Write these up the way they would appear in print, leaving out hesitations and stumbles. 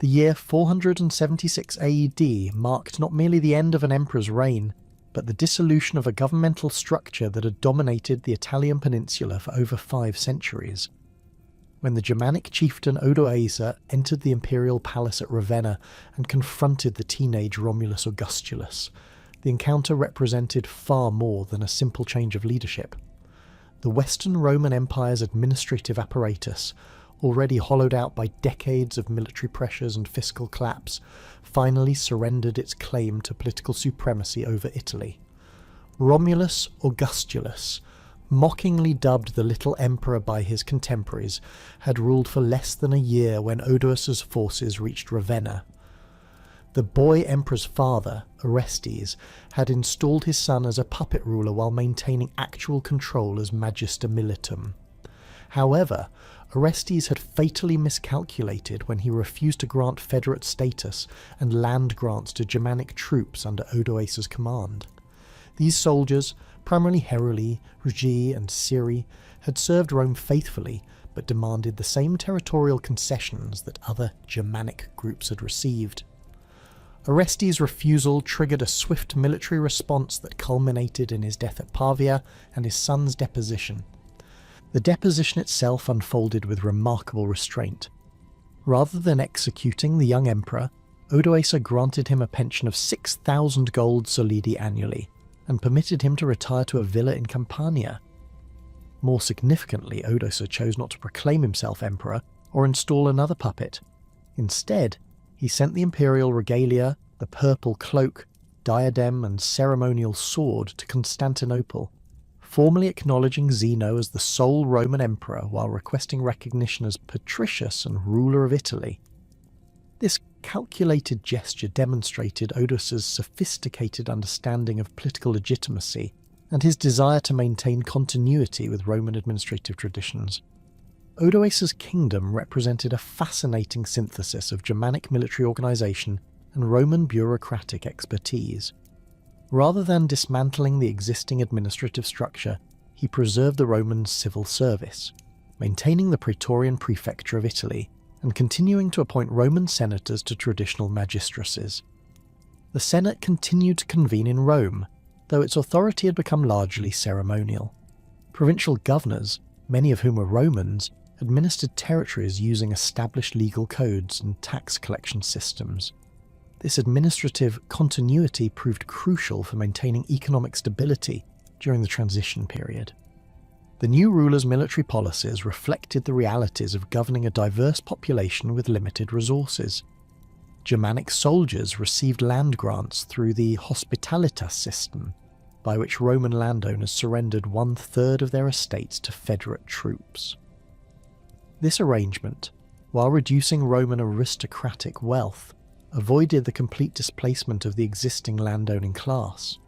The year 476 AD marked not merely the end of an emperor's reign, but the dissolution of a governmental structure that had dominated the Italian peninsula for over 5 centuries. When the Germanic chieftain Odoacer entered the imperial palace at Ravenna and confronted the teenage Romulus Augustulus, the encounter represented far more than a simple change of leadership. The Western Roman Empire's administrative apparatus, already hollowed out by decades of military pressures and fiscal collapse, finally surrendered its claim to political supremacy over Italy. Romulus Augustulus, mockingly dubbed the Little Emperor by his contemporaries, had ruled for less than a year when Odoacer's forces reached Ravenna. The boy emperor's father, Orestes, had installed his son as a puppet ruler while maintaining actual control as Magister Militum. However, Orestes had fatally miscalculated when he refused to grant federate status and land grants to Germanic troops under Odoacer's command. These soldiers, primarily Heruli, Rugi and Siri, had served Rome faithfully, but demanded the same territorial concessions that other Germanic groups had received. Orestes' refusal triggered a swift military response that culminated in his death at Pavia and his son's deposition. The deposition itself unfolded with remarkable restraint. Rather than executing the young emperor, Odoacer granted him a pension of 6,000 gold solidi annually, and permitted him to retire to a villa in Campania. More significantly, Odoacer chose not to proclaim himself emperor or install another puppet. Instead, he sent the imperial regalia, the purple cloak, diadem and ceremonial sword to Constantinople, formally acknowledging Zeno as the sole Roman emperor while requesting recognition as patricius and ruler of Italy. This calculated gesture demonstrated Odoacer's sophisticated understanding of political legitimacy and his desire to maintain continuity with Roman administrative traditions. Odoacer's kingdom represented a fascinating synthesis of Germanic military organisation and Roman bureaucratic expertise. Rather than dismantling the existing administrative structure, he preserved the Roman civil service, maintaining the Praetorian Prefecture of Italy and continuing to appoint Roman senators to traditional magistracies. The Senate continued to convene in Rome, though its authority had become largely ceremonial. Provincial governors, many of whom were Romans, administered territories using established legal codes and tax collection systems. This administrative continuity proved crucial for maintaining economic stability during the transition period. The new ruler's military policies reflected the realities of governing a diverse population with limited resources. Germanic soldiers received land grants through the hospitalitas system, by which Roman landowners surrendered 1/3 of their estates to federate troops. This arrangement, while reducing Roman aristocratic wealth, avoided the complete displacement of the existing landowning class.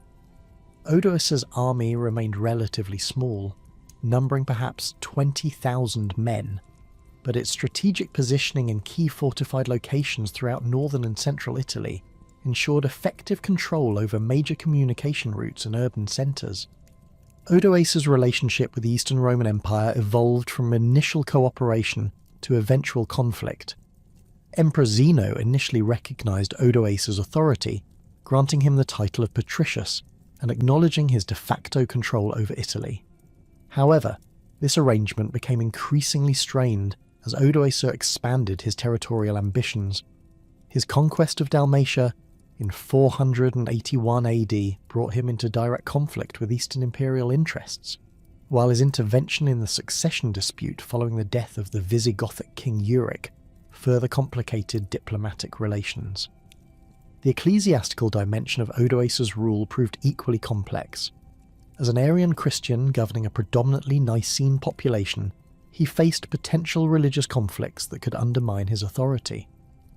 Odoacer's army remained relatively small, numbering perhaps 20,000 men, but its strategic positioning in key fortified locations throughout northern and central Italy ensured effective control over major communication routes and urban centres. Odoacer's relationship with the Eastern Roman Empire evolved from initial cooperation to eventual conflict. Emperor Zeno initially recognised Odoacer's authority, granting him the title of patricius and acknowledging his de facto control over Italy. However, this arrangement became increasingly strained as Odoacer expanded his territorial ambitions. His conquest of Dalmatia in 481 AD brought him into direct conflict with Eastern imperial interests, while his intervention in the succession dispute following the death of the Visigothic king Euric further complicated diplomatic relations. The ecclesiastical dimension of Odoacer's rule proved equally complex. As an Arian Christian governing a predominantly Nicene population, he faced potential religious conflicts that could undermine his authority.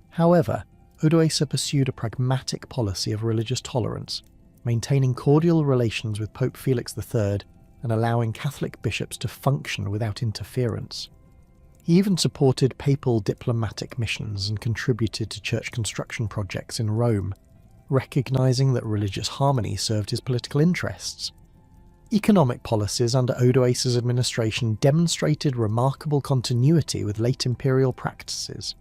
However, Odoacer pursued a pragmatic policy of religious tolerance, maintaining cordial relations with Pope Felix III and allowing Catholic bishops to function without interference. He even supported papal diplomatic missions and contributed to church construction projects in Rome, recognizing that religious harmony served his political interests. Economic policies under Odoacer's administration demonstrated remarkable continuity with late imperial practices.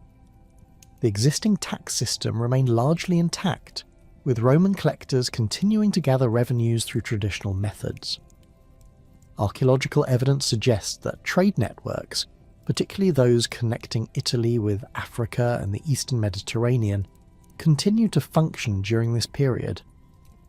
the existing tax system remained largely intact, with Roman collectors continuing to gather revenues through traditional methods. Archaeological evidence suggests that trade networks, particularly those connecting Italy with Africa and the Eastern Mediterranean, continued to function during this period.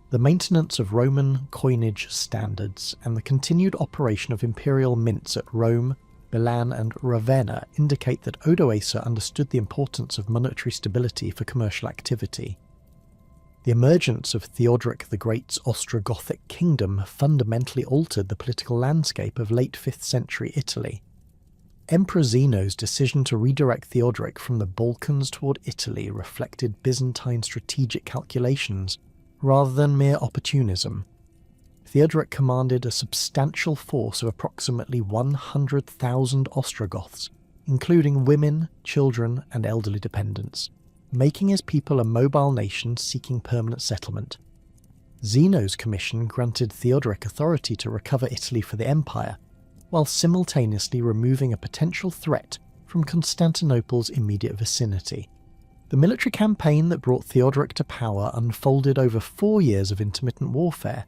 The maintenance of Roman coinage standards and the continued operation of imperial mints at Rome, Milan and Ravenna indicate that Odoacer understood the importance of monetary stability for commercial activity. The emergence of Theodoric the Great's Ostrogothic kingdom fundamentally altered the political landscape of late 5th century Italy. Emperor Zeno's decision to redirect Theodoric from the Balkans toward Italy reflected Byzantine strategic calculations rather than mere opportunism. Theodoric commanded a substantial force of approximately 100,000 Ostrogoths, including women, children, and elderly dependents, making his people a mobile nation seeking permanent settlement. Zeno's commission granted Theodoric authority to recover Italy for the empire, while simultaneously removing a potential threat from Constantinople's immediate vicinity. The military campaign that brought Theodoric to power unfolded over 4 years of intermittent warfare.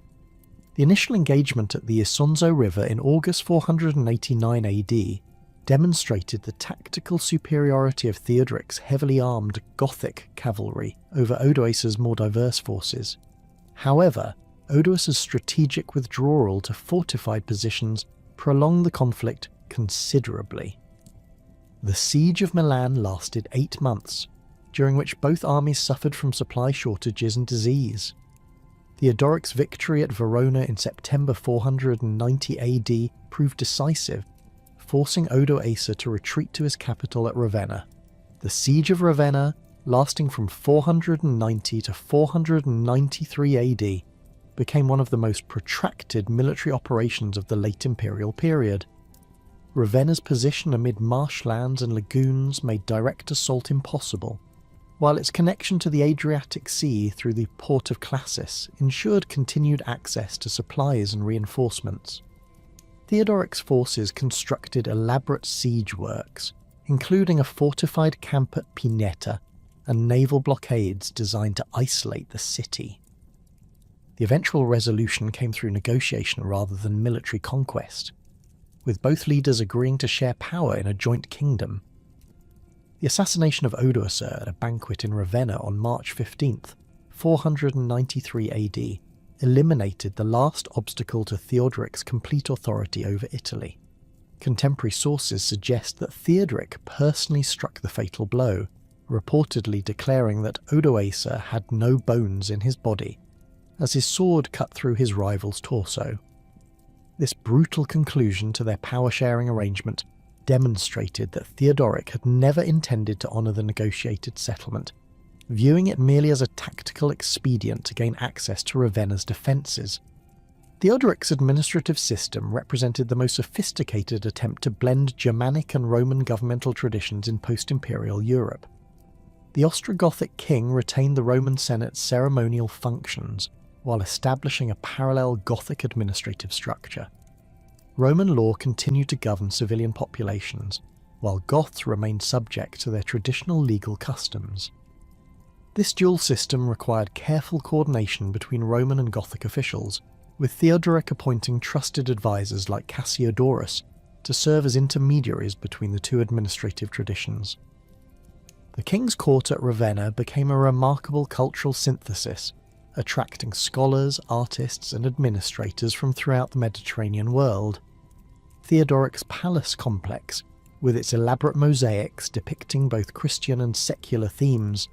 The initial engagement at the Isonzo River in August 489 AD demonstrated the tactical superiority of Theodoric's heavily armed Gothic cavalry over Odoacer's more diverse forces. However, Odoacer's strategic withdrawal to fortified positions prolonged the conflict considerably. The siege of Milan lasted 8 months, during which both armies suffered from supply shortages and disease. Theodoric's victory at Verona in September 490 AD proved decisive, forcing Odoacer to retreat to his capital at Ravenna. The siege of Ravenna, lasting from 490 to 493 AD, became one of the most protracted military operations of the late imperial period. Ravenna's position amid marshlands and lagoons made direct assault impossible, while its connection to the Adriatic Sea through the port of Classis ensured continued access to supplies and reinforcements. Theodoric's forces constructed elaborate siege works, including a fortified camp at Pineta and naval blockades designed to isolate the city. The eventual resolution came through negotiation rather than military conquest, with both leaders agreeing to share power in a joint kingdom. The assassination of Odoacer at a banquet in Ravenna on March 15, 493 AD, eliminated the last obstacle to Theodoric's complete authority over Italy. Contemporary sources suggest that Theodoric personally struck the fatal blow, reportedly declaring that Odoacer had no bones in his body, as his sword cut through his rival's torso. This brutal conclusion to their power-sharing arrangement demonstrated that Theodoric had never intended to honour the negotiated settlement, viewing it merely as a tactical expedient to gain access to Ravenna's defences. Theodoric's administrative system represented the most sophisticated attempt to blend Germanic and Roman governmental traditions in post-imperial Europe. The Ostrogothic king retained the Roman Senate's ceremonial functions, while establishing a parallel Gothic administrative structure. Roman law continued to govern civilian populations, while Goths remained subject to their traditional legal customs. This dual system required careful coordination between Roman and Gothic officials, with Theodoric appointing trusted advisors like Cassiodorus to serve as intermediaries between the two administrative traditions. The king's court at Ravenna became a remarkable cultural synthesis, attracting scholars, artists, and administrators from throughout the Mediterranean world. Theodoric's palace complex, with its elaborate mosaics depicting both Christian and secular themes,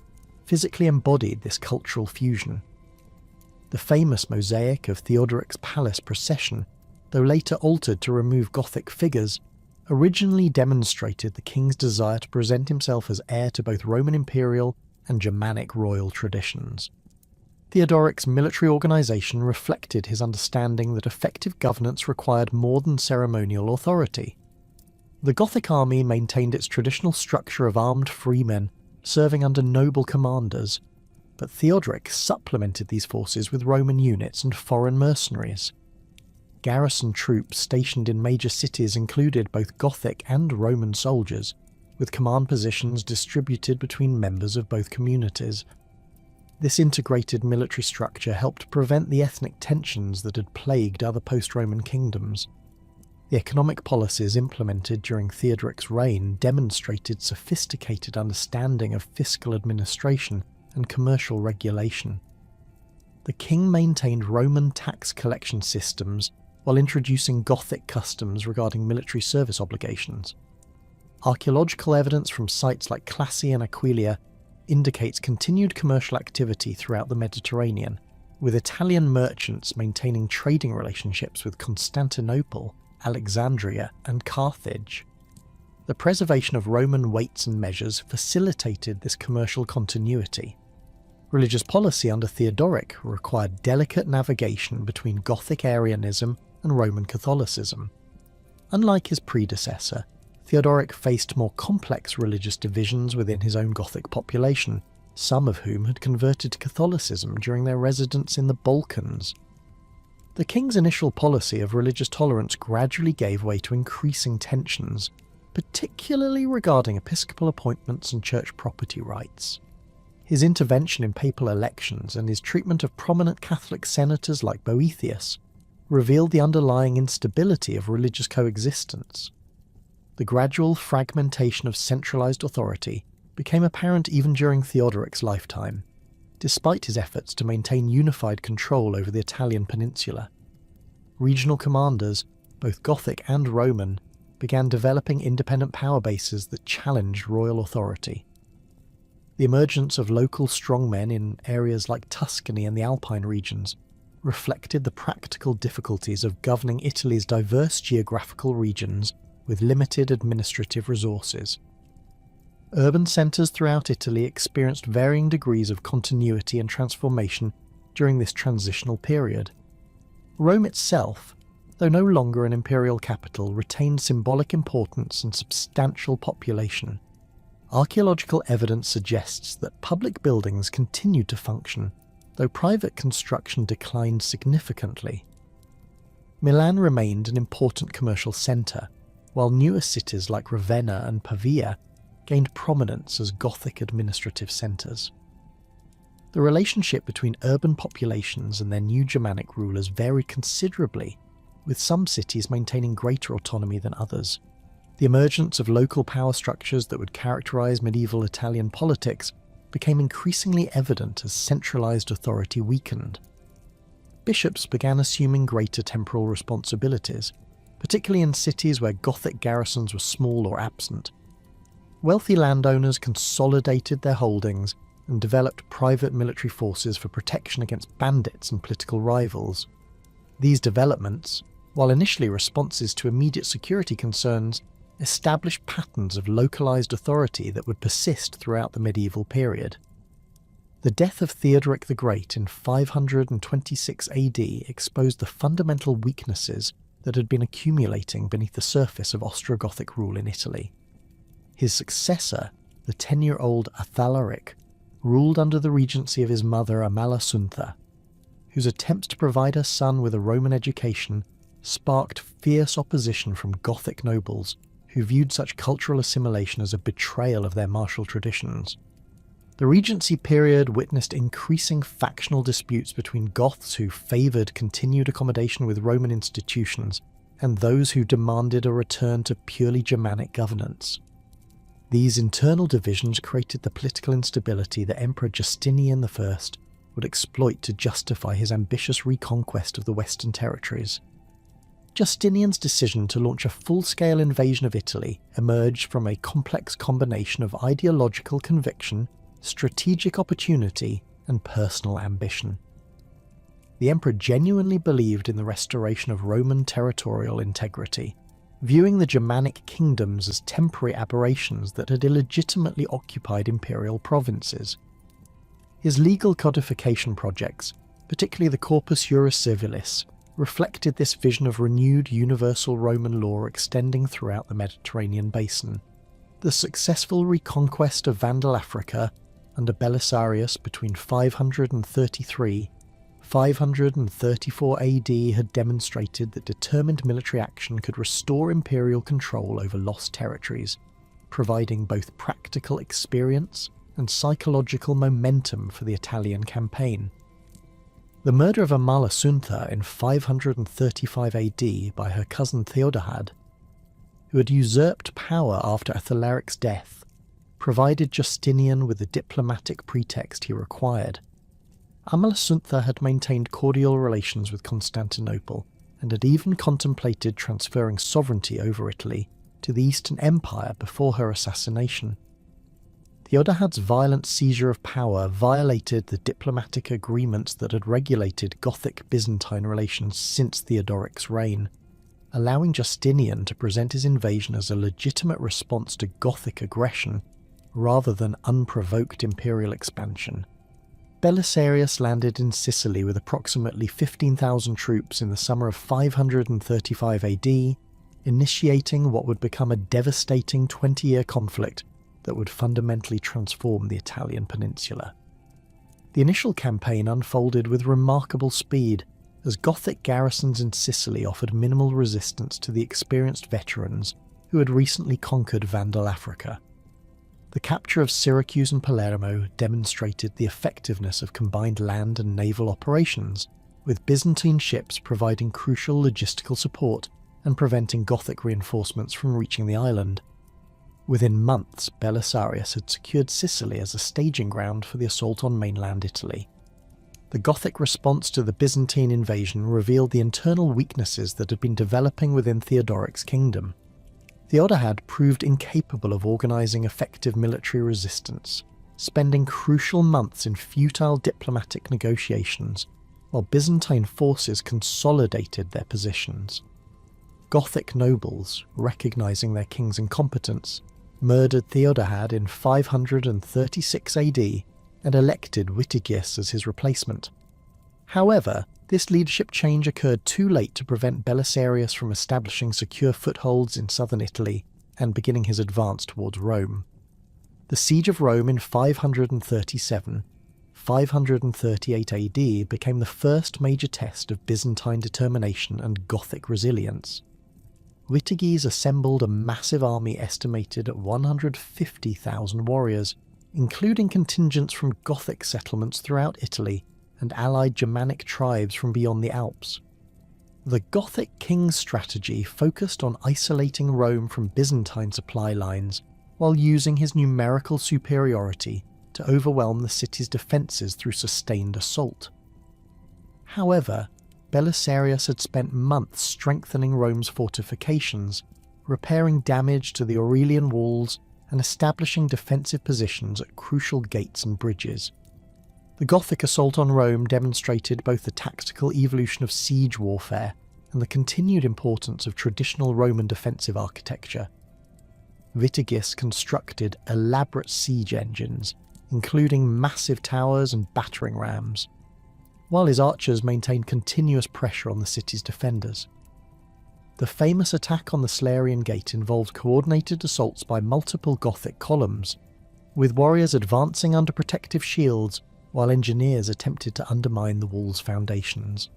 physically embodied this cultural fusion. The famous mosaic of Theodoric's palace procession, though later altered to remove Gothic figures, originally demonstrated the king's desire to present himself as heir to both Roman imperial and Germanic royal traditions. Theodoric's military organisation reflected his understanding that effective governance required more than ceremonial authority. The Gothic army maintained its traditional structure of armed freemen serving under noble commanders, but Theodoric supplemented these forces with Roman units and foreign mercenaries. Garrison troops stationed in major cities included both Gothic and Roman soldiers, with command positions distributed between members of both communities. This integrated military structure helped prevent the ethnic tensions that had plagued other post-Roman kingdoms. The economic policies implemented during Theodoric's reign demonstrated sophisticated understanding of fiscal administration and commercial regulation. The king maintained Roman tax collection systems while introducing Gothic customs regarding military service obligations. Archaeological evidence from sites like Classi and Aquileia indicates continued commercial activity throughout the Mediterranean, with Italian merchants maintaining trading relationships with Constantinople, Alexandria, and Carthage. The preservation of Roman weights and measures facilitated this commercial continuity. Religious policy under Theodoric required delicate navigation between Gothic Arianism and Roman Catholicism. Unlike his predecessor, Theodoric faced more complex religious divisions within his own Gothic population, some of whom had converted to Catholicism during their residence in the Balkans. The king's initial policy of religious tolerance gradually gave way to increasing tensions, particularly regarding episcopal appointments and church property rights. His intervention in papal elections and his treatment of prominent Catholic senators like Boethius revealed the underlying instability of religious coexistence. The gradual fragmentation of centralized authority became apparent even during Theodoric's lifetime, despite his efforts to maintain unified control over the Italian peninsula. Regional commanders, both Gothic and Roman, began developing independent power bases that challenged royal authority. The emergence of local strongmen in areas like Tuscany and the Alpine regions reflected the practical difficulties of governing Italy's diverse geographical regions with limited administrative resources. Urban centres throughout Italy experienced varying degrees of continuity and transformation during this transitional period. Rome itself, though no longer an imperial capital, retained symbolic importance and substantial population. Archaeological evidence suggests that public buildings continued to function, though private construction declined significantly. Milan remained an important commercial centre, while newer cities like Ravenna and Pavia gained prominence as Gothic administrative centres. The relationship between urban populations and their new Germanic rulers varied considerably, with some cities maintaining greater autonomy than others. The emergence of local power structures that would characterise medieval Italian politics became increasingly evident as centralised authority weakened. Bishops began assuming greater temporal responsibilities, particularly in cities where Gothic garrisons were small or absent. Wealthy landowners consolidated their holdings and developed private military forces for protection against bandits and political rivals. These developments, while initially responses to immediate security concerns, established patterns of localised authority that would persist throughout the medieval period. The death of Theodoric the Great in 526 AD exposed the fundamental weaknesses that had been accumulating beneath the surface of Ostrogothic rule in Italy. His successor, the 10-year-old Athalaric, ruled under the regency of his mother Amalasuntha, whose attempt to provide her son with a Roman education sparked fierce opposition from Gothic nobles who viewed such cultural assimilation as a betrayal of their martial traditions. The Regency period witnessed increasing factional disputes between Goths who favoured continued accommodation with Roman institutions and those who demanded a return to purely Germanic governance. These internal divisions created the political instability that Emperor Justinian I would exploit to justify his ambitious reconquest of the Western territories. Justinian's decision to launch a full-scale invasion of Italy emerged from a complex combination of ideological conviction, strategic opportunity, and personal ambition. The emperor genuinely believed in the restoration of Roman territorial integrity, viewing the Germanic kingdoms as temporary aberrations that had illegitimately occupied imperial provinces. His legal codification projects, particularly the Corpus Juris Civilis, reflected this vision of renewed universal Roman law extending throughout the Mediterranean basin. The successful reconquest of Vandal Africa under Belisarius between 533 534 AD had demonstrated that determined military action could restore imperial control over lost territories, providing both practical experience and psychological momentum for the Italian campaign. The murder of Amalasuntha in 535 AD by her cousin Theodahad, who had usurped power after Athalaric's death, provided Justinian with the diplomatic pretext he required. Amalasuntha had maintained cordial relations with Constantinople and had even contemplated transferring sovereignty over Italy to the Eastern Empire before her assassination. Theodahad's violent seizure of power violated the diplomatic agreements that had regulated Gothic-Byzantine relations since Theodoric's reign, allowing Justinian to present his invasion as a legitimate response to Gothic aggression rather than unprovoked imperial expansion. Belisarius landed in Sicily with approximately 15,000 troops in the summer of 535 AD, initiating what would become a devastating 20-year conflict that would fundamentally transform the Italian peninsula. The initial campaign unfolded with remarkable speed, as Gothic garrisons in Sicily offered minimal resistance to the experienced veterans who had recently conquered Vandal Africa. The capture of Syracuse and Palermo demonstrated the effectiveness of combined land and naval operations, with Byzantine ships providing crucial logistical support and preventing Gothic reinforcements from reaching the island. Within months, Belisarius had secured Sicily as a staging ground for the assault on mainland Italy. The Gothic response to the Byzantine invasion revealed the internal weaknesses that had been developing within Theodoric's kingdom. Theodahad proved incapable of organising effective military resistance, spending crucial months in futile diplomatic negotiations, while Byzantine forces consolidated their positions. Gothic nobles, recognising their king's incompetence, murdered Theodahad in 536 AD and elected Witiges as his replacement. However, this leadership change occurred too late to prevent Belisarius from establishing secure footholds in southern Italy and beginning his advance towards Rome. The Siege of Rome in 538 AD became the first major test of Byzantine determination and Gothic resilience. Witiges assembled a massive army estimated at 150,000 warriors, including contingents from Gothic settlements throughout Italy and allied Germanic tribes from beyond the Alps. The Gothic king's strategy focused on isolating Rome from Byzantine supply lines, while using his numerical superiority to overwhelm the city's defences through sustained assault. However, Belisarius had spent months strengthening Rome's fortifications, repairing damage to the Aurelian walls and establishing defensive positions at crucial gates and bridges. The Gothic assault on Rome demonstrated both the tactical evolution of siege warfare and the continued importance of traditional Roman defensive architecture. Witiges constructed elaborate siege engines, including massive towers and battering rams, while his archers maintained continuous pressure on the city's defenders. The famous attack on the Salarian Gate involved coordinated assaults by multiple Gothic columns, with warriors advancing under protective shields while engineers attempted to undermine the wall's foundations.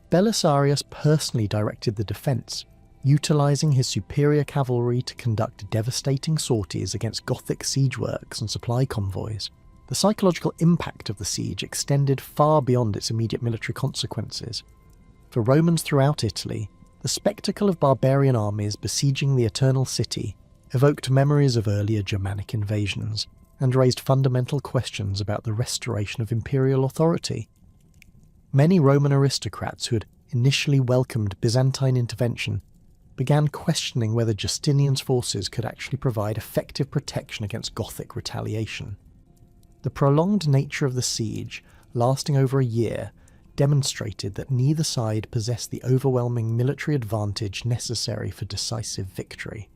Belisarius personally directed the defence, utilising his superior cavalry to conduct devastating sorties against Gothic siege works and supply convoys. The psychological impact of the siege extended far beyond its immediate military consequences. For Romans throughout Italy, the spectacle of barbarian armies besieging the Eternal City evoked memories of earlier Germanic invasions and raised fundamental questions about the restoration of imperial authority. Many Roman aristocrats who had initially welcomed Byzantine intervention began questioning whether Justinian's forces could actually provide effective protection against Gothic retaliation. The prolonged nature of the siege, lasting over a year, demonstrated that neither side possessed the overwhelming military advantage necessary for decisive victory.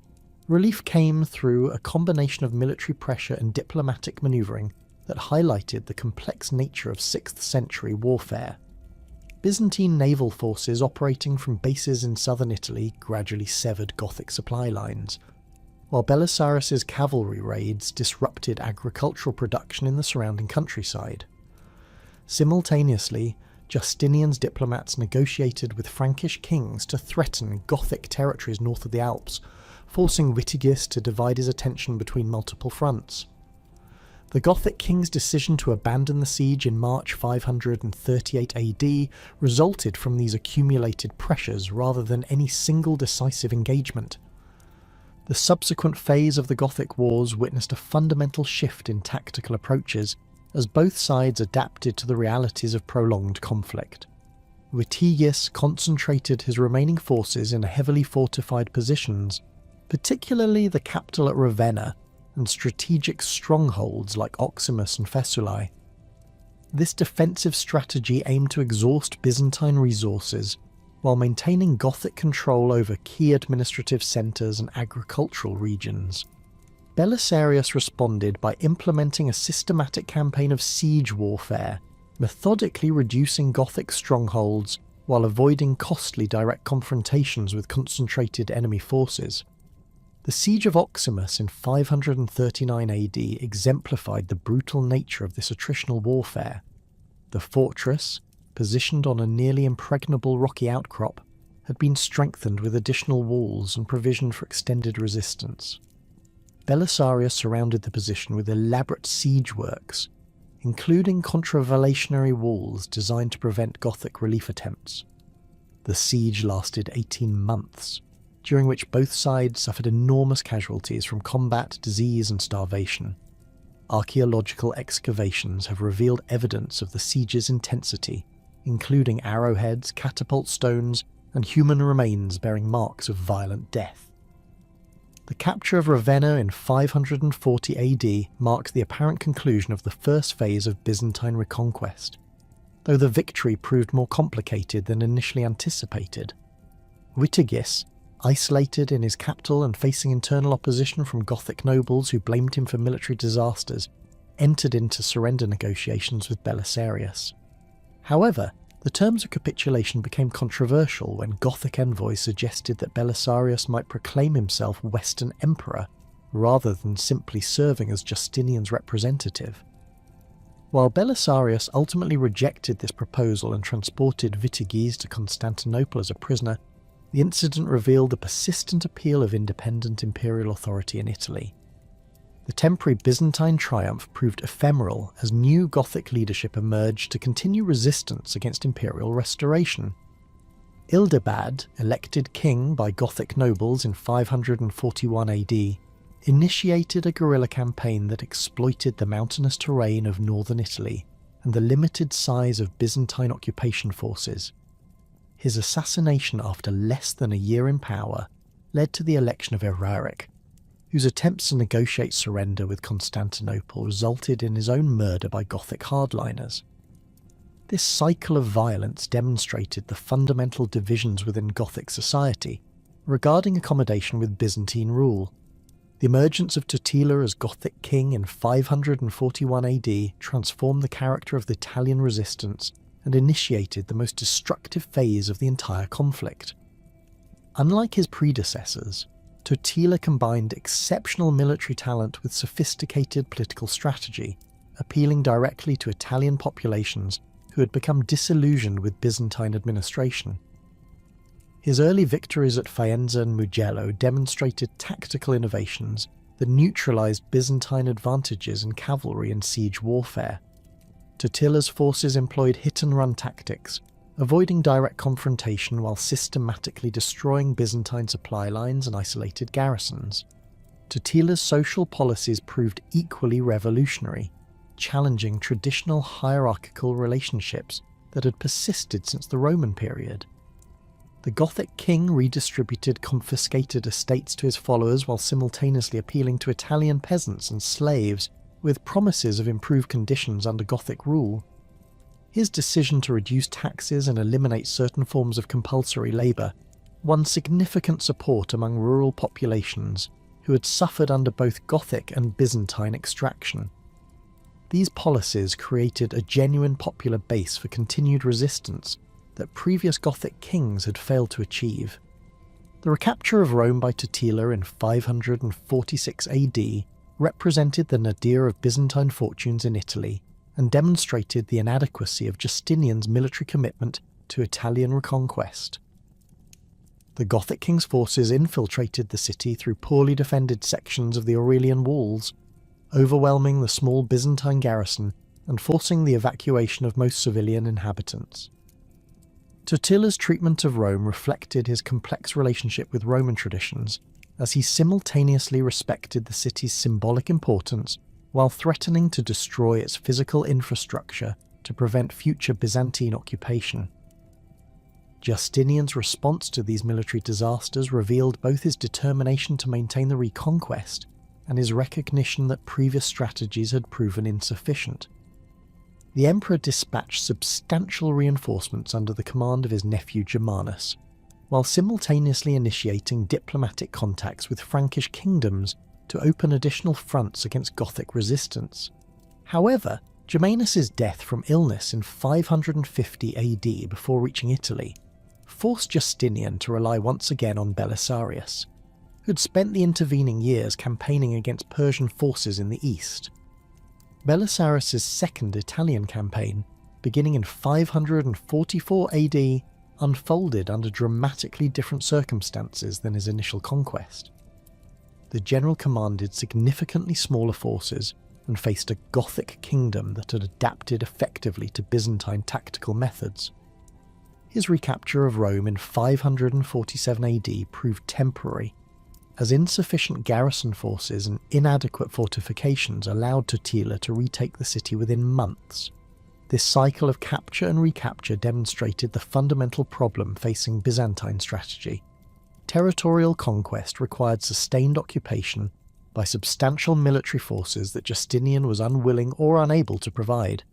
Relief came through a combination of military pressure and diplomatic manoeuvring that highlighted the complex nature of 6th century warfare. Byzantine naval forces operating from bases in southern Italy gradually severed Gothic supply lines, while Belisarius's cavalry raids disrupted agricultural production in the surrounding countryside. Simultaneously, Justinian's diplomats negotiated with Frankish kings to threaten Gothic territories north of the Alps, forcing Witigis to divide his attention between multiple fronts. The Gothic king's decision to abandon the siege in March 538 AD resulted from these accumulated pressures rather than any single decisive engagement. The subsequent phase of the Gothic Wars witnessed a fundamental shift in tactical approaches as both sides adapted to the realities of prolonged conflict. Witigis concentrated his remaining forces in heavily fortified positions, particularly the capital at Ravenna, and strategic strongholds like Oximus and Faesulae. This defensive strategy aimed to exhaust Byzantine resources while maintaining Gothic control over key administrative centres and agricultural regions. Belisarius responded by implementing a systematic campaign of siege warfare, methodically reducing Gothic strongholds while avoiding costly direct confrontations with concentrated enemy forces. The siege of Oximus in 539 AD exemplified the brutal nature of this attritional warfare. The fortress, positioned on a nearly impregnable rocky outcrop, had been strengthened with additional walls and provisioned for extended resistance. Belisarius surrounded the position with elaborate siege works, including contravallationary walls designed to prevent Gothic relief attempts. The siege lasted 18 months, during which both sides suffered enormous casualties from combat, disease and starvation. Archaeological excavations have revealed evidence of the siege's intensity, including arrowheads, catapult stones, and human remains bearing marks of violent death. The capture of Ravenna in 540 AD marked the apparent conclusion of the first phase of Byzantine reconquest, though the victory proved more complicated than initially anticipated. Witigis, isolated in his capital and facing internal opposition from Gothic nobles who blamed him for military disasters, entered into surrender negotiations with Belisarius. However, the terms of capitulation became controversial when Gothic envoys suggested that Belisarius might proclaim himself Western Emperor rather than simply serving as Justinian's representative. While Belisarius ultimately rejected this proposal and transported Witigis to Constantinople as a prisoner, the incident revealed the persistent appeal of independent imperial authority in Italy. The temporary Byzantine triumph proved ephemeral as new Gothic leadership emerged to continue resistance against imperial restoration. Ildibad, elected king by Gothic nobles in 541 AD, initiated a guerrilla campaign that exploited the mountainous terrain of northern Italy and the limited size of Byzantine occupation forces. His assassination after less than a year in power led to the election of Eraric, whose attempts to negotiate surrender with Constantinople resulted in his own murder by Gothic hardliners. This cycle of violence demonstrated the fundamental divisions within Gothic society regarding accommodation with Byzantine rule. The emergence of Totila as Gothic king in 541 AD transformed the character of the Italian resistance and initiated the most destructive phase of the entire conflict. Unlike his predecessors, Totila combined exceptional military talent with sophisticated political strategy, appealing directly to Italian populations who had become disillusioned with Byzantine administration. His early victories at Faenza and Mugello demonstrated tactical innovations that neutralized Byzantine advantages in cavalry and siege warfare. Totila's forces employed hit-and-run tactics, avoiding direct confrontation while systematically destroying Byzantine supply lines and isolated garrisons. Totila's social policies proved equally revolutionary, challenging traditional hierarchical relationships that had persisted since the Roman period. The Gothic king redistributed confiscated estates to his followers while simultaneously appealing to Italian peasants and slaves with promises of improved conditions under Gothic rule. His decision to reduce taxes and eliminate certain forms of compulsory labour won significant support among rural populations who had suffered under both Gothic and Byzantine extraction. These policies created a genuine popular base for continued resistance that previous Gothic kings had failed to achieve. The recapture of Rome by Totila in 546 AD represented the nadir of Byzantine fortunes in Italy and demonstrated the inadequacy of Justinian's military commitment to Italian reconquest. The Gothic king's forces infiltrated the city through poorly defended sections of the Aurelian walls, overwhelming the small Byzantine garrison and forcing the evacuation of most civilian inhabitants. Totila's treatment of Rome reflected his complex relationship with Roman traditions, as he simultaneously respected the city's symbolic importance while threatening to destroy its physical infrastructure to prevent future Byzantine occupation. Justinian's response to these military disasters revealed both his determination to maintain the reconquest and his recognition that previous strategies had proven insufficient. The emperor dispatched substantial reinforcements under the command of his nephew Germanus, while simultaneously initiating diplomatic contacts with Frankish kingdoms to open additional fronts against Gothic resistance. However, Germanus's death from illness in 550 AD before reaching Italy forced Justinian to rely once again on Belisarius, who had spent the intervening years campaigning against Persian forces in the east. Belisarius's second Italian campaign, beginning in 544 AD, unfolded under dramatically different circumstances than his initial conquest. The general commanded significantly smaller forces and faced a Gothic kingdom that had adapted effectively to Byzantine tactical methods. His recapture of Rome in 547 AD proved temporary, as insufficient garrison forces and inadequate fortifications allowed Totila to retake the city within months. This cycle of capture and recapture demonstrated the fundamental problem facing Byzantine strategy. Territorial conquest required sustained occupation by substantial military forces that Justinian was unwilling or unable to provide.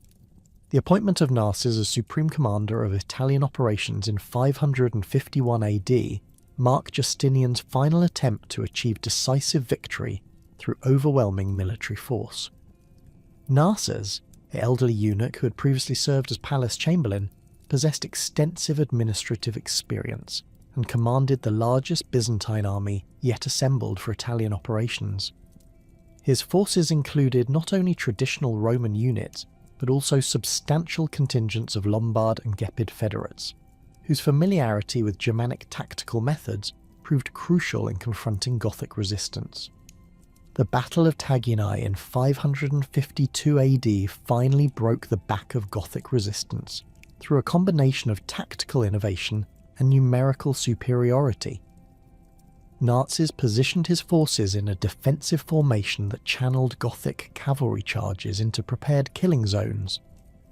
The appointment of Narses as supreme commander of Italian operations in 551 AD marked Justinian's final attempt to achieve decisive victory through overwhelming military force. Narses, the elderly eunuch who had previously served as palace chamberlain, possessed extensive administrative experience and commanded the largest Byzantine army yet assembled for Italian operations. His forces included not only traditional Roman units, but also substantial contingents of Lombard and Gepid federates, whose familiarity with Germanic tactical methods proved crucial in confronting Gothic resistance. The Battle of Taginae in 552 AD finally broke the back of Gothic resistance through a combination of tactical innovation and numerical superiority. Narses positioned his forces in a defensive formation that channeled Gothic cavalry charges into prepared killing zones,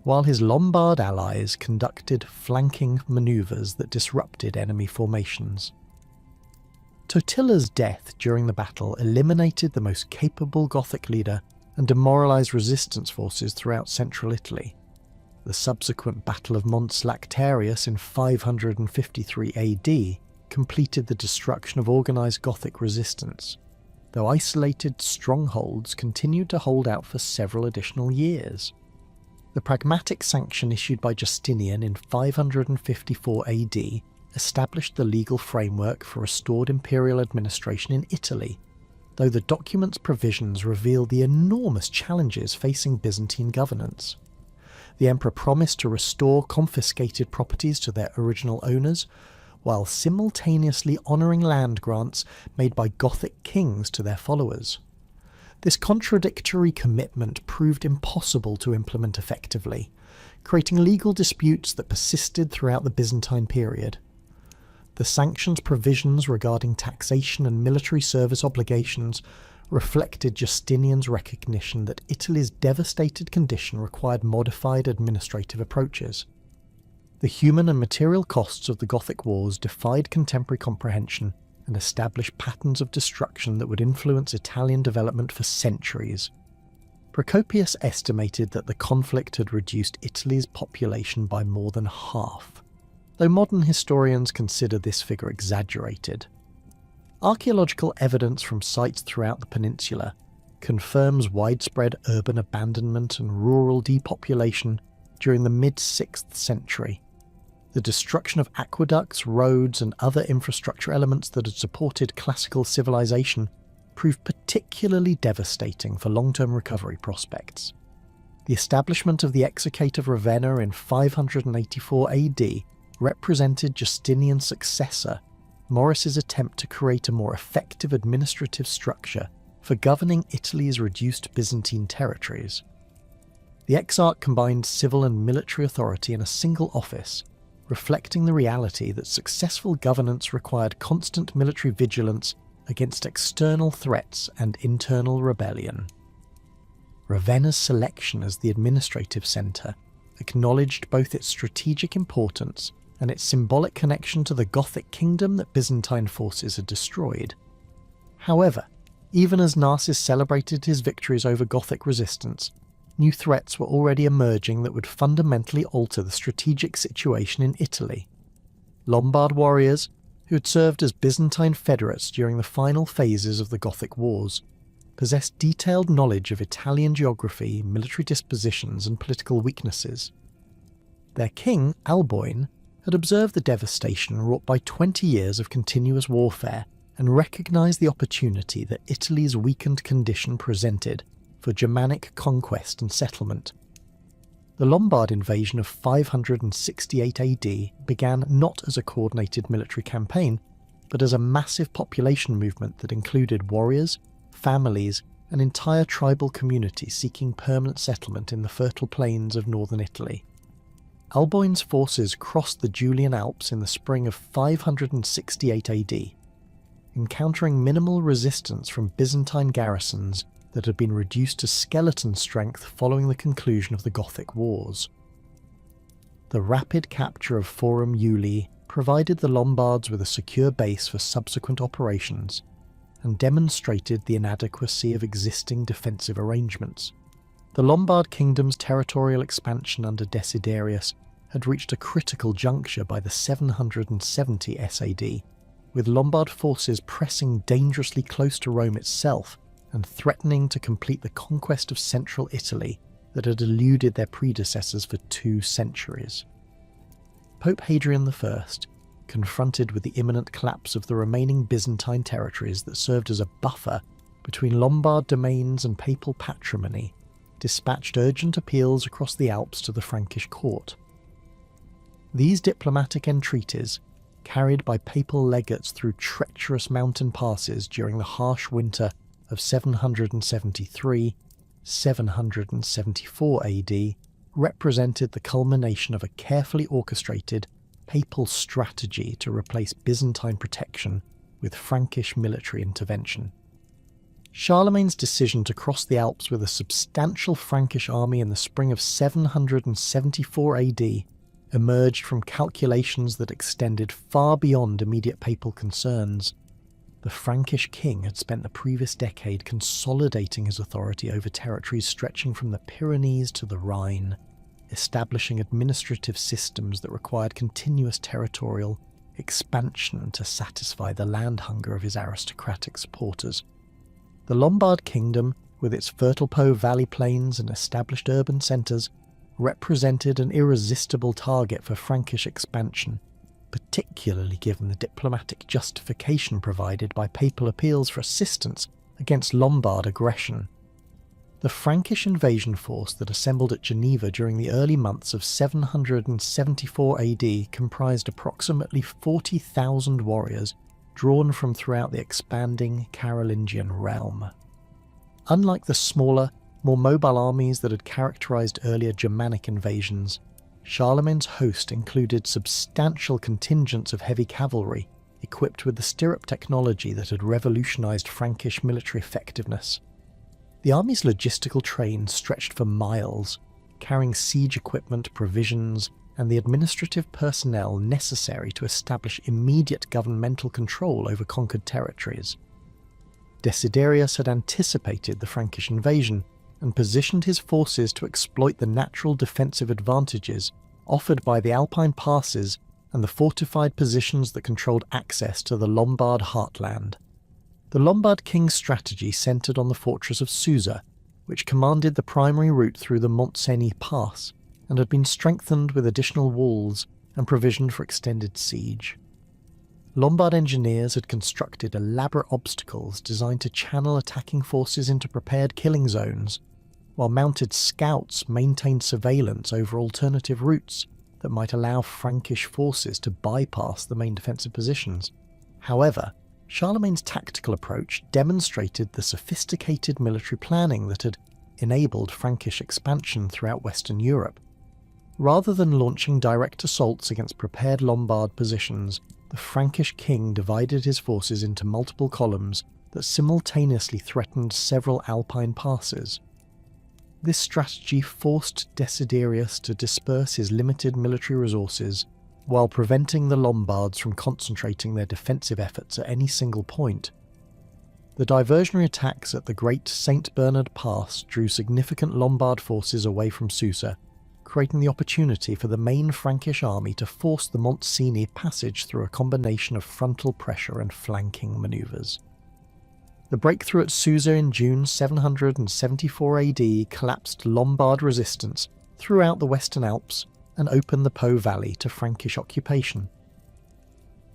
while his Lombard allies conducted flanking maneuvers that disrupted enemy formations. Totila's death during the battle eliminated the most capable Gothic leader and demoralised resistance forces throughout central Italy. The subsequent Battle of Mons Lactarius in 553 AD completed the destruction of organised Gothic resistance, though isolated strongholds continued to hold out for several additional years. The pragmatic sanction issued by Justinian in 554 AD established the legal framework for restored imperial administration in Italy, though the document's provisions reveal the enormous challenges facing Byzantine governance. The emperor promised to restore confiscated properties to their original owners, while simultaneously honouring land grants made by Gothic kings to their followers. This contradictory commitment proved impossible to implement effectively, creating legal disputes that persisted throughout the Byzantine period. The sanctions provisions regarding taxation and military service obligations reflected Justinian's recognition that Italy's devastated condition required modified administrative approaches. The human and material costs of the Gothic wars defied contemporary comprehension and established patterns of destruction that would influence Italian development for centuries. Procopius estimated that the conflict had reduced Italy's population by more than half, though modern historians consider this figure exaggerated. Archaeological evidence from sites throughout the peninsula confirms widespread urban abandonment and rural depopulation during the mid-6th century. The destruction of aqueducts, roads, and other infrastructure elements that had supported classical civilization proved particularly devastating for long-term recovery prospects. The establishment of the Exarchate of Ravenna in 584 AD represented Justinian's successor Maurice's attempt to create a more effective administrative structure for governing Italy's reduced Byzantine territories. The Exarch combined civil and military authority in a single office, reflecting the reality that successful governance required constant military vigilance against external threats and internal rebellion. Ravenna's selection as the administrative centre acknowledged both its strategic importance and its symbolic connection to the Gothic kingdom that Byzantine forces had destroyed. However, even as Narses celebrated his victories over Gothic resistance, new threats were already emerging that would fundamentally alter the strategic situation in Italy. Lombard warriors, who had served as Byzantine federates during the final phases of the Gothic Wars, possessed detailed knowledge of Italian geography, military dispositions, and political weaknesses. Their king, Alboin, had observed the devastation wrought by 20 years of continuous warfare and recognised the opportunity that Italy's weakened condition presented for Germanic conquest and settlement. The Lombard invasion of 568 AD began not as a coordinated military campaign, but as a massive population movement that included warriors, families, and entire tribal communities seeking permanent settlement in the fertile plains of northern Italy. Alboin's forces crossed the Julian Alps in the spring of 568 AD, encountering minimal resistance from Byzantine garrisons that had been reduced to skeleton strength following the conclusion of the Gothic Wars. The rapid capture of Forum Julii provided the Lombards with a secure base for subsequent operations and demonstrated the inadequacy of existing defensive arrangements. The Lombard kingdom's territorial expansion under Desiderius had reached a critical juncture by the 770 SAD, with Lombard forces pressing dangerously close to Rome itself and threatening to complete the conquest of central Italy that had eluded their predecessors for 2 centuries. Pope Hadrian I, confronted with the imminent collapse of the remaining Byzantine territories that served as a buffer between Lombard domains and papal patrimony, dispatched urgent appeals across the Alps to the Frankish court. These diplomatic entreaties, carried by papal legates through treacherous mountain passes during the harsh winter of 773-774 AD, represented the culmination of a carefully orchestrated papal strategy to replace Byzantine protection with Frankish military intervention. Charlemagne's decision to cross the Alps with a substantial Frankish army in the spring of 774 AD emerged from calculations that extended far beyond immediate papal concerns. The Frankish king had spent the previous decade consolidating his authority over territories stretching from the Pyrenees to the Rhine, establishing administrative systems that required continuous territorial expansion to satisfy the land hunger of his aristocratic supporters. The Lombard kingdom, with its fertile Po valley plains and established urban centres, represented an irresistible target for Frankish expansion, particularly given the diplomatic justification provided by papal appeals for assistance against Lombard aggression. The Frankish invasion force that assembled at Geneva during the early months of 774 AD comprised approximately 40,000 warriors drawn from throughout the expanding Carolingian realm. Unlike the smaller, more mobile armies that had characterised earlier Germanic invasions, Charlemagne's host included substantial contingents of heavy cavalry equipped with the stirrup technology that had revolutionised Frankish military effectiveness. The army's logistical train stretched for miles, carrying siege equipment, provisions, and the administrative personnel necessary to establish immediate governmental control over conquered territories. Desiderius had anticipated the Frankish invasion and positioned his forces to exploit the natural defensive advantages offered by the Alpine passes and the fortified positions that controlled access to the Lombard heartland. The Lombard king's strategy centred on the fortress of Susa, which commanded the primary route through the Mont Cenis pass and had been strengthened with additional walls and provisioned for extended siege. Lombard engineers had constructed elaborate obstacles designed to channel attacking forces into prepared killing zones, while mounted scouts maintained surveillance over alternative routes that might allow Frankish forces to bypass the main defensive positions. However, Charlemagne's tactical approach demonstrated the sophisticated military planning that had enabled Frankish expansion throughout Western Europe. Rather than launching direct assaults against prepared Lombard positions, the Frankish king divided his forces into multiple columns that simultaneously threatened several Alpine passes. This strategy forced Desiderius to disperse his limited military resources while preventing the Lombards from concentrating their defensive efforts at any single point. The diversionary attacks at the Great St. Bernard Pass drew significant Lombard forces away from Susa, creating the opportunity for the main Frankish army to force the Montseny passage through a combination of frontal pressure and flanking manoeuvres. The breakthrough at Susa in June 774 AD collapsed Lombard resistance throughout the Western Alps and opened the Po Valley to Frankish occupation.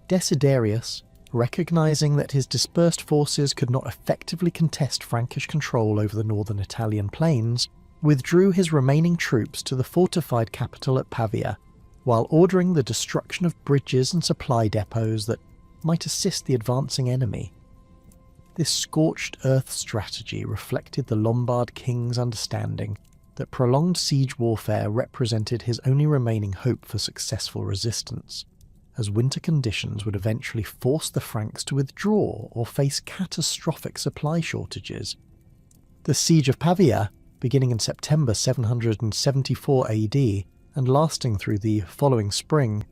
Desiderius, recognizing that his dispersed forces could not effectively contest Frankish control over the northern Italian plains, withdrew his remaining troops to the fortified capital at Pavia, while ordering the destruction of bridges and supply depots that might assist the advancing enemy. This scorched earth strategy reflected the Lombard king's understanding that prolonged siege warfare represented his only remaining hope for successful resistance, as winter conditions would eventually force the Franks to withdraw or face catastrophic supply shortages. The siege of Pavia, beginning in September 774 AD and lasting through the following spring,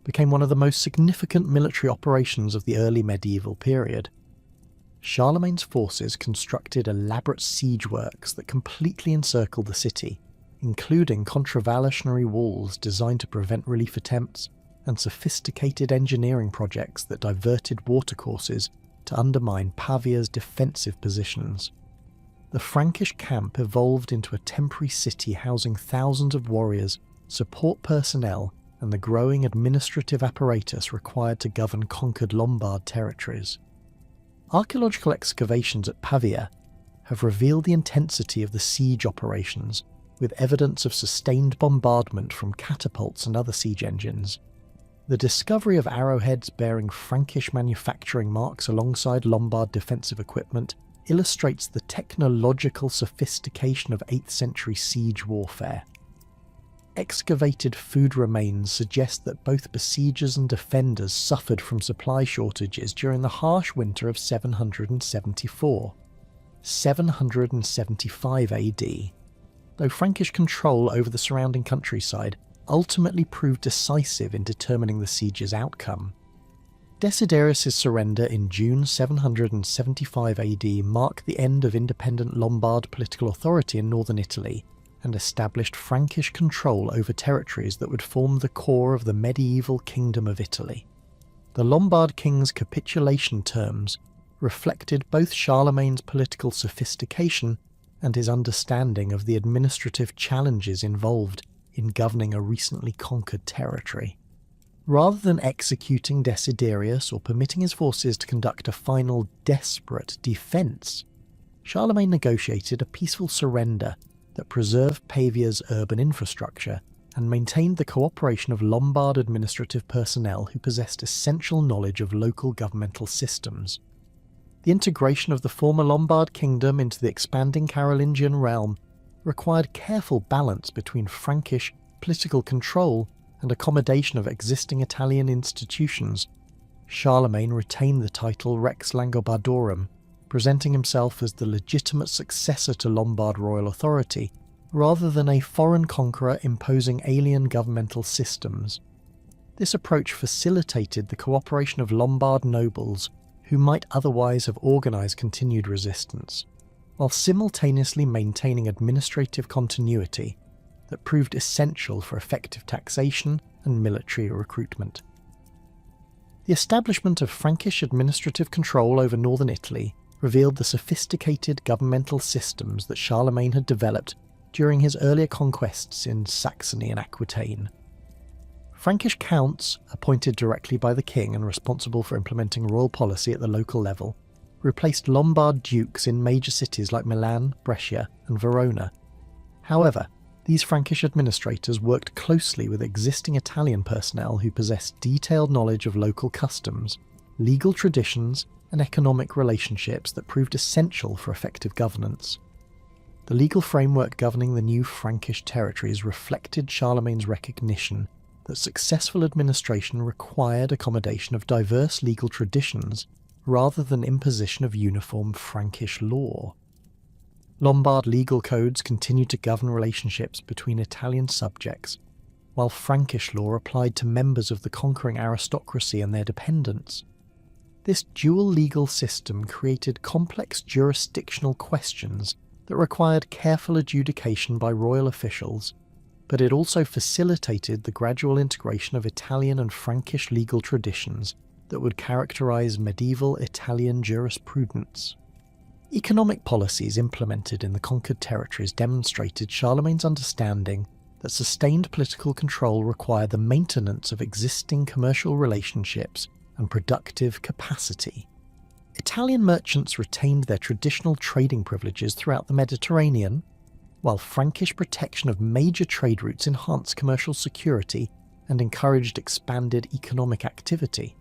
became one of the most significant military operations of the early medieval period. Charlemagne's forces constructed elaborate siege works that completely encircled the city, including contravallatory walls designed to prevent relief attempts and sophisticated engineering projects that diverted watercourses to undermine Pavia's defensive positions. The Frankish camp evolved into a temporary city housing thousands of warriors, support personnel, and the growing administrative apparatus required to govern conquered Lombard territories. Archaeological excavations at Pavia have revealed the intensity of the siege operations, with evidence of sustained bombardment from catapults and other siege engines. The discovery of arrowheads bearing Frankish manufacturing marks alongside Lombard defensive equipment illustrates the technological sophistication of 8th century siege warfare. Excavated food remains suggest that both besiegers and defenders suffered from supply shortages during the harsh winter of 775 AD, though Frankish control over the surrounding countryside ultimately proved decisive in determining the siege's outcome. Desiderius' surrender in June 775 AD marked the end of independent Lombard political authority in northern Italy, and established Frankish control over territories that would form the core of the medieval Kingdom of Italy. The Lombard king's capitulation terms reflected both Charlemagne's political sophistication and his understanding of the administrative challenges involved in governing a recently conquered territory. Rather than executing Desiderius or permitting his forces to conduct a final desperate defence, Charlemagne negotiated a peaceful surrender that preserved Pavia's urban infrastructure and maintained the cooperation of Lombard administrative personnel who possessed essential knowledge of local governmental systems. The integration of the former Lombard kingdom into the expanding Carolingian realm required careful balance between Frankish political control and accommodation of existing Italian institutions. Charlemagne retained the title Rex Langobardorum, presenting himself as the legitimate successor to Lombard royal authority, rather than a foreign conqueror imposing alien governmental systems. This approach facilitated the cooperation of Lombard nobles who might otherwise have organised continued resistance, while simultaneously maintaining administrative continuity that proved essential for effective taxation and military recruitment. The establishment of Frankish administrative control over northern Italy revealed the sophisticated governmental systems that Charlemagne had developed during his earlier conquests in Saxony and Aquitaine. Frankish counts, appointed directly by the king and responsible for implementing royal policy at the local level, replaced Lombard dukes in major cities like Milan, Brescia, and Verona. However, these Frankish administrators worked closely with existing Italian personnel who possessed detailed knowledge of local customs, legal traditions, and economic relationships that proved essential for effective governance. The legal framework governing the new Frankish territories reflected Charlemagne's recognition that successful administration required accommodation of diverse legal traditions rather than imposition of uniform Frankish law. Lombard legal codes continued to govern relationships between Italian subjects, while Frankish law applied to members of the conquering aristocracy and their dependents. This dual legal system created complex jurisdictional questions that required careful adjudication by royal officials, but it also facilitated the gradual integration of Italian and Frankish legal traditions that would characterize medieval Italian jurisprudence. Economic policies implemented in the conquered territories demonstrated Charlemagne's understanding that sustained political control required the maintenance of existing commercial relationships and productive capacity. Italian merchants retained their traditional trading privileges throughout the Mediterranean, while Frankish protection of major trade routes enhanced commercial security and encouraged expanded economic activity.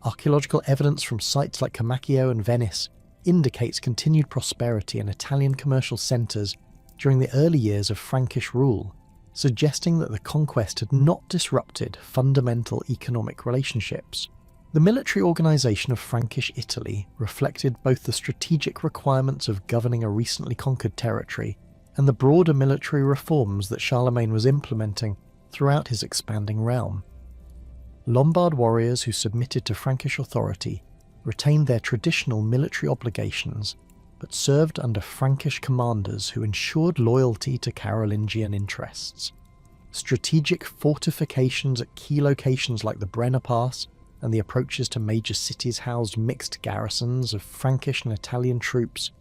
Archaeological evidence from sites like Comacchio and Venice indicates continued prosperity in Italian commercial centres during the early years of Frankish rule, suggesting that the conquest had not disrupted fundamental economic relationships. The military organisation of Frankish Italy reflected both the strategic requirements of governing a recently conquered territory and the broader military reforms that Charlemagne was implementing throughout his expanding realm. Lombard warriors who submitted to Frankish authority retained their traditional military obligations, but served under Frankish commanders who ensured loyalty to Carolingian interests. Strategic fortifications at key locations like the Brenner Pass and the approaches to major cities housed mixed garrisons of Frankish and Italian troops,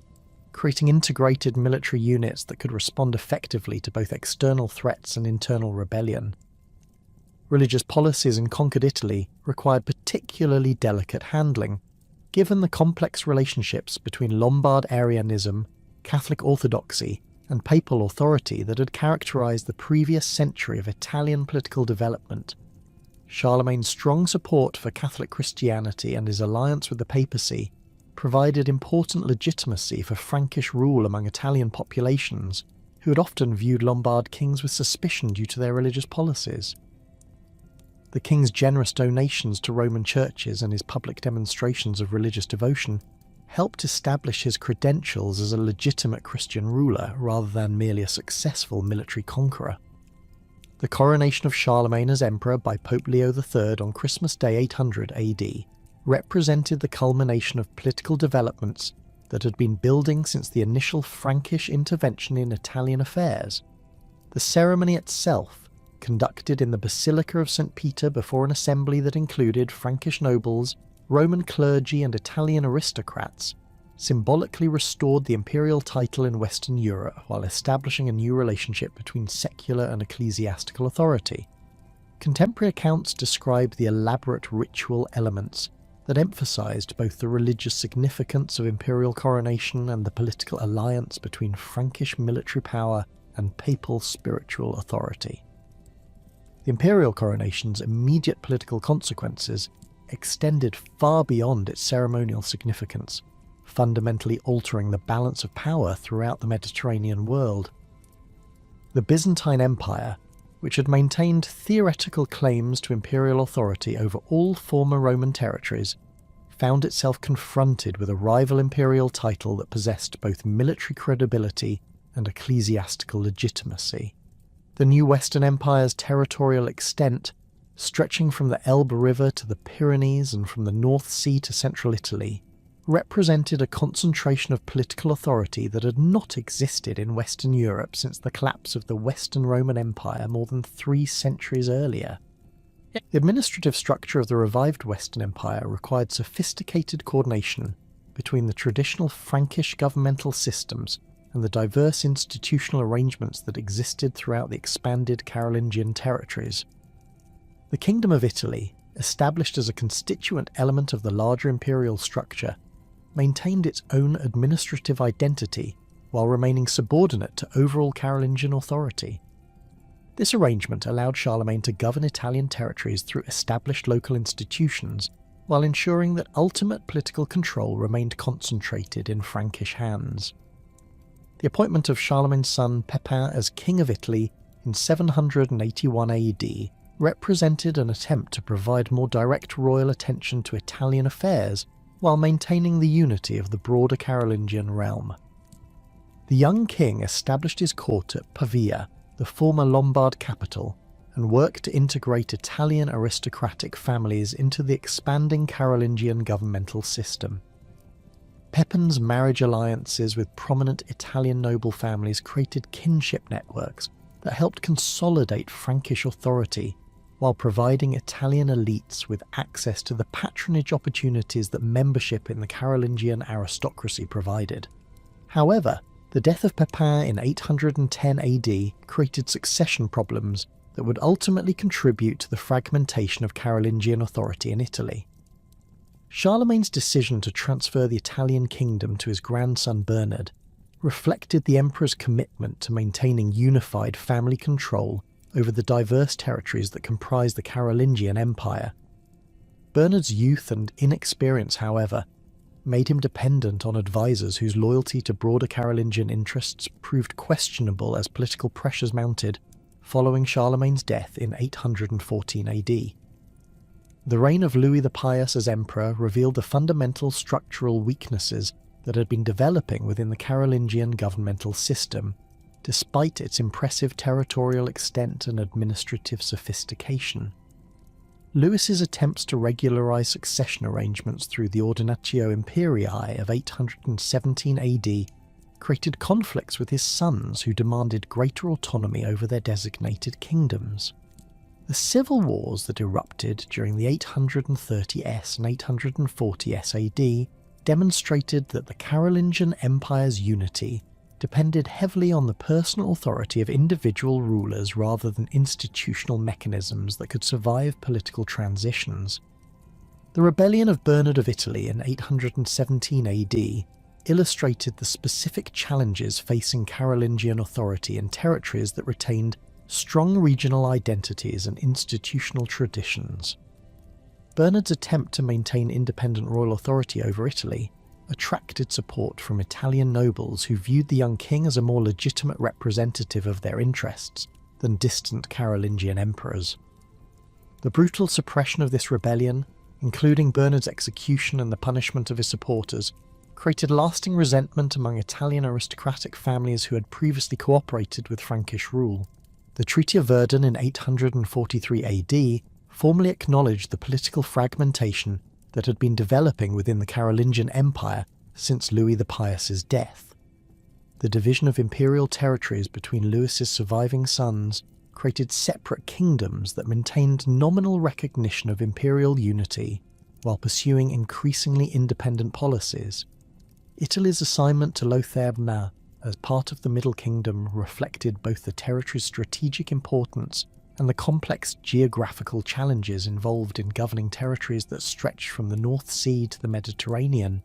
creating integrated military units that could respond effectively to both external threats and internal rebellion. Religious policies in conquered Italy required particularly delicate handling, given the complex relationships between Lombard Arianism, Catholic Orthodoxy, and papal authority that had characterized the previous century of Italian political development. Charlemagne's strong support for Catholic Christianity and his alliance with the papacy provided important legitimacy for Frankish rule among Italian populations, who had often viewed Lombard kings with suspicion due to their religious policies. The king's generous donations to Roman churches and his public demonstrations of religious devotion helped establish his credentials as a legitimate Christian ruler rather than merely a successful military conqueror. The coronation of Charlemagne as emperor by Pope Leo III on Christmas Day 800 AD represented the culmination of political developments that had been building since the initial Frankish intervention in Italian affairs. The ceremony itself, conducted in the Basilica of St. Peter before an assembly that included Frankish nobles, Roman clergy and Italian aristocrats, symbolically restored the imperial title in Western Europe while establishing a new relationship between secular and ecclesiastical authority. Contemporary accounts describe the elaborate ritual elements that emphasised both the religious significance of imperial coronation and the political alliance between Frankish military power and papal spiritual authority. The imperial coronation's immediate political consequences extended far beyond its ceremonial significance, fundamentally altering the balance of power throughout the Mediterranean world. The Byzantine Empire, which had maintained theoretical claims to imperial authority over all former Roman territories, found itself confronted with a rival imperial title that possessed both military credibility and ecclesiastical legitimacy. The new Western Empire's territorial extent, stretching from the Elbe River to the Pyrenees and from the North Sea to central Italy, represented a concentration of political authority that had not existed in Western Europe since the collapse of the Western Roman Empire more than 3 centuries earlier. The administrative structure of the revived Western Empire required sophisticated coordination between the traditional Frankish governmental systems and the diverse institutional arrangements that existed throughout the expanded Carolingian territories. The Kingdom of Italy, established as a constituent element of the larger imperial structure, maintained its own administrative identity while remaining subordinate to overall Carolingian authority. This arrangement allowed Charlemagne to govern Italian territories through established local institutions, while ensuring that ultimate political control remained concentrated in Frankish hands. The appointment of Charlemagne's son Pepin as King of Italy in 781 AD represented an attempt to provide more direct royal attention to Italian affairs while maintaining the unity of the broader Carolingian realm. The young king established his court at Pavia, the former Lombard capital, and worked to integrate Italian aristocratic families into the expanding Carolingian governmental system. Pepin's marriage alliances with prominent Italian noble families created kinship networks that helped consolidate Frankish authority while providing Italian elites with access to the patronage opportunities that membership in the Carolingian aristocracy provided. However, the death of Pepin in 810 AD created succession problems that would ultimately contribute to the fragmentation of Carolingian authority in Italy. Charlemagne's decision to transfer the Italian kingdom to his grandson Bernard reflected the emperor's commitment to maintaining unified family control over the diverse territories that comprise the Carolingian Empire. Bernard's youth and inexperience, however, made him dependent on advisors whose loyalty to broader Carolingian interests proved questionable as political pressures mounted following Charlemagne's death in 814 AD. The reign of Louis the Pious as emperor revealed the fundamental structural weaknesses that had been developing within the Carolingian governmental system, despite its impressive territorial extent and administrative sophistication. Louis's attempts to regularize succession arrangements through the Ordinatio Imperii of 817 AD created conflicts with his sons who demanded greater autonomy over their designated kingdoms. The civil wars that erupted during the 830s and 840s AD demonstrated that the Carolingian Empire's unity depended heavily on the personal authority of individual rulers rather than institutional mechanisms that could survive political transitions. The rebellion of Bernard of Italy in 817 AD illustrated the specific challenges facing Carolingian authority in territories that retained strong regional identities and institutional traditions. Bernard's attempt to maintain independent royal authority over Italy attracted support from Italian nobles who viewed the young king as a more legitimate representative of their interests than distant Carolingian emperors. The brutal suppression of this rebellion, including Bernard's execution and the punishment of his supporters, created lasting resentment among Italian aristocratic families who had previously cooperated with Frankish rule. The Treaty of Verdun in 843 AD formally acknowledged the political fragmentation that had been developing within the Carolingian Empire since Louis the Pious's death. The division of imperial territories between Louis's surviving sons created separate kingdoms that maintained nominal recognition of imperial unity while pursuing increasingly independent policies. Italy's assignment to Lothair as part of the Middle Kingdom reflected both the territory's strategic importance and the complex geographical challenges involved in governing territories that stretched from the North Sea to the Mediterranean.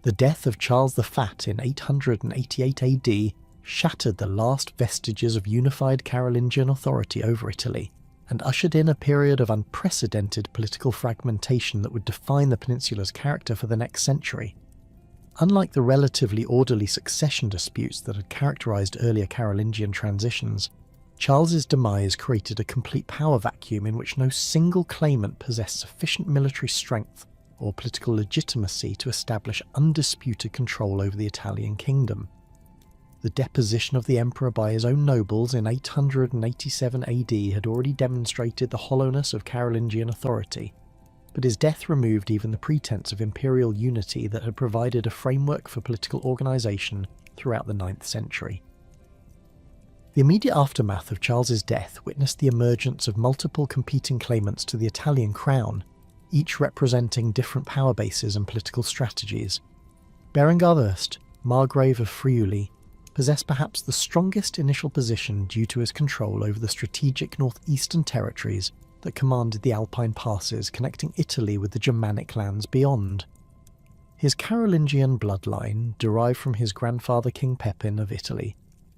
The death of Charles the Fat in 888 AD shattered the last vestiges of unified Carolingian authority over Italy, and ushered in a period of unprecedented political fragmentation that would define the peninsula's character for the next century. Unlike the relatively orderly succession disputes that had characterized earlier Carolingian transitions, Charles's demise created a complete power vacuum in which no single claimant possessed sufficient military strength or political legitimacy to establish undisputed control over the Italian kingdom. The deposition of the emperor by his own nobles in 887 AD had already demonstrated the hollowness of Carolingian authority, but his death removed even the pretense of imperial unity that had provided a framework for political organisation throughout the 9th century. The immediate aftermath of Charles's death witnessed the emergence of multiple competing claimants to the Italian crown, each representing different power bases and political strategies. Berengar I, Margrave of Friuli, possessed perhaps the strongest initial position due to his control over the strategic northeastern territories that commanded the Alpine passes connecting Italy with the Germanic lands beyond. His Carolingian bloodline, derived from his grandfather King Pepin of Italy,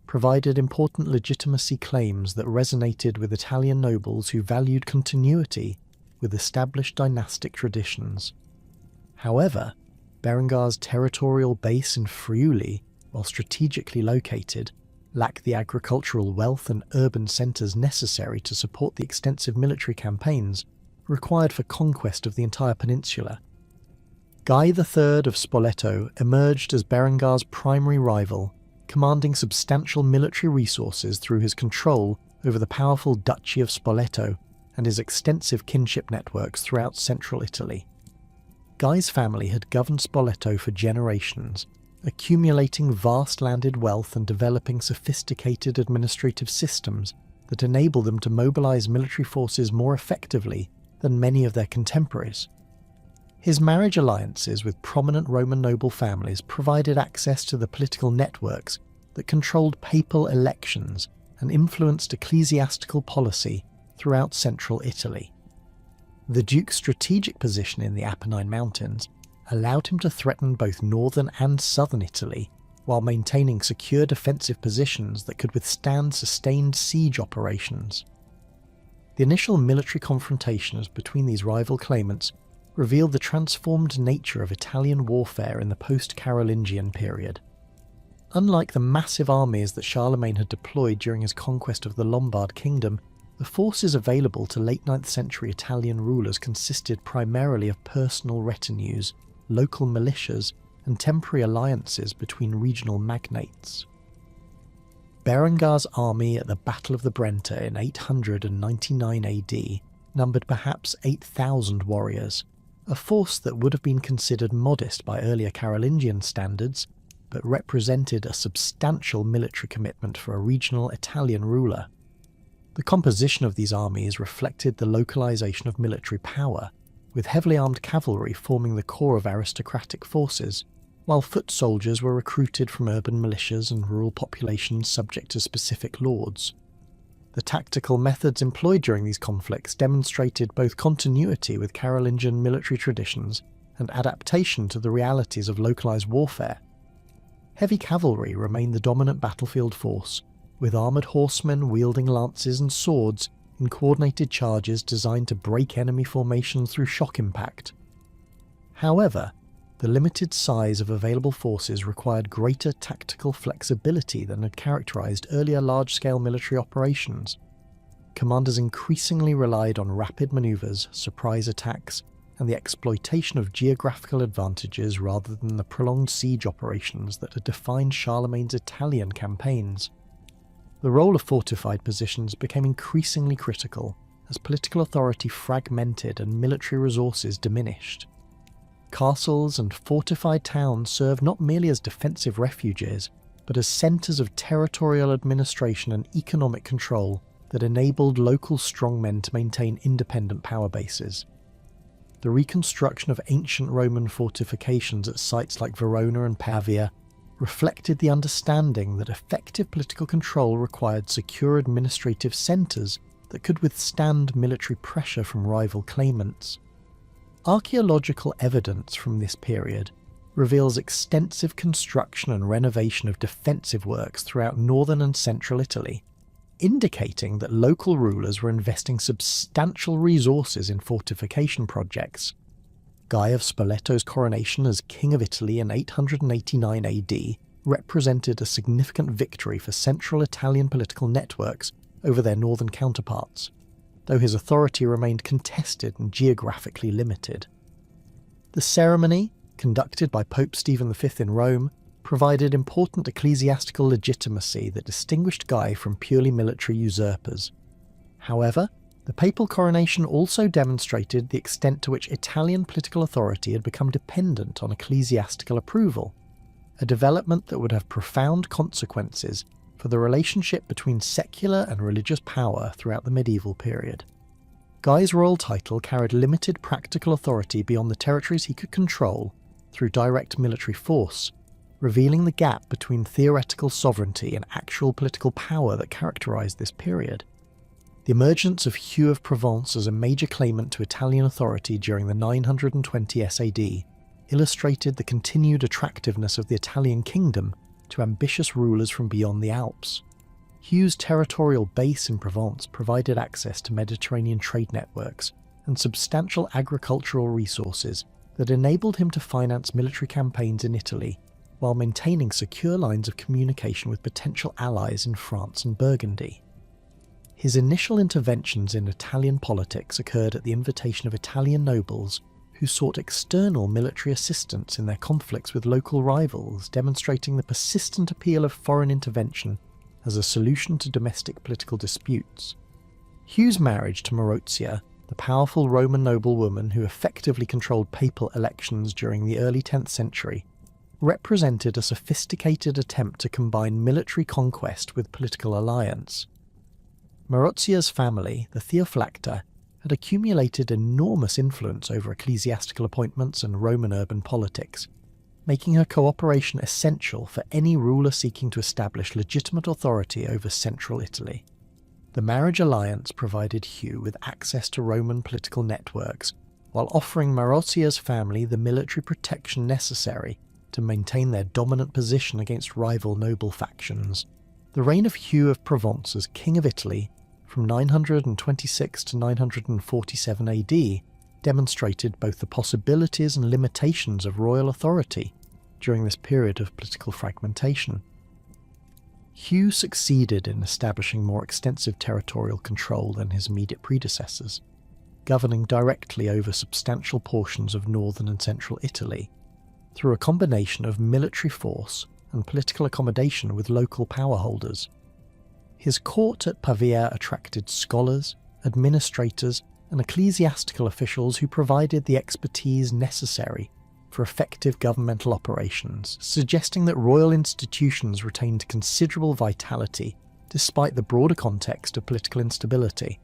provided important legitimacy claims that resonated with Italian nobles who valued continuity with established dynastic traditions. However, Berengar's territorial base in Friuli, while strategically located, lacked the agricultural wealth and urban centres necessary to support the extensive military campaigns required for conquest of the entire peninsula. Guy III of Spoleto emerged as Berengar's primary rival, commanding substantial military resources through his control over the powerful Duchy of Spoleto and his extensive kinship networks throughout central Italy. Guy's family had governed Spoleto for generations, accumulating vast landed wealth and developing sophisticated administrative systems that enable them to mobilize military forces more effectively than many of their contemporaries. His marriage alliances with prominent Roman noble families provided access to the political networks that controlled papal elections and influenced ecclesiastical policy throughout central Italy. The Duke's strategic position in the Apennine Mountains allowed him to threaten both northern and southern Italy, while maintaining secure defensive positions that could withstand sustained siege operations. The initial military confrontations between these rival claimants revealed the transformed nature of Italian warfare in the post-Carolingian period. Unlike the massive armies that Charlemagne had deployed during his conquest of the Lombard kingdom, the forces available to late 9th century Italian rulers consisted primarily of personal retinues, local militias, and temporary alliances between regional magnates. Berengar's army at the Battle of the Brenta in 899 AD numbered perhaps 8,000 warriors, a force that would have been considered modest by earlier Carolingian standards, but represented a substantial military commitment for a regional Italian ruler. The composition of these armies reflected the localization of military power, with heavily armed cavalry forming the core of aristocratic forces, while foot soldiers were recruited from urban militias and rural populations subject to specific lords. The tactical methods employed during these conflicts demonstrated both continuity with Carolingian military traditions and adaptation to the realities of localized warfare. Heavy cavalry remained the dominant battlefield force, with armoured horsemen wielding lances and swords in coordinated charges designed to break enemy formations through shock impact. However, the limited size of available forces required greater tactical flexibility than had characterized earlier large-scale military operations. Commanders increasingly relied on rapid maneuvers, surprise attacks, and the exploitation of geographical advantages rather than the prolonged siege operations that had defined Charlemagne's Italian campaigns. The role of fortified positions became increasingly critical as political authority fragmented and military resources diminished. Castles and fortified towns served not merely as defensive refuges, but as centres of territorial administration and economic control that enabled local strongmen to maintain independent power bases. The reconstruction of ancient Roman fortifications at sites like Verona and Pavia reflected the understanding that effective political control required secure administrative centres that could withstand military pressure from rival claimants. Archaeological evidence from this period reveals extensive construction and renovation of defensive works throughout northern and central Italy, indicating that local rulers were investing substantial resources in fortification projects. Guy of Spoleto's coronation as King of Italy in 889 AD represented a significant victory for central Italian political networks over their northern counterparts, though his authority remained contested and geographically limited. The ceremony, conducted by Pope Stephen V in Rome, provided important ecclesiastical legitimacy that distinguished Guy from purely military usurpers. However, the papal coronation also demonstrated the extent to which Italian political authority had become dependent on ecclesiastical approval, a development that would have profound consequences for the relationship between secular and religious power throughout the medieval period. Guy's royal title carried limited practical authority beyond the territories he could control through direct military force, revealing the gap between theoretical sovereignty and actual political power that characterized this period. The emergence of Hugh of Provence as a major claimant to Italian authority during the 920 SAD illustrated the continued attractiveness of the Italian kingdom to ambitious rulers from beyond the Alps. Hugh's territorial base in Provence provided access to Mediterranean trade networks and substantial agricultural resources that enabled him to finance military campaigns in Italy while maintaining secure lines of communication with potential allies in France and Burgundy. His initial interventions in Italian politics occurred at the invitation of Italian nobles who sought external military assistance in their conflicts with local rivals, demonstrating the persistent appeal of foreign intervention as a solution to domestic political disputes. Hugh's marriage to Marozia, the powerful Roman noblewoman who effectively controlled papal elections during the early 10th century, represented a sophisticated attempt to combine military conquest with political alliance. Marozia's family, the Theophlacta, had accumulated enormous influence over ecclesiastical appointments and Roman urban politics, making her cooperation essential for any ruler seeking to establish legitimate authority over central Italy. The marriage alliance provided Hugh with access to Roman political networks, while offering Marozia's family the military protection necessary to maintain their dominant position against rival noble factions. The reign of Hugh of Provence as King of Italy from 926 to 947 AD demonstrated both the possibilities and limitations of royal authority during this period of political fragmentation. Hugh succeeded in establishing more extensive territorial control than his immediate predecessors, governing directly over substantial portions of northern and central Italy through a combination of military force and political accommodation with local power holders. His court at Pavia attracted scholars, administrators, and ecclesiastical officials who provided the expertise necessary for effective governmental operations, suggesting that royal institutions retained considerable vitality despite the broader context of political instability.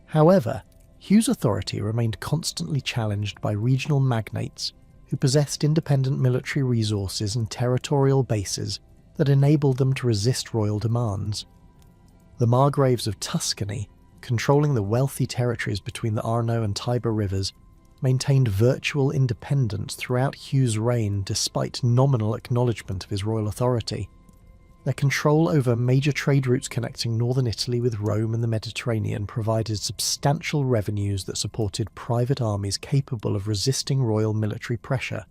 However, Hugh's authority remained constantly challenged by regional magnates who possessed independent military resources and territorial bases that enabled them to resist royal demands. The Margraves of Tuscany, controlling the wealthy territories between the Arno and Tiber rivers, maintained virtual independence throughout Hugh's reign despite nominal acknowledgement of his royal authority. Their control over major trade routes connecting northern Italy with Rome and the Mediterranean provided substantial revenues that supported private armies capable of resisting royal military pressure.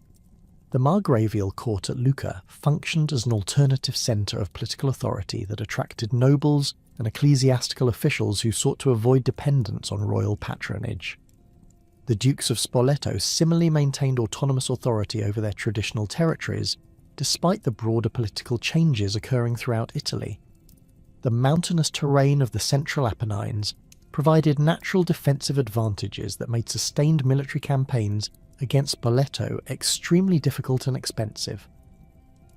The Margravial court at Lucca functioned as an alternative centre of political authority that attracted nobles and ecclesiastical officials who sought to avoid dependence on royal patronage. The Dukes of Spoleto similarly maintained autonomous authority over their traditional territories, despite the broader political changes occurring throughout Italy. The mountainous terrain of the central Apennines provided natural defensive advantages that made sustained military campaigns against Spoleto extremely difficult and expensive.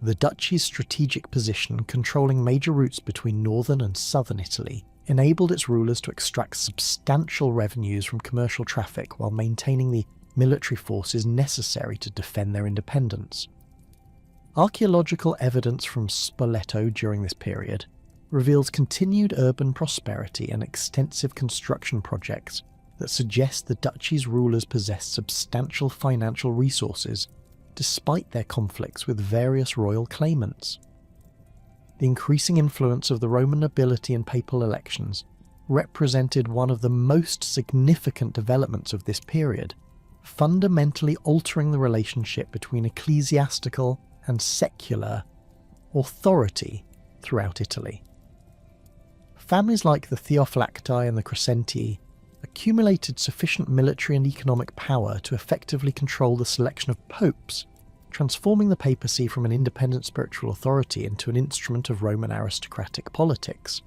The duchy's strategic position, controlling major routes between northern and southern Italy, enabled its rulers to extract substantial revenues from commercial traffic while maintaining the military forces necessary to defend their independence. Archaeological evidence from Spoleto during this period reveals continued urban prosperity and extensive construction projects that suggest the duchy's rulers possessed substantial financial resources despite their conflicts with various royal claimants. The increasing influence of the Roman nobility in papal elections represented one of the most significant developments of this period, fundamentally altering the relationship between ecclesiastical and secular authority throughout Italy. Families like the Theophlacti and the Crescentii accumulated sufficient military and economic power to effectively control the selection of popes, transforming the papacy from an independent spiritual authority into an instrument of Roman aristocratic politics.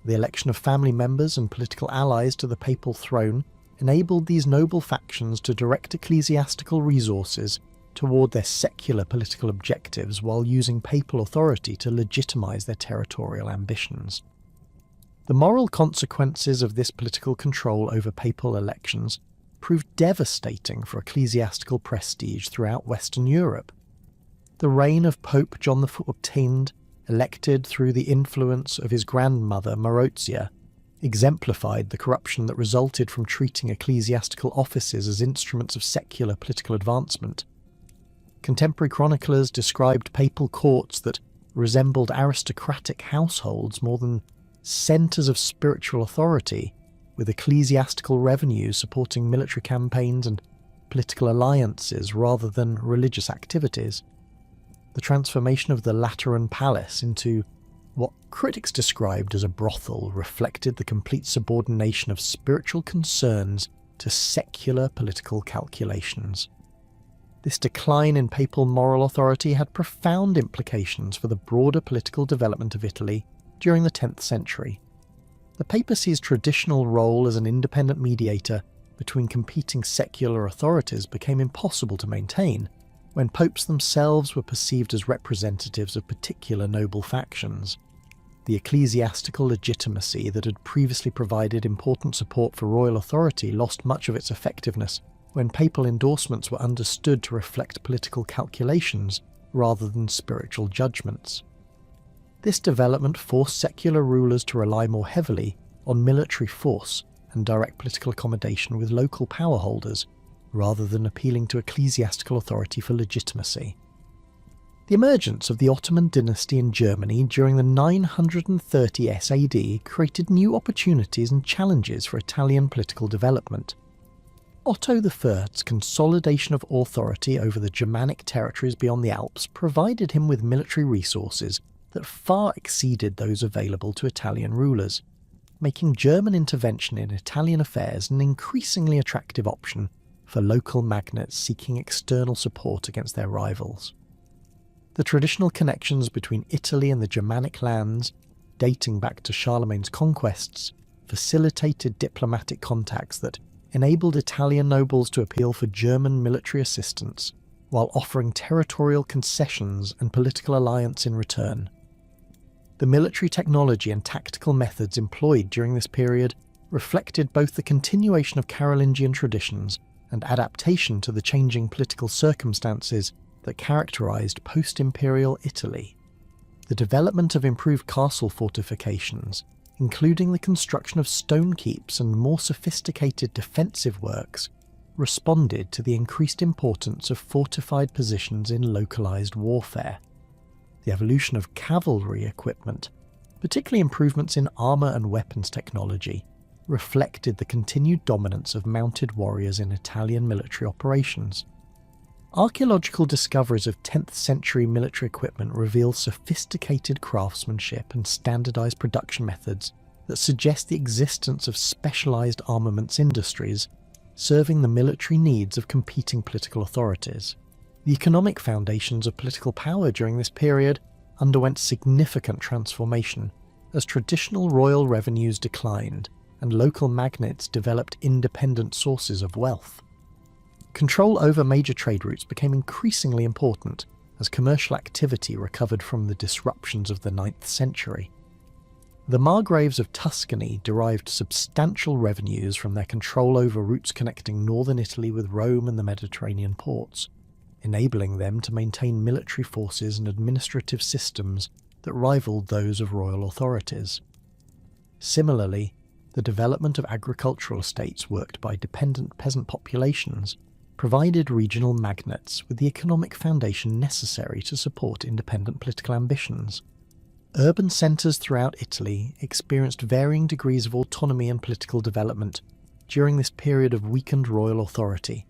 The election of family members and political allies to the papal throne enabled these noble factions to direct ecclesiastical resources toward their secular political objectives while using papal authority to legitimize their territorial ambitions. The moral consequences of this political control over papal elections proved devastating for ecclesiastical prestige throughout Western Europe. The reign of Pope John XIV, elected through the influence of his grandmother Marozia, exemplified the corruption that resulted from treating ecclesiastical offices as instruments of secular political advancement. Contemporary chroniclers described papal courts that resembled aristocratic households more than centres of spiritual authority, with ecclesiastical revenues supporting military campaigns and political alliances rather than religious activities. The transformation of the Lateran Palace into what critics described as a brothel reflected the complete subordination of spiritual concerns to secular political calculations. This decline in papal moral authority had profound implications for the broader political development of Italy during the 10th century. The papacy's traditional role as an independent mediator between competing secular authorities became impossible to maintain when popes themselves were perceived as representatives of particular noble factions. The ecclesiastical legitimacy that had previously provided important support for royal authority lost much of its effectiveness when papal endorsements were understood to reflect political calculations rather than spiritual judgments. This development forced secular rulers to rely more heavily on military force and direct political accommodation with local power holders, rather than appealing to ecclesiastical authority for legitimacy. The emergence of the Ottoman dynasty in Germany during the 930 SAD created new opportunities and challenges for Italian political development. Otto I's consolidation of authority over the Germanic territories beyond the Alps provided him with military resources that far exceeded those available to Italian rulers, making German intervention in Italian affairs an increasingly attractive option for local magnates seeking external support against their rivals. The traditional connections between Italy and the Germanic lands, dating back to Charlemagne's conquests, facilitated diplomatic contacts that enabled Italian nobles to appeal for German military assistance while offering territorial concessions and political alliance in return. The military technology and tactical methods employed during this period reflected both the continuation of Carolingian traditions and adaptation to the changing political circumstances that characterized post-imperial Italy. The development of improved castle fortifications, including the construction of stone keeps and more sophisticated defensive works, responded to the increased importance of fortified positions in localized warfare. The evolution of cavalry equipment, particularly improvements in armor and weapons technology, reflected the continued dominance of mounted warriors in Italian military operations. Archaeological discoveries of 10th century military equipment reveal sophisticated craftsmanship and standardized production methods that suggest the existence of specialized armaments industries serving the military needs of competing political authorities. The economic foundations of political power during this period underwent significant transformation as traditional royal revenues declined and local magnates developed independent sources of wealth. Control over major trade routes became increasingly important as commercial activity recovered from the disruptions of the 9th century. The Margraves of Tuscany derived substantial revenues from their control over routes connecting northern Italy with Rome and the Mediterranean ports, enabling them to maintain military forces and administrative systems that rivaled those of royal authorities. Similarly, the development of agricultural estates worked by dependent peasant populations provided regional magnates with the economic foundation necessary to support independent political ambitions. Urban centres throughout Italy experienced varying degrees of autonomy and political development during this period of weakened royal authority.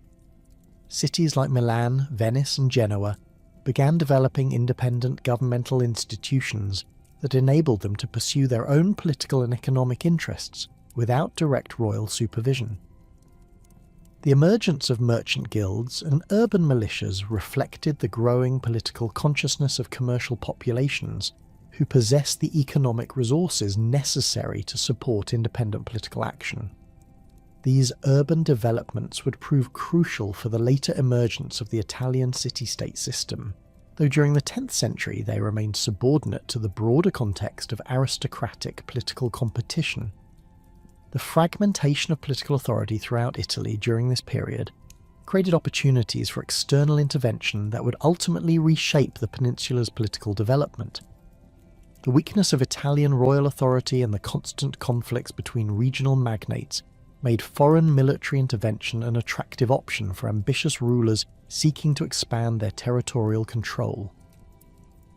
Cities like Milan, Venice and Genoa began developing independent governmental institutions that enabled them to pursue their own political and economic interests without direct royal supervision. The emergence of merchant guilds and urban militias reflected the growing political consciousness of commercial populations who possessed the economic resources necessary to support independent political action. These urban developments would prove crucial for the later emergence of the Italian city-state system, though during the 10th century they remained subordinate to the broader context of aristocratic political competition. The fragmentation of political authority throughout Italy during this period created opportunities for external intervention that would ultimately reshape the peninsula's political development. The weakness of Italian royal authority and the constant conflicts between regional magnates made foreign military intervention an attractive option for ambitious rulers seeking to expand their territorial control.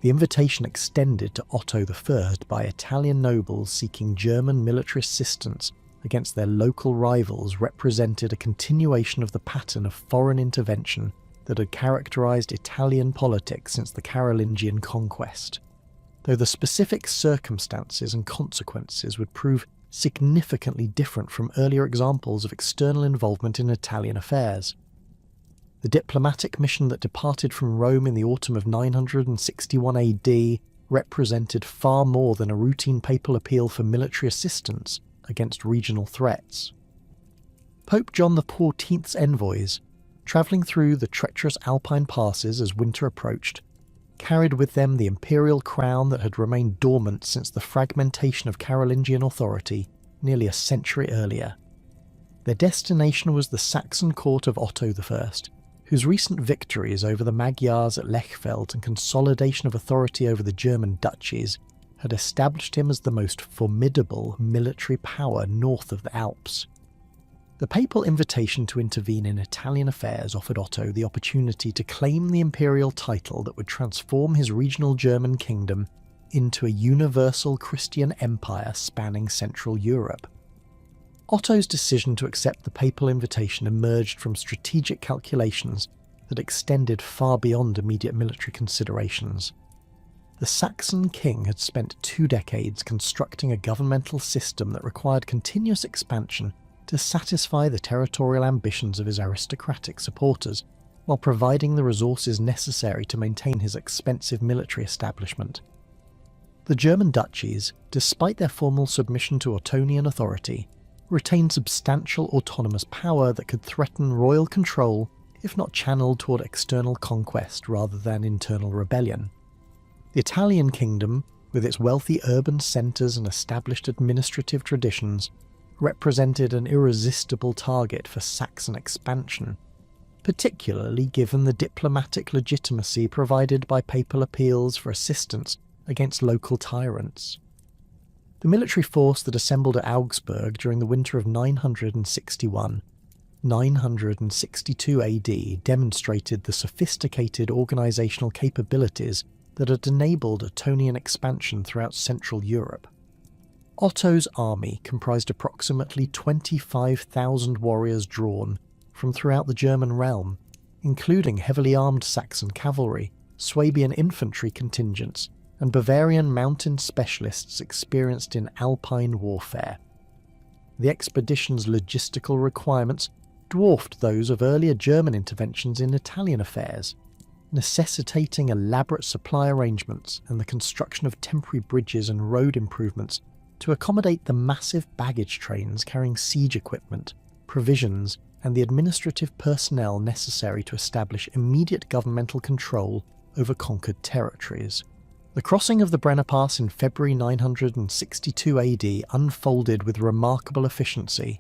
The invitation extended to Otto I by Italian nobles seeking German military assistance against their local rivals represented a continuation of the pattern of foreign intervention that had characterized Italian politics since the Carolingian conquest, though the specific circumstances and consequences would prove significantly different from earlier examples of external involvement in Italian affairs. The diplomatic mission that departed from Rome in the autumn of 961 AD represented far more than a routine papal appeal for military assistance against regional threats. Pope John XIV's envoys, travelling through the treacherous Alpine passes as winter approached, carried with them the imperial crown that had remained dormant since the fragmentation of Carolingian authority nearly a century earlier. Their destination was the Saxon court of Otto I, whose recent victories over the Magyars at Lechfeld and consolidation of authority over the German duchies had established him as the most formidable military power north of the Alps. The papal invitation to intervene in Italian affairs offered Otto the opportunity to claim the imperial title that would transform his regional German kingdom into a universal Christian empire spanning Central Europe. Otto's decision to accept the papal invitation emerged from strategic calculations that extended far beyond immediate military considerations. The Saxon king had spent 2 decades constructing a governmental system that required continuous expansion to satisfy the territorial ambitions of his aristocratic supporters, while providing the resources necessary to maintain his expensive military establishment. The German duchies, despite their formal submission to Ottonian authority, retained substantial autonomous power that could threaten royal control if not channeled toward external conquest rather than internal rebellion. The Italian kingdom, with its wealthy urban centres and established administrative traditions, represented an irresistible target for Saxon expansion, particularly given the diplomatic legitimacy provided by papal appeals for assistance against local tyrants. The military force that assembled at Augsburg during the winter of 961-962 AD demonstrated the sophisticated organisational capabilities that had enabled Ottonian expansion throughout Central Europe. Otto's army comprised approximately 25,000 warriors drawn from throughout the German realm, including heavily armed Saxon cavalry, Swabian infantry contingents, and Bavarian mountain specialists experienced in Alpine warfare. The expedition's logistical requirements dwarfed those of earlier German interventions in Italian affairs, necessitating elaborate supply arrangements and the construction of temporary bridges and road improvements to accommodate the massive baggage trains carrying siege equipment, provisions, and the administrative personnel necessary to establish immediate governmental control over conquered territories. The crossing of the Brenner Pass in February 962 AD unfolded with remarkable efficiency,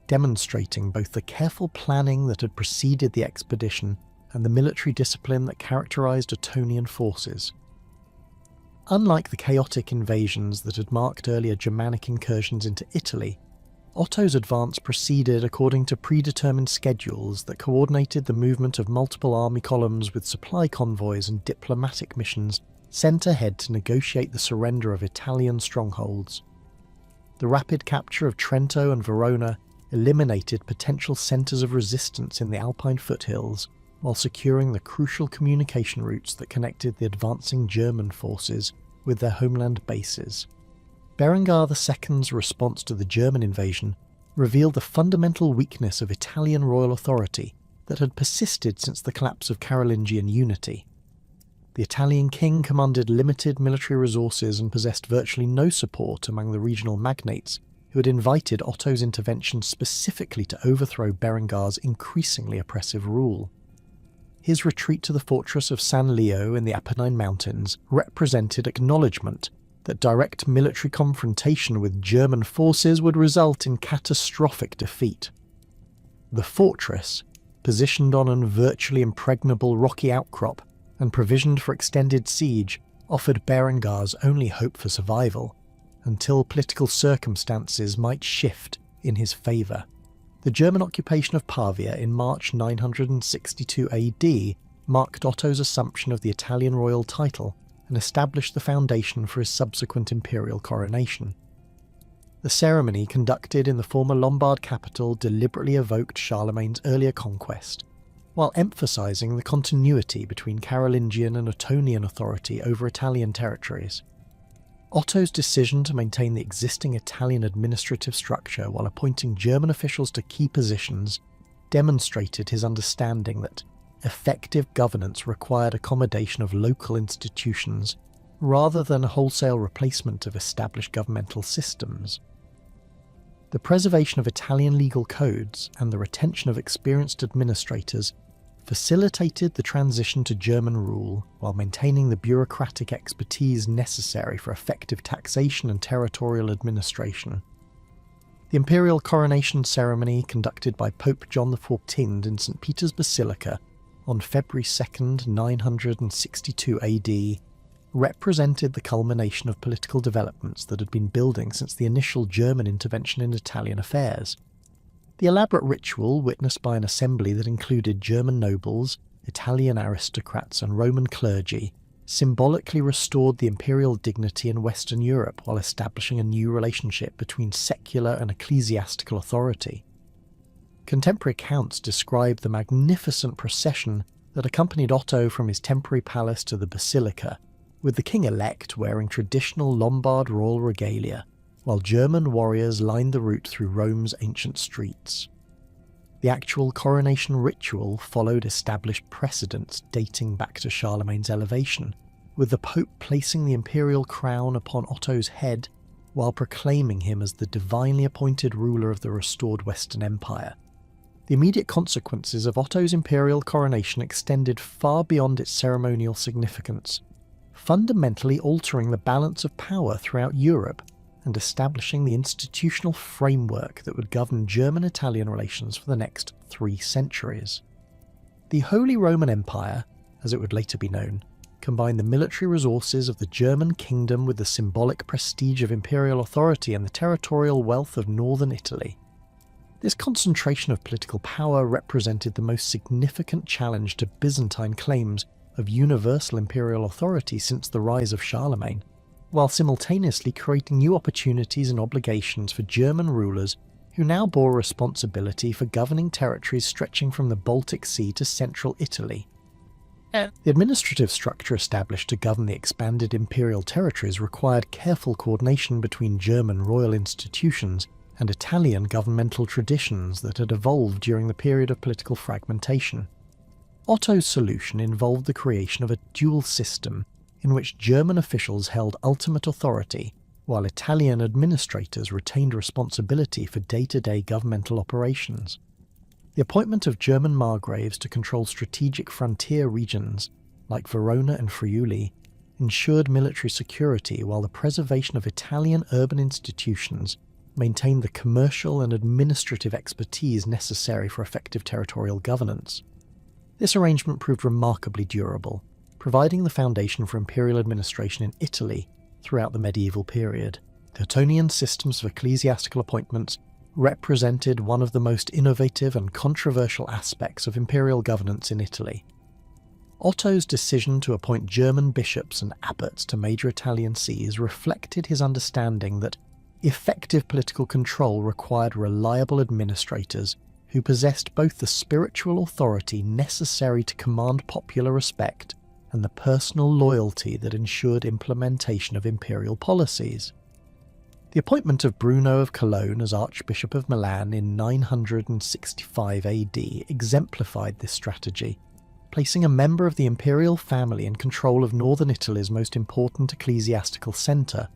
demonstrating both the careful planning that had preceded the expedition and the military discipline that characterized Ottonian forces. Unlike the chaotic invasions that had marked earlier Germanic incursions into Italy, Otto's advance proceeded according to predetermined schedules that coordinated the movement of multiple army columns with supply convoys and diplomatic missions sent ahead to negotiate the surrender of Italian strongholds. The rapid capture of Trento and Verona eliminated potential centres of resistance in the Alpine foothills, while securing the crucial communication routes that connected the advancing German forces with their homeland bases. Berengar II's response to the German invasion revealed the fundamental weakness of Italian royal authority that had persisted since the collapse of Carolingian unity. The Italian king commanded limited military resources and possessed virtually no support among the regional magnates who had invited Otto's intervention specifically to overthrow Berengar's increasingly oppressive rule. His retreat to the fortress of San Leo in the Apennine Mountains represented acknowledgement that direct military confrontation with German forces would result in catastrophic defeat. The fortress, positioned on an virtually impregnable rocky outcrop and provisioned for extended siege, offered Berengar's only hope for survival, until political circumstances might shift in his favour. The German occupation of Pavia in March 962 AD marked Otto's assumption of the Italian royal title and established the foundation for his subsequent imperial coronation. The ceremony conducted in the former Lombard capital deliberately evoked Charlemagne's earlier conquest, while emphasising the continuity between Carolingian and Ottonian authority over Italian territories. Otto's decision to maintain the existing Italian administrative structure while appointing German officials to key positions demonstrated his understanding that effective governance required accommodation of local institutions rather than a wholesale replacement of established governmental systems. The preservation of Italian legal codes and the retention of experienced administrators facilitated the transition to German rule while maintaining the bureaucratic expertise necessary for effective taxation and territorial administration. The imperial coronation ceremony conducted by Pope John XIV in St. Peter's Basilica on February 2, 962 AD, represented the culmination of political developments that had been building since the initial German intervention in Italian affairs. The elaborate ritual, witnessed by an assembly that included German nobles, Italian aristocrats and Roman clergy, symbolically restored the imperial dignity in Western Europe while establishing a new relationship between secular and ecclesiastical authority. Contemporary accounts describe the magnificent procession that accompanied Otto from his temporary palace to the basilica, with the king-elect wearing traditional Lombard royal regalia, while German warriors lined the route through Rome's ancient streets. The actual coronation ritual followed established precedents dating back to Charlemagne's elevation, with the Pope placing the imperial crown upon Otto's head while proclaiming him as the divinely appointed ruler of the restored Western Empire. The immediate consequences of Otto's imperial coronation extended far beyond its ceremonial significance, fundamentally altering the balance of power throughout Europe and establishing the institutional framework that would govern German-Italian relations for the next 3 centuries. The Holy Roman Empire, as it would later be known, combined the military resources of the German kingdom with the symbolic prestige of imperial authority and the territorial wealth of northern Italy. This concentration of political power represented the most significant challenge to Byzantine claims of universal imperial authority since the rise of Charlemagne, while simultaneously creating new opportunities and obligations for German rulers who now bore responsibility for governing territories stretching from the Baltic Sea to central Italy. The administrative structure established to govern the expanded imperial territories required careful coordination between German royal institutions and Italian governmental traditions that had evolved during the period of political fragmentation. Otto's solution involved the creation of a dual system in which German officials held ultimate authority, while Italian administrators retained responsibility for day-to-day governmental operations. The appointment of German margraves to control strategic frontier regions, like Verona and Friuli, ensured military security, while the preservation of Italian urban institutions maintained the commercial and administrative expertise necessary for effective territorial governance. This arrangement proved remarkably durable, providing the foundation for imperial administration in Italy throughout the medieval period. The Ottonian systems of ecclesiastical appointments represented one of the most innovative and controversial aspects of imperial governance in Italy. Otto's decision to appoint German bishops and abbots to major Italian sees reflected his understanding that effective political control required reliable administrators who possessed both the spiritual authority necessary to command popular respect and the personal loyalty that ensured implementation of imperial policies. The appointment of Bruno of Cologne as Archbishop of Milan in 965 AD exemplified this strategy, placing a member of the imperial family in control of northern Italy's most important ecclesiastical centre,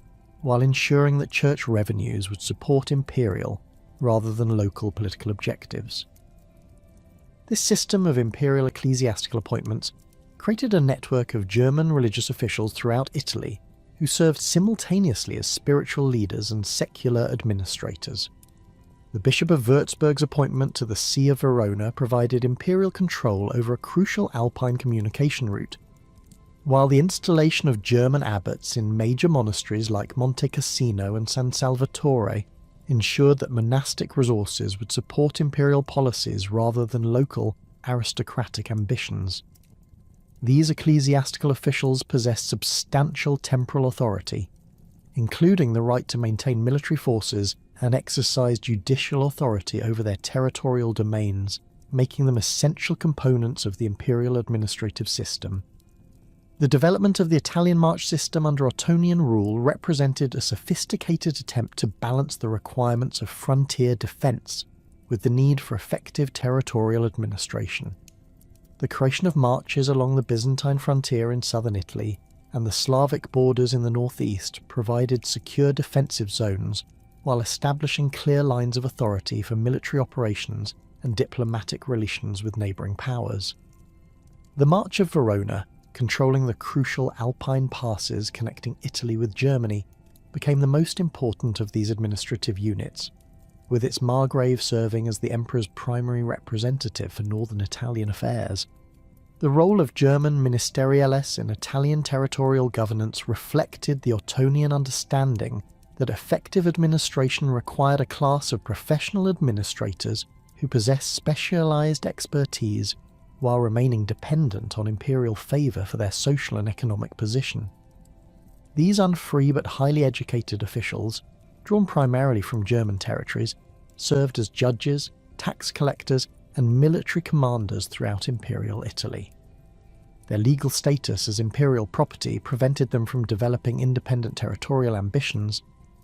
while ensuring that church revenues would support imperial rather than local political objectives. This system of imperial ecclesiastical appointments created a network of German religious officials throughout Italy who served simultaneously as spiritual leaders and secular administrators. The Bishop of Würzburg's appointment to the See of Verona provided imperial control over a crucial Alpine communication route, while the installation of German abbots in major monasteries like Monte Cassino and San Salvatore ensured that monastic resources would support imperial policies rather than local aristocratic ambitions. These ecclesiastical officials possessed substantial temporal authority, including the right to maintain military forces and exercise judicial authority over their territorial domains, making them essential components of the imperial administrative system. The development of the Italian March system under Ottonian rule represented a sophisticated attempt to balance the requirements of frontier defence with the need for effective territorial administration. The creation of marches along the Byzantine frontier in southern Italy and the Slavic borders in the northeast provided secure defensive zones while establishing clear lines of authority for military operations and diplomatic relations with neighbouring powers. The March of Verona, controlling the crucial Alpine passes connecting Italy with Germany, became the most important of these administrative units, with its Margrave serving as the emperor's primary representative for northern Italian affairs. The role of German ministeriales in Italian territorial governance reflected the Ottonian understanding that effective administration required a class of professional administrators who possessed specialised expertise while remaining dependent on imperial favour for their social and economic position. These unfree but highly educated officials, drawn primarily from German territories, served as judges, tax collectors, and military commanders throughout imperial Italy. Their legal status as imperial property prevented them from developing independent territorial ambitions,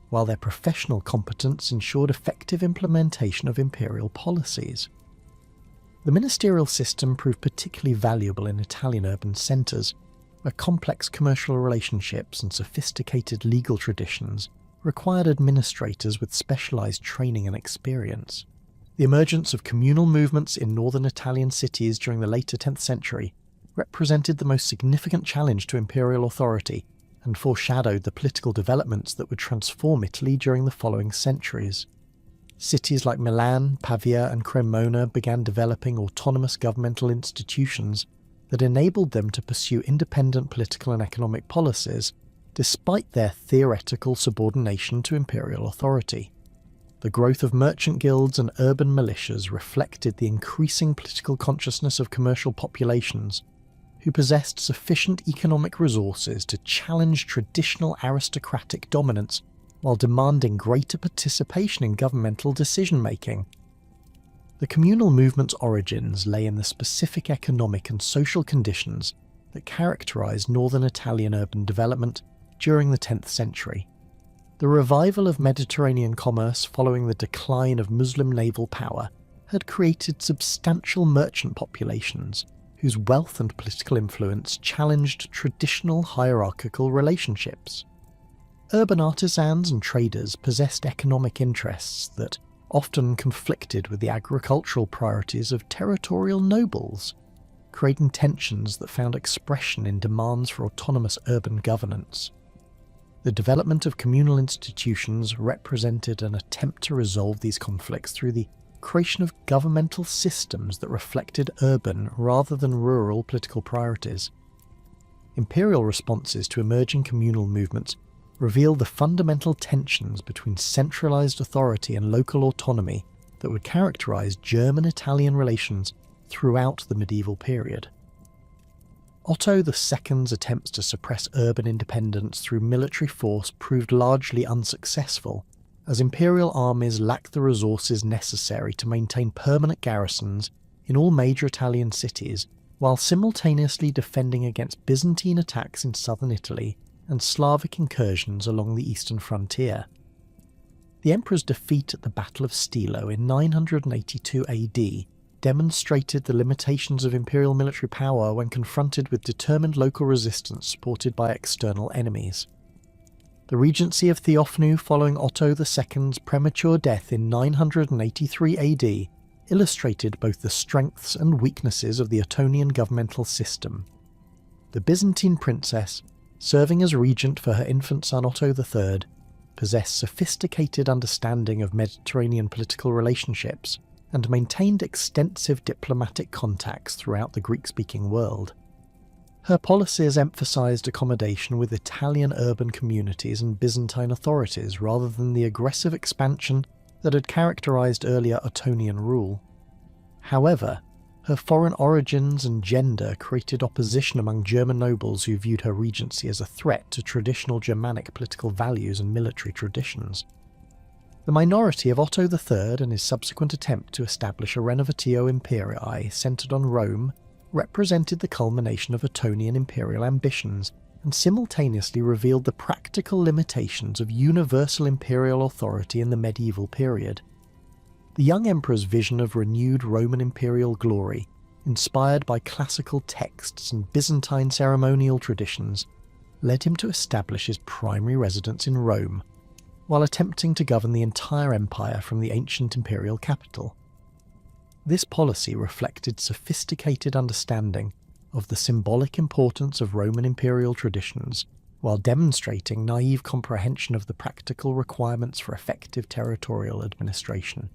while their professional competence ensured effective implementation of imperial policies. The ministerial system proved particularly valuable in Italian urban centres, where complex commercial relationships and sophisticated legal traditions required administrators with specialised training and experience. The emergence of communal movements in northern Italian cities during the later 10th century represented the most significant challenge to imperial authority and foreshadowed the political developments that would transform Italy during the following centuries. Cities like Milan, Pavia, and Cremona began developing autonomous governmental institutions that enabled them to pursue independent political and economic policies, despite their theoretical subordination to imperial authority. The growth of merchant guilds and urban militias reflected the increasing political consciousness of commercial populations, who possessed sufficient economic resources to challenge traditional aristocratic dominance while demanding greater participation in governmental decision-making. The communal movement's origins lay in the specific economic and social conditions that characterised northern Italian urban development during the 10th century. The revival of Mediterranean commerce following the decline of Muslim naval power had created substantial merchant populations whose wealth and political influence challenged traditional hierarchical relationships. Urban artisans and traders possessed economic interests that often conflicted with the agricultural priorities of territorial nobles, creating tensions that found expression in demands for autonomous urban governance. The development of communal institutions represented an attempt to resolve these conflicts through the creation of governmental systems that reflected urban rather than rural political priorities. Imperial responses to emerging communal movements revealed the fundamental tensions between centralised authority and local autonomy that would characterise German-Italian relations throughout the medieval period. Otto II's attempts to suppress urban independence through military force proved largely unsuccessful, as imperial armies lacked the resources necessary to maintain permanent garrisons in all major Italian cities, while simultaneously defending against Byzantine attacks in southern Italy and Slavic incursions along the eastern frontier. The emperor's defeat at the Battle of Stilo in 982 AD demonstrated the limitations of imperial military power when confronted with determined local resistance supported by external enemies. The regency of Theophanu following Otto II's premature death in 983 AD illustrated both the strengths and weaknesses of the Ottonian governmental system. The Byzantine princess, serving as regent for her infant son Otto III, possessed sophisticated understanding of Mediterranean political relationships and maintained extensive diplomatic contacts throughout the Greek-speaking world. Her policies emphasised accommodation with Italian urban communities and Byzantine authorities rather than the aggressive expansion that had characterised earlier Ottonian rule. However, Her foreign origins and gender created opposition among German nobles who viewed her regency as a threat to traditional Germanic political values and military traditions. The minority of Otto III and his subsequent attempt to establish a Renovatio Imperii centred on Rome represented the culmination of Ottonian imperial ambitions and simultaneously revealed the practical limitations of universal imperial authority in the medieval period. The young emperor's vision of renewed Roman imperial glory, inspired by classical texts and Byzantine ceremonial traditions, led him to establish his primary residence in Rome, while attempting to govern the entire empire from the ancient imperial capital. This policy reflected sophisticated understanding of the symbolic importance of Roman imperial traditions, while demonstrating naive comprehension of the practical requirements for effective territorial administration.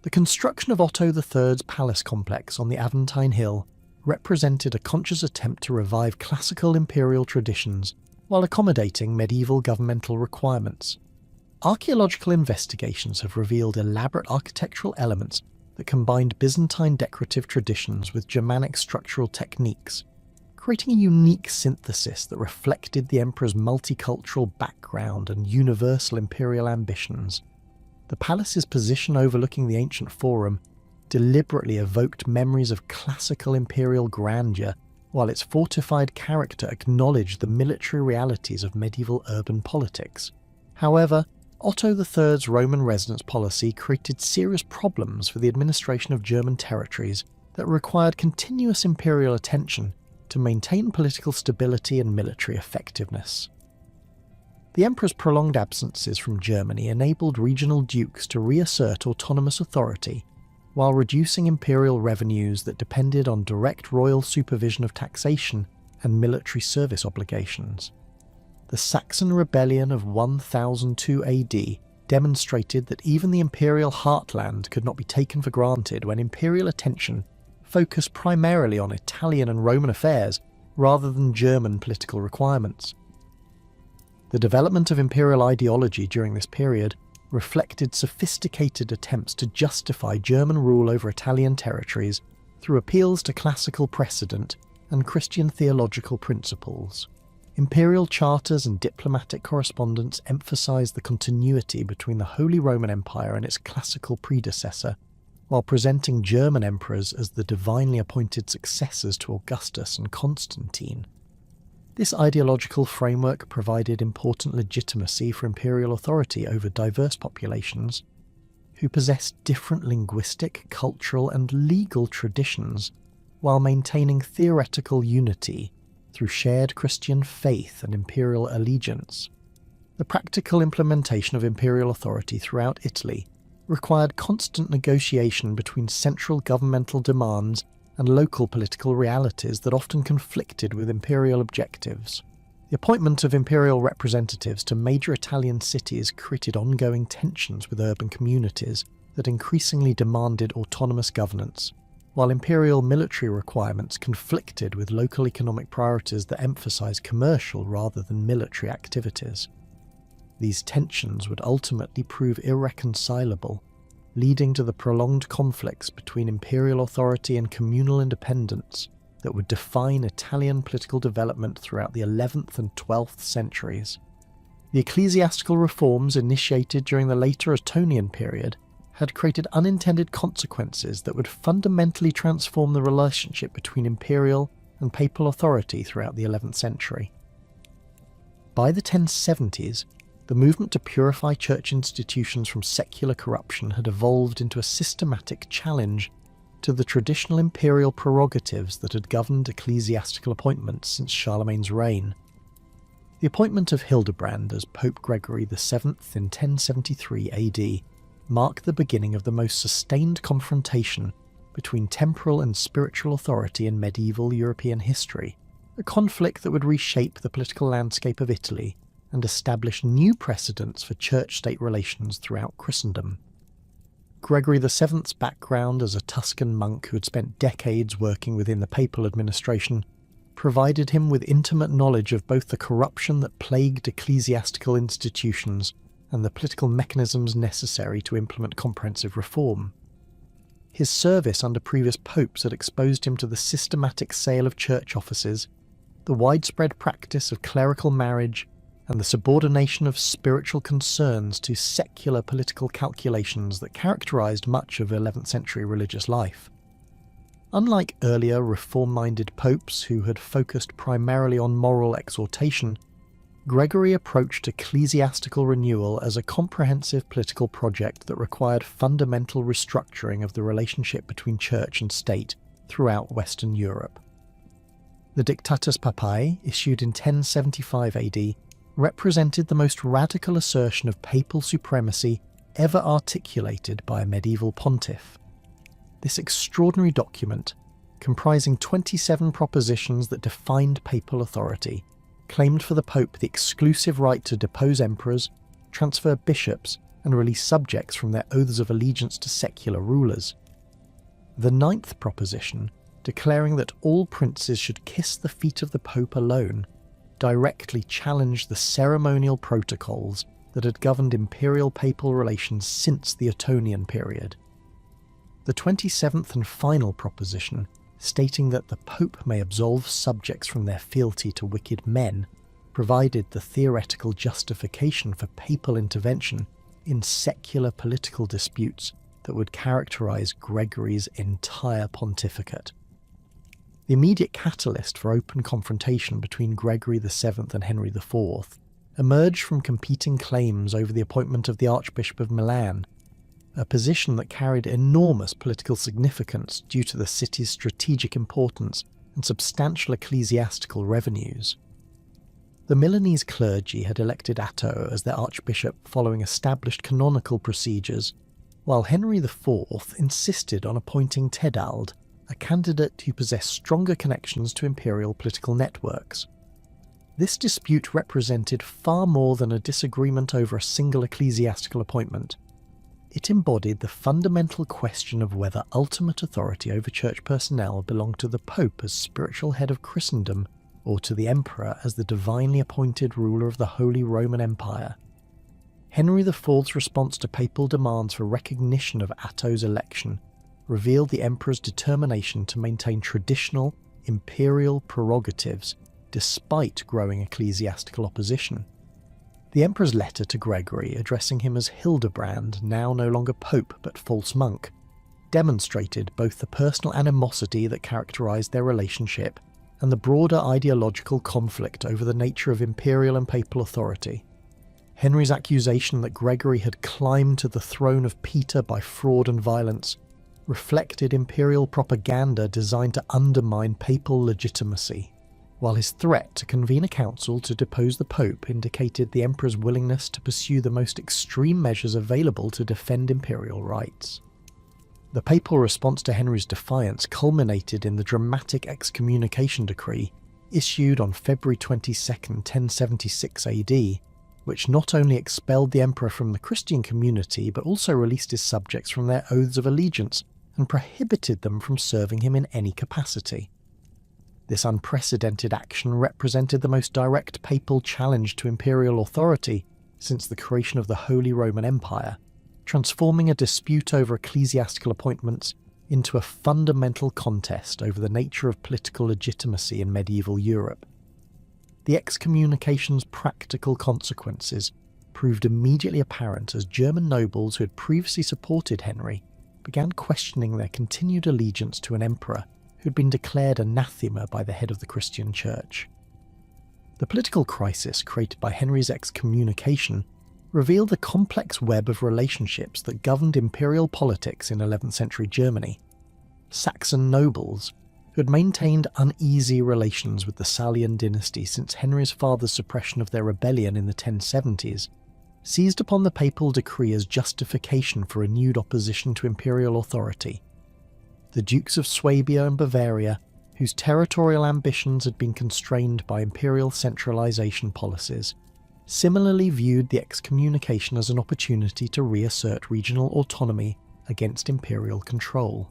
The construction of Otto III's palace complex on the Aventine Hill represented a conscious attempt to revive classical imperial traditions while accommodating medieval governmental requirements. Archaeological investigations have revealed elaborate architectural elements that combined Byzantine decorative traditions with Germanic structural techniques, creating a unique synthesis that reflected the emperor's multicultural background and universal imperial ambitions. The palace's position overlooking the ancient forum deliberately evoked memories of classical imperial grandeur, while its fortified character acknowledged the military realities of medieval urban politics. However, Otto III's Roman residence policy created serious problems for the administration of German territories that required continuous imperial attention to maintain political stability and military effectiveness. The emperor's prolonged absences from Germany enabled regional dukes to reassert autonomous authority, while reducing imperial revenues that depended on direct royal supervision of taxation and military service obligations. The Saxon Rebellion of 1002 AD demonstrated that even the imperial heartland could not be taken for granted when imperial attention focused primarily on Italian and Roman affairs rather than German political requirements. The development of imperial ideology during this period reflected sophisticated attempts to justify German rule over Italian territories through appeals to classical precedent and Christian theological principles. Imperial charters and diplomatic correspondence emphasized the continuity between the Holy Roman Empire and its classical predecessor, while presenting German emperors as the divinely appointed successors to Augustus and Constantine. This ideological framework provided important legitimacy for imperial authority over diverse populations who possessed different linguistic, cultural, and legal traditions, while maintaining theoretical unity through shared Christian faith and imperial allegiance. The practical implementation of imperial authority throughout Italy required constant negotiation between central governmental demands and local political realities that often conflicted with imperial objectives. The appointment of imperial representatives to major Italian cities created ongoing tensions with urban communities that increasingly demanded autonomous governance, while imperial military requirements conflicted with local economic priorities that emphasized commercial rather than military activities. These tensions would ultimately prove irreconcilable, leading to the prolonged conflicts between imperial authority and communal independence that would define Italian political development throughout the 11th and 12th centuries. The ecclesiastical reforms initiated during the later Ottonian period had created unintended consequences that would fundamentally transform the relationship between imperial and papal authority throughout the 11th century. By the 1070s, the movement to purify church institutions from secular corruption had evolved into a systematic challenge to the traditional imperial prerogatives that had governed ecclesiastical appointments since Charlemagne's reign. The appointment of Hildebrand as Pope Gregory VII in 1073 AD marked the beginning of the most sustained confrontation between temporal and spiritual authority in medieval European history, a conflict that would reshape the political landscape of Italy and establish new precedents for church-state relations throughout Christendom. Gregory VII's background as a Tuscan monk who had spent decades working within the papal administration provided him with intimate knowledge of both the corruption that plagued ecclesiastical institutions and the political mechanisms necessary to implement comprehensive reform. His service under previous popes had exposed him to the systematic sale of church offices, the widespread practice of clerical marriage, and the subordination of spiritual concerns to secular political calculations that characterised much of 11th century religious life. Unlike earlier reform-minded popes who had focused primarily on moral exhortation, Gregory approached ecclesiastical renewal as a comprehensive political project that required fundamental restructuring of the relationship between church and state throughout Western Europe. The Dictatus Papae, issued in 1075 AD, represented the most radical assertion of papal supremacy ever articulated by a medieval pontiff. This extraordinary document, comprising 27 propositions that defined papal authority, claimed for the Pope the exclusive right to depose emperors, transfer bishops, and release subjects from their oaths of allegiance to secular rulers. The 9th proposition, declaring that all princes should kiss the feet of the Pope alone, directly challenged the ceremonial protocols that had governed imperial-papal relations since the Ottonian period. The 27th and final proposition, stating that the Pope may absolve subjects from their fealty to wicked men, provided the theoretical justification for papal intervention in secular political disputes that would characterise Gregory's entire pontificate. The immediate catalyst for open confrontation between Gregory VII and Henry IV emerged from competing claims over the appointment of the Archbishop of Milan, a position that carried enormous political significance due to the city's strategic importance and substantial ecclesiastical revenues. The Milanese clergy had elected Atto as their archbishop following established canonical procedures, while Henry IV insisted on appointing Tedald, a candidate who possessed stronger connections to imperial political networks. This dispute represented far more than a disagreement over a single ecclesiastical appointment. It embodied the fundamental question of whether ultimate authority over church personnel belonged to the Pope as spiritual head of Christendom or to the Emperor as the divinely appointed ruler of the Holy Roman Empire. Henry IV's response to papal demands for recognition of Atto's election revealed the Emperor's determination to maintain traditional imperial prerogatives despite growing ecclesiastical opposition. The Emperor's letter to Gregory, addressing him as Hildebrand, now no longer Pope but false monk, demonstrated both the personal animosity that characterised their relationship and the broader ideological conflict over the nature of imperial and papal authority. Henry's accusation that Gregory had climbed to the throne of Peter by fraud and violence reflected imperial propaganda designed to undermine papal legitimacy, while his threat to convene a council to depose the Pope indicated the Emperor's willingness to pursue the most extreme measures available to defend imperial rights. The papal response to Henry's defiance culminated in the dramatic excommunication decree issued on February 22, 1076 AD, which not only expelled the Emperor from the Christian community but also released his subjects from their oaths of allegiance and prohibited them from serving him in any capacity. This unprecedented action represented the most direct papal challenge to imperial authority since the creation of the Holy Roman Empire, transforming a dispute over ecclesiastical appointments into a fundamental contest over the nature of political legitimacy in medieval Europe. The excommunication's practical consequences proved immediately apparent as German nobles who had previously supported Henry began questioning their continued allegiance to an emperor who had been declared anathema by the head of the Christian Church. The political crisis created by Henry's excommunication revealed the complex web of relationships that governed imperial politics in 11th century Germany. Saxon nobles, who had maintained uneasy relations with the Salian dynasty since Henry's father's suppression of their rebellion in the 1070s, seized upon the papal decree as justification for renewed opposition to imperial authority. The Dukes of Swabia and Bavaria, whose territorial ambitions had been constrained by imperial centralisation policies, similarly viewed the excommunication as an opportunity to reassert regional autonomy against imperial control.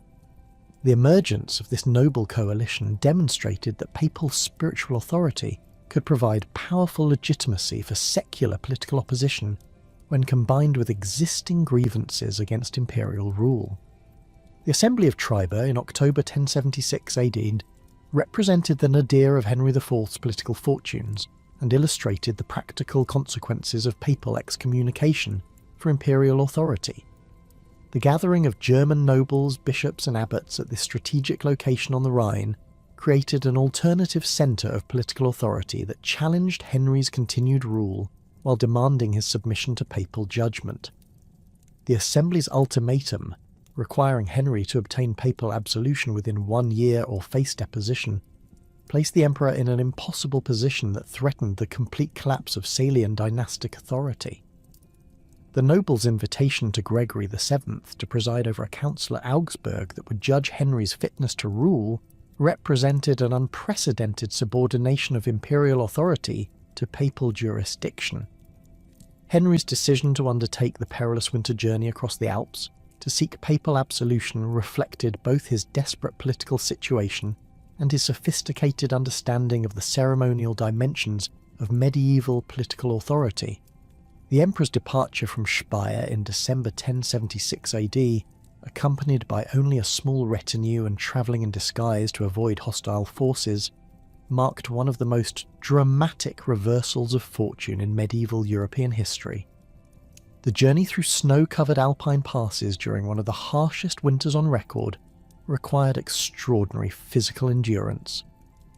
The emergence of this noble coalition demonstrated that papal spiritual authority could provide powerful legitimacy for secular political opposition when combined with existing grievances against imperial rule. The Assembly of Triber in October 1076 AD represented the nadir of Henry IV's political fortunes and illustrated the practical consequences of papal excommunication for imperial authority. The gathering of German nobles, bishops and abbots at this strategic location on the Rhine created an alternative centre of political authority that challenged Henry's continued rule while demanding his submission to papal judgment. The Assembly's ultimatum, requiring Henry to obtain papal absolution within 1 year or face deposition, placed the emperor in an impossible position that threatened the complete collapse of Salian dynastic authority. The nobles' invitation to Gregory VII to preside over a council at Augsburg that would judge Henry's fitness to rule represented an unprecedented subordination of imperial authority to papal jurisdiction. Henry's decision to undertake the perilous winter journey across the Alps to seek papal absolution reflected both his desperate political situation and his sophisticated understanding of the ceremonial dimensions of medieval political authority. The emperor's departure from Speyer in December 1076 AD, accompanied by only a small retinue and travelling in disguise to avoid hostile forces, marked one of the most dramatic reversals of fortune in medieval European history. The journey through snow-covered alpine passes during one of the harshest winters on record required extraordinary physical endurance,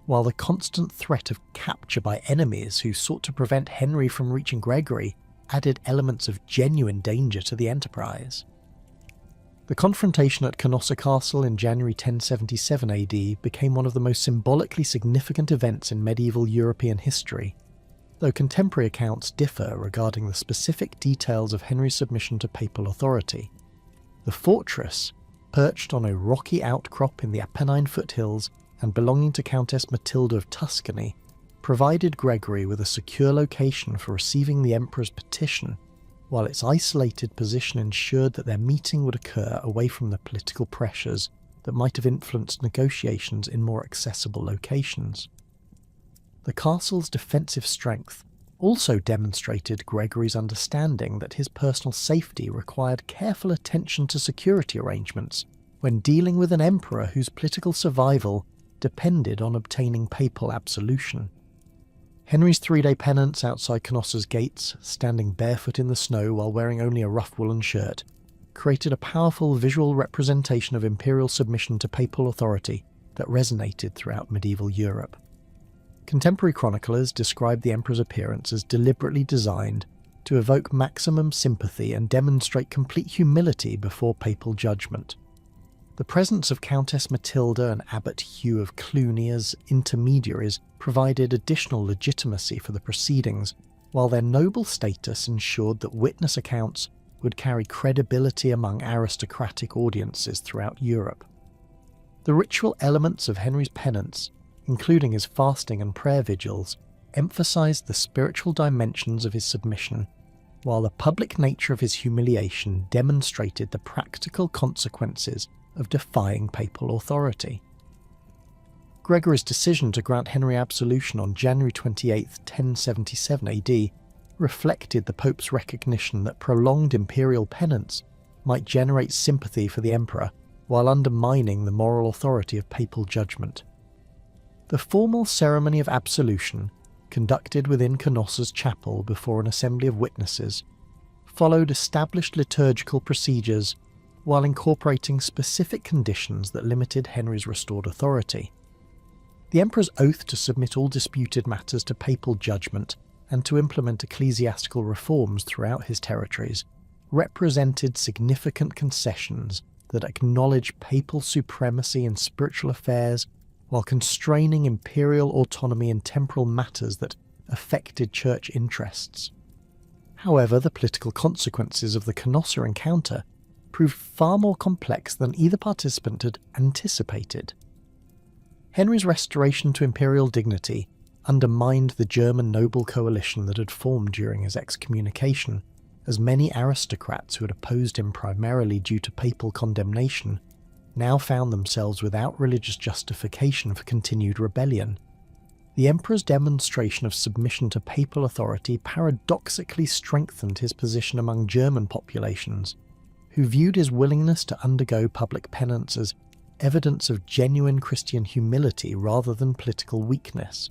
while the constant threat of capture by enemies who sought to prevent Henry from reaching Gregory added elements of genuine danger to the enterprise. The confrontation at Canossa Castle in January 1077 AD became one of the most symbolically significant events in medieval European history, though contemporary accounts differ regarding the specific details of Henry's submission to papal authority. The fortress, perched on a rocky outcrop in the Apennine foothills and belonging to Countess Matilda of Tuscany, provided Gregory with a secure location for receiving the emperor's petition, while its isolated position ensured that their meeting would occur away from the political pressures that might have influenced negotiations in more accessible locations. The castle's defensive strength also demonstrated Gregory's understanding that his personal safety required careful attention to security arrangements when dealing with an emperor whose political survival depended on obtaining papal absolution. Henry's 3-day penance outside Canossa's gates, standing barefoot in the snow while wearing only a rough woolen shirt, created a powerful visual representation of imperial submission to papal authority that resonated throughout medieval Europe. Contemporary chroniclers describe the emperor's appearance as deliberately designed to evoke maximum sympathy and demonstrate complete humility before papal judgment. The presence of Countess Matilda and Abbot Hugh of Cluny as intermediaries provided additional legitimacy for the proceedings, while their noble status ensured that witness accounts would carry credibility among aristocratic audiences throughout Europe. The ritual elements of Henry's penance, including his fasting and prayer vigils, emphasized the spiritual dimensions of his submission, while the public nature of his humiliation demonstrated the practical consequences of defying papal authority. Gregory's decision to grant Henry absolution on January 28, 1077 AD, reflected the Pope's recognition that prolonged imperial penance might generate sympathy for the emperor while undermining the moral authority of papal judgment. The formal ceremony of absolution, conducted within Canossa's chapel before an assembly of witnesses, followed established liturgical procedures while incorporating specific conditions that limited Henry's restored authority. The emperor's oath to submit all disputed matters to papal judgment and to implement ecclesiastical reforms throughout his territories represented significant concessions that acknowledged papal supremacy in spiritual affairs while constraining imperial autonomy in temporal matters that affected church interests. However, the political consequences of the Canossa encounter proved far more complex than either participant had anticipated. Henry's restoration to imperial dignity undermined the German noble coalition that had formed during his excommunication, as many aristocrats who had opposed him primarily due to papal condemnation now found themselves without religious justification for continued rebellion. The emperor's demonstration of submission to papal authority paradoxically strengthened his position among German populations, who viewed his willingness to undergo public penance as evidence of genuine Christian humility rather than political weakness.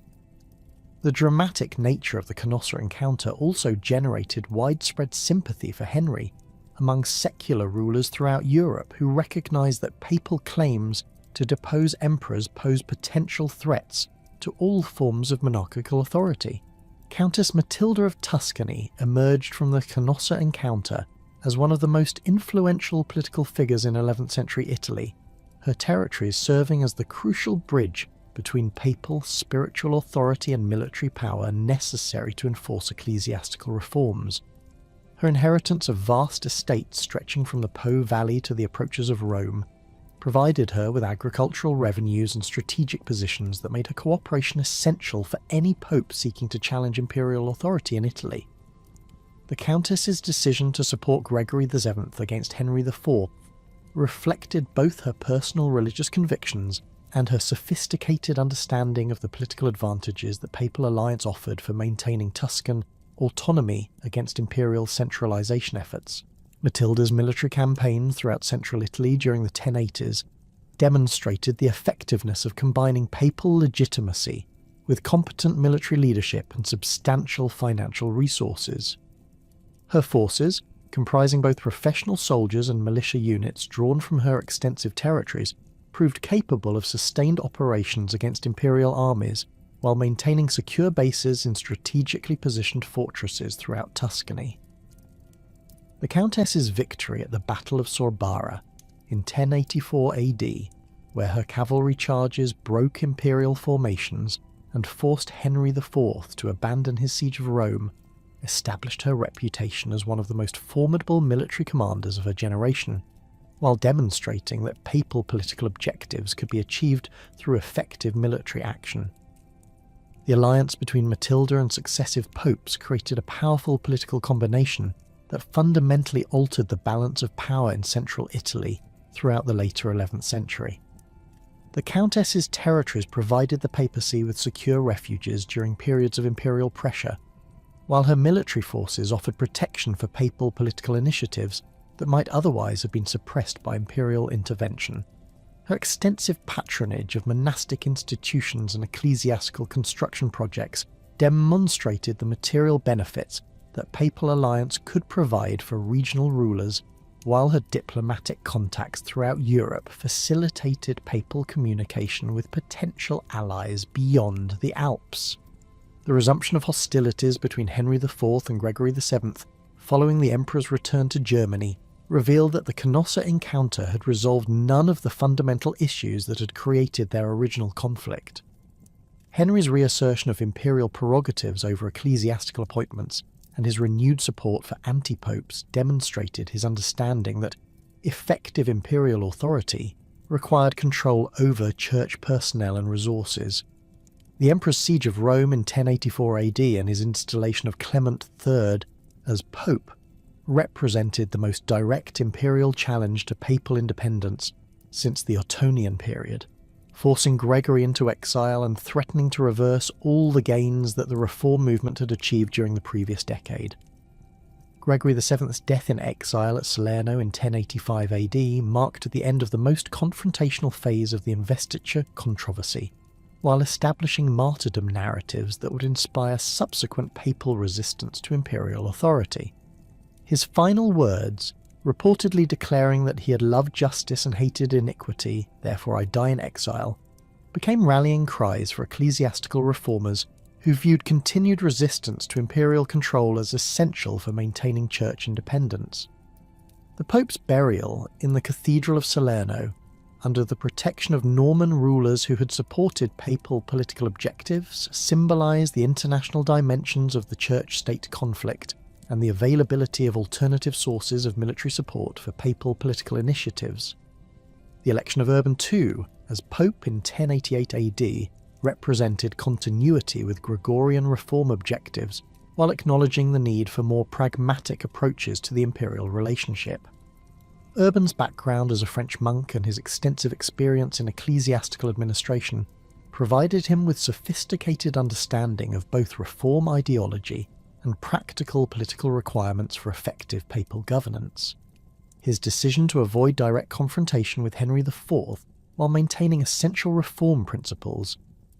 The dramatic nature of the Canossa encounter also generated widespread sympathy for Henry among secular rulers throughout Europe who recognised that papal claims to depose emperors pose potential threats to all forms of monarchical authority. Countess Matilda of Tuscany emerged from the Canossa encounter as one of the most influential political figures in 11th century Italy, her territories serving as the crucial bridge between papal spiritual authority and military power necessary to enforce ecclesiastical reforms. Her inheritance of vast estates stretching from the Po Valley to the approaches of Rome provided her with agricultural revenues and strategic positions that made her cooperation essential for any pope seeking to challenge imperial authority in Italy. The Countess's decision to support Gregory VII against Henry IV reflected both her personal religious convictions and her sophisticated understanding of the political advantages that papal alliance offered for maintaining Tuscan autonomy against imperial centralisation efforts. Matilda's military campaign throughout central Italy during the 1080s demonstrated the effectiveness of combining papal legitimacy with competent military leadership and substantial financial resources. Her forces, comprising both professional soldiers and militia units drawn from her extensive territories, proved capable of sustained operations against imperial armies while maintaining secure bases in strategically positioned fortresses throughout Tuscany. The Countess's victory at the Battle of Sorbara in 1084 AD, where her cavalry charges broke imperial formations and forced Henry IV to abandon his siege of Rome, established her reputation as one of the most formidable military commanders of her generation, while demonstrating that papal political objectives could be achieved through effective military action. The alliance between Matilda and successive popes created a powerful political combination that fundamentally altered the balance of power in central Italy throughout the later 11th century. The Countess's territories provided the papacy with secure refuges during periods of imperial pressure, while her military forces offered protection for papal political initiatives that might otherwise have been suppressed by imperial intervention. Her extensive patronage of monastic institutions and ecclesiastical construction projects demonstrated the material benefits that papal alliance could provide for regional rulers, while her diplomatic contacts throughout Europe facilitated papal communication with potential allies beyond the Alps. The resumption of hostilities between Henry IV and Gregory VII following the emperor's return to Germany revealed that the Canossa encounter had resolved none of the fundamental issues that had created their original conflict. Henry's reassertion of imperial prerogatives over ecclesiastical appointments and his renewed support for anti-popes demonstrated his understanding that effective imperial authority required control over church personnel and resources. The emperor's siege of Rome in 1084 AD and his installation of Clement III as pope represented the most direct imperial challenge to papal independence since the Ottonian period, forcing Gregory into exile and threatening to reverse all the gains that the reform movement had achieved during the previous decade. Gregory VII's death in exile at Salerno in 1085 AD marked the end of the most confrontational phase of the investiture controversy, while establishing martyrdom narratives that would inspire subsequent papal resistance to imperial authority. His final words, reportedly declaring that he had loved justice and hated iniquity, therefore I die in exile, became rallying cries for ecclesiastical reformers who viewed continued resistance to imperial control as essential for maintaining church independence. The Pope's burial in the Cathedral of Salerno, under the protection of Norman rulers who had supported papal political objectives, symbolised the international dimensions of the church-state conflict and the availability of alternative sources of military support for papal political initiatives. The election of Urban II as Pope in 1088 AD represented continuity with Gregorian reform objectives, while acknowledging the need for more pragmatic approaches to the imperial relationship. Urban's background as a French monk and his extensive experience in ecclesiastical administration provided him with sophisticated understanding of both reform ideology and practical political requirements for effective papal governance. his decision to avoid direct confrontation with Henry IV while maintaining essential reform principles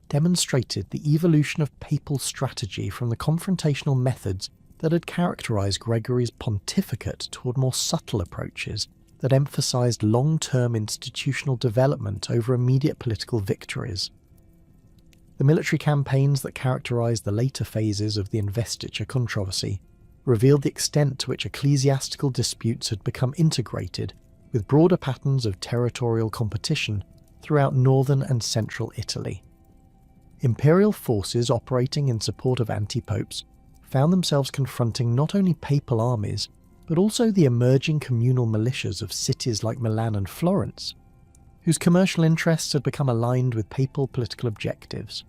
demonstrated the evolution of papal strategy from the confrontational methods that had characterized Gregory's pontificate toward more subtle approaches that emphasized long-term institutional development over immediate political victories. The military campaigns that characterized the later phases of the investiture controversy revealed the extent to which ecclesiastical disputes had become integrated with broader patterns of territorial competition throughout northern and central Italy. Imperial forces operating in support of anti-popes found themselves confronting not only papal armies, but also the emerging communal militias of cities like Milan and Florence, whose commercial interests had become aligned with papal political objectives.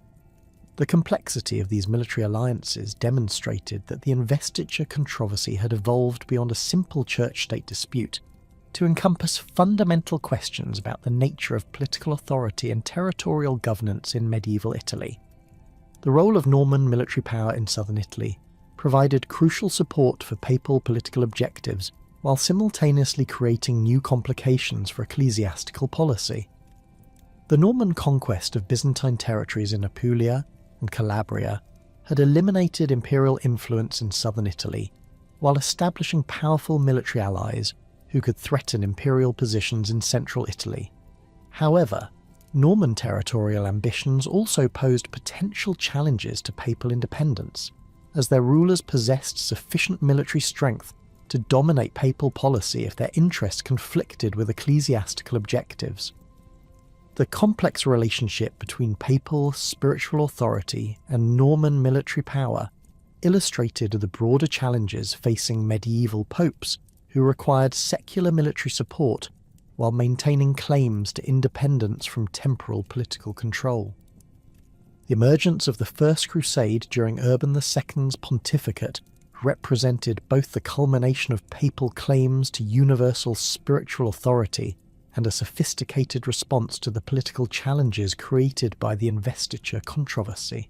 The complexity of these military alliances demonstrated that the investiture controversy had evolved beyond a simple church-state dispute to encompass fundamental questions about the nature of political authority and territorial governance in medieval Italy. The role of Norman military power in southern Italy provided crucial support for papal political objectives while simultaneously creating new complications for ecclesiastical policy. The Norman conquest of Byzantine territories in Apulia and Calabria had eliminated imperial influence in southern Italy, while establishing powerful military allies who could threaten imperial positions in central Italy. However, Norman territorial ambitions also posed potential challenges to papal independence, as their rulers possessed sufficient military strength to dominate papal policy if their interests conflicted with ecclesiastical objectives. The complex relationship between papal spiritual authority and Norman military power illustrated the broader challenges facing medieval popes who required secular military support while maintaining claims to independence from temporal political control. The emergence of the First Crusade during Urban II's pontificate represented both the culmination of papal claims to universal spiritual authority and a sophisticated response to the political challenges created by the investiture controversy.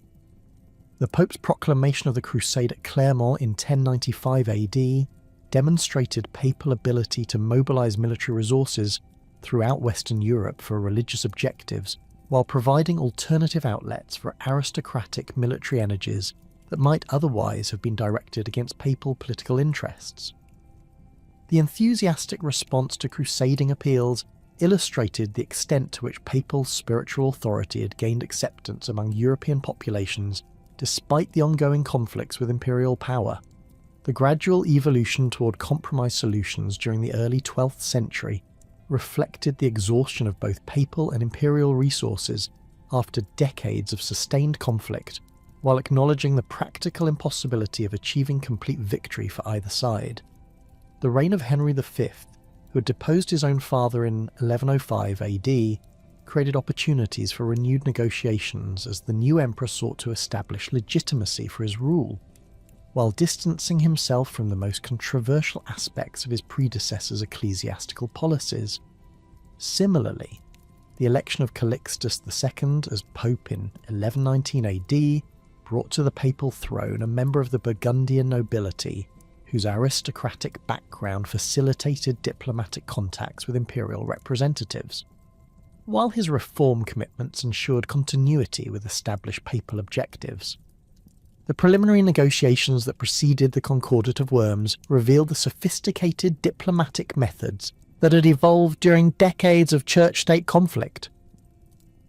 The Pope's proclamation of the Crusade at Clermont in 1095 AD demonstrated papal ability to mobilize military resources throughout Western Europe for religious objectives, while providing alternative outlets for aristocratic military energies that might otherwise have been directed against papal political interests. The enthusiastic response to crusading appeals illustrated the extent to which papal spiritual authority had gained acceptance among European populations despite the ongoing conflicts with imperial power. The gradual evolution toward compromise solutions during the early 12th century reflected the exhaustion of both papal and imperial resources after decades of sustained conflict, while acknowledging the practical impossibility of achieving complete victory for either side. The reign of Henry V, who had deposed his own father in 1105 AD, created opportunities for renewed negotiations as the new emperor sought to establish legitimacy for his rule, while distancing himself from the most controversial aspects of his predecessor's ecclesiastical policies. Similarly, the election of Calixtus II as Pope in 1119 AD brought to the papal throne a member of the Burgundian nobility whose aristocratic background facilitated diplomatic contacts with imperial representatives, while his reform commitments ensured continuity with established papal objectives. The preliminary negotiations that preceded the Concordat of Worms revealed the sophisticated diplomatic methods that had evolved during decades of church-state conflict.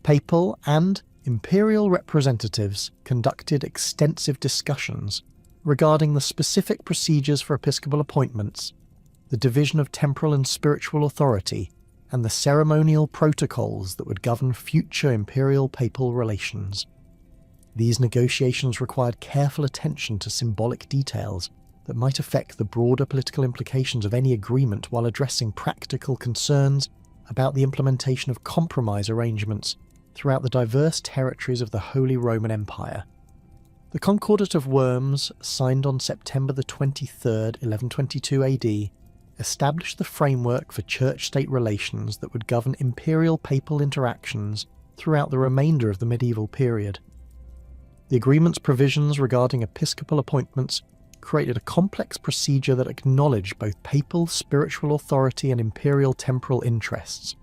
Papal and imperial representatives conducted extensive discussions regarding the specific procedures for episcopal appointments, the division of temporal and spiritual authority, and the ceremonial protocols that would govern future imperial-papal relations. These negotiations required careful attention to symbolic details that might affect the broader political implications of any agreement while addressing practical concerns about the implementation of compromise arrangements throughout the diverse territories of the Holy Roman Empire. The Concordat of Worms, signed on September 23, 1122 AD, established the framework for church-state relations that would govern imperial-papal interactions throughout the remainder of the medieval period. The agreement's provisions regarding episcopal appointments created a complex procedure that acknowledged both papal spiritual authority and imperial temporal interests,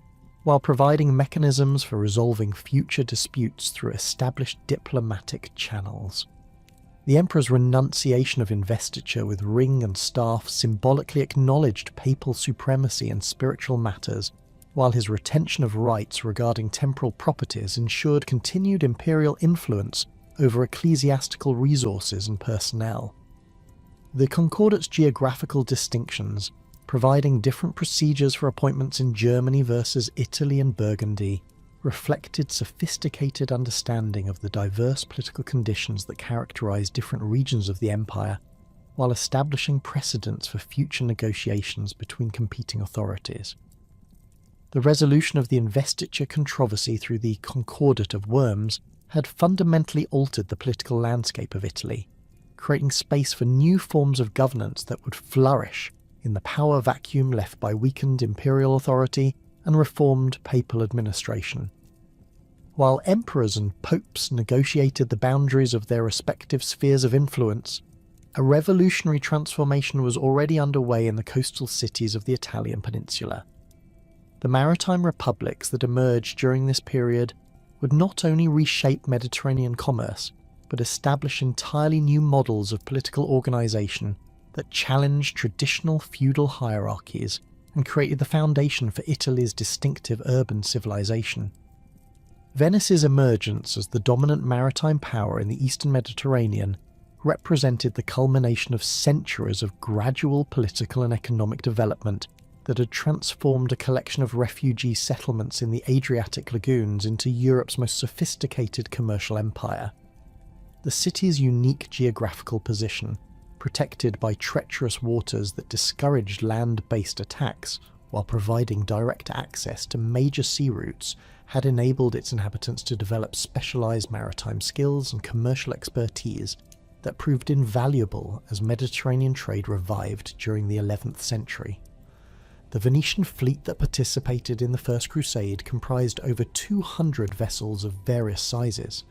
while providing mechanisms for resolving future disputes through established diplomatic channels. The emperor's renunciation of investiture with ring and staff symbolically acknowledged papal supremacy in spiritual matters, while his retention of rights regarding temporal properties ensured continued imperial influence over ecclesiastical resources and personnel. The Concordate's geographical distinctions, providing different procedures for appointments in Germany versus Italy and Burgundy, reflected sophisticated understanding of the diverse political conditions that characterized different regions of the empire, while establishing precedents for future negotiations between competing authorities. The resolution of the investiture controversy through the Concordat of Worms had fundamentally altered the political landscape of Italy, creating space for new forms of governance that would flourish in the power vacuum left by weakened imperial authority and reformed papal administration. While emperors and popes negotiated the boundaries of their respective spheres of influence, a revolutionary transformation was already underway in the coastal cities of the Italian peninsula. The maritime republics that emerged during this period would not only reshape Mediterranean commerce, but establish entirely new models of political organisation that challenged traditional feudal hierarchies and created the foundation for Italy's distinctive urban civilization. Venice's emergence as the dominant maritime power in the Eastern Mediterranean represented the culmination of centuries of gradual political and economic development that had transformed a collection of refugee settlements in the Adriatic lagoons into Europe's most sophisticated commercial empire. The city's unique geographical position, protected by treacherous waters that discouraged land-based attacks while providing direct access to major sea routes, had enabled its inhabitants to develop specialised maritime skills and commercial expertise that proved invaluable as Mediterranean trade revived during the 11th century. The Venetian fleet that participated in the First Crusade comprised over 200 vessels of various sizes,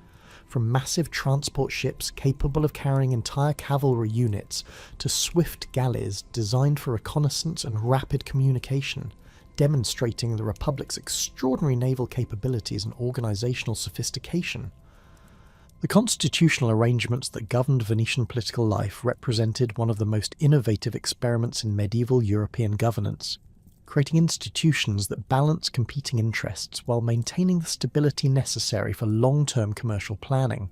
from massive transport ships capable of carrying entire cavalry units to swift galleys designed for reconnaissance and rapid communication, demonstrating the Republic's extraordinary naval capabilities and organisational sophistication. The constitutional arrangements that governed Venetian political life represented one of the most innovative experiments in medieval European governance, creating institutions that balance competing interests while maintaining the stability necessary for long-term commercial planning.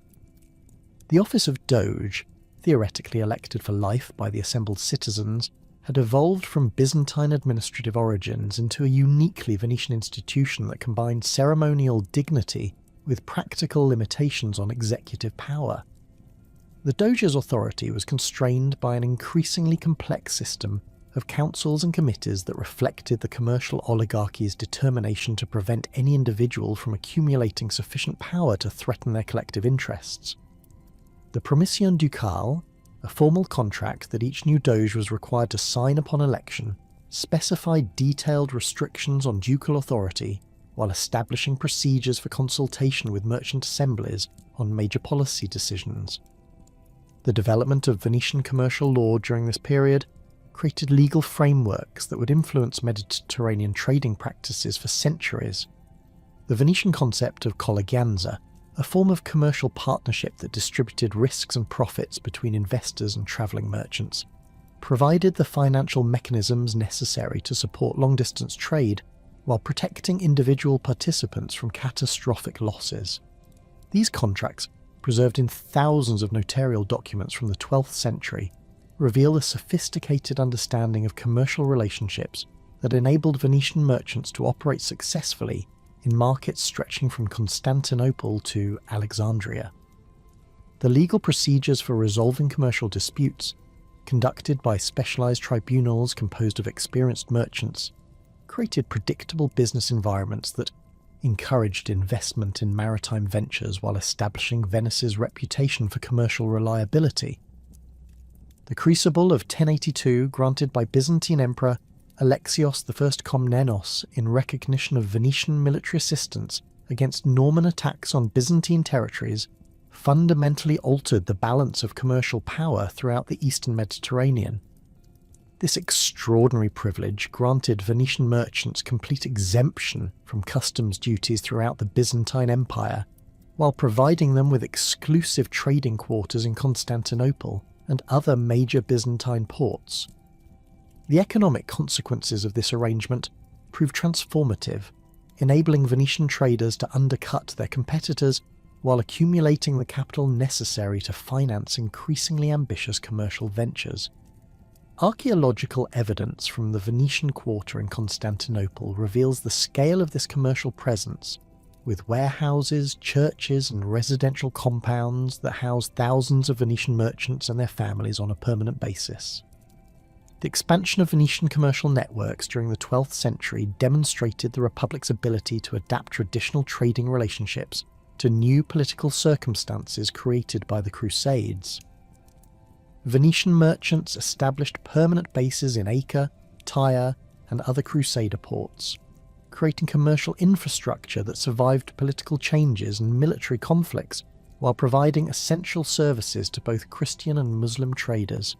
The office of Doge, theoretically elected for life by the assembled citizens, had evolved from Byzantine administrative origins into a uniquely Venetian institution that combined ceremonial dignity with practical limitations on executive power. The Doge's authority was constrained by an increasingly complex system of councils and committees that reflected the commercial oligarchy's determination to prevent any individual from accumulating sufficient power to threaten their collective interests. The Promission Ducale, a formal contract that each new doge was required to sign upon election, specified detailed restrictions on ducal authority while establishing procedures for consultation with merchant assemblies on major policy decisions. The development of Venetian commercial law during this period created legal frameworks that would influence Mediterranean trading practices for centuries. The Venetian concept of collegianza, a form of commercial partnership that distributed risks and profits between investors and travelling merchants, provided the financial mechanisms necessary to support long-distance trade while protecting individual participants from catastrophic losses. These contracts, preserved in thousands of notarial documents from the 12th century, reveal a sophisticated understanding of commercial relationships that enabled Venetian merchants to operate successfully in markets stretching from Constantinople to Alexandria. The legal procedures for resolving commercial disputes, conducted by specialized tribunals composed of experienced merchants, created predictable business environments that encouraged investment in maritime ventures while establishing Venice's reputation for commercial reliability. The Crucible of 1082, granted by Byzantine Emperor Alexios I Komnenos in recognition of Venetian military assistance against Norman attacks on Byzantine territories, fundamentally altered the balance of commercial power throughout the eastern Mediterranean. This extraordinary privilege granted Venetian merchants complete exemption from customs duties throughout the Byzantine Empire, while providing them with exclusive trading quarters in Constantinople and other major Byzantine ports. The economic consequences of this arrangement proved transformative, enabling Venetian traders to undercut their competitors while accumulating the capital necessary to finance increasingly ambitious commercial ventures. Archaeological evidence from the Venetian quarter in Constantinople reveals the scale of this commercial presence, with warehouses, churches, and residential compounds that house thousands of Venetian merchants and their families on a permanent basis. The expansion of Venetian commercial networks during the 12th century demonstrated the Republic's ability to adapt traditional trading relationships to new political circumstances created by the Crusades. Venetian merchants established permanent bases in Acre, Tyre, and other Crusader ports, creating commercial infrastructure that survived political changes and military conflicts while providing essential services to both Christian and Muslim traders.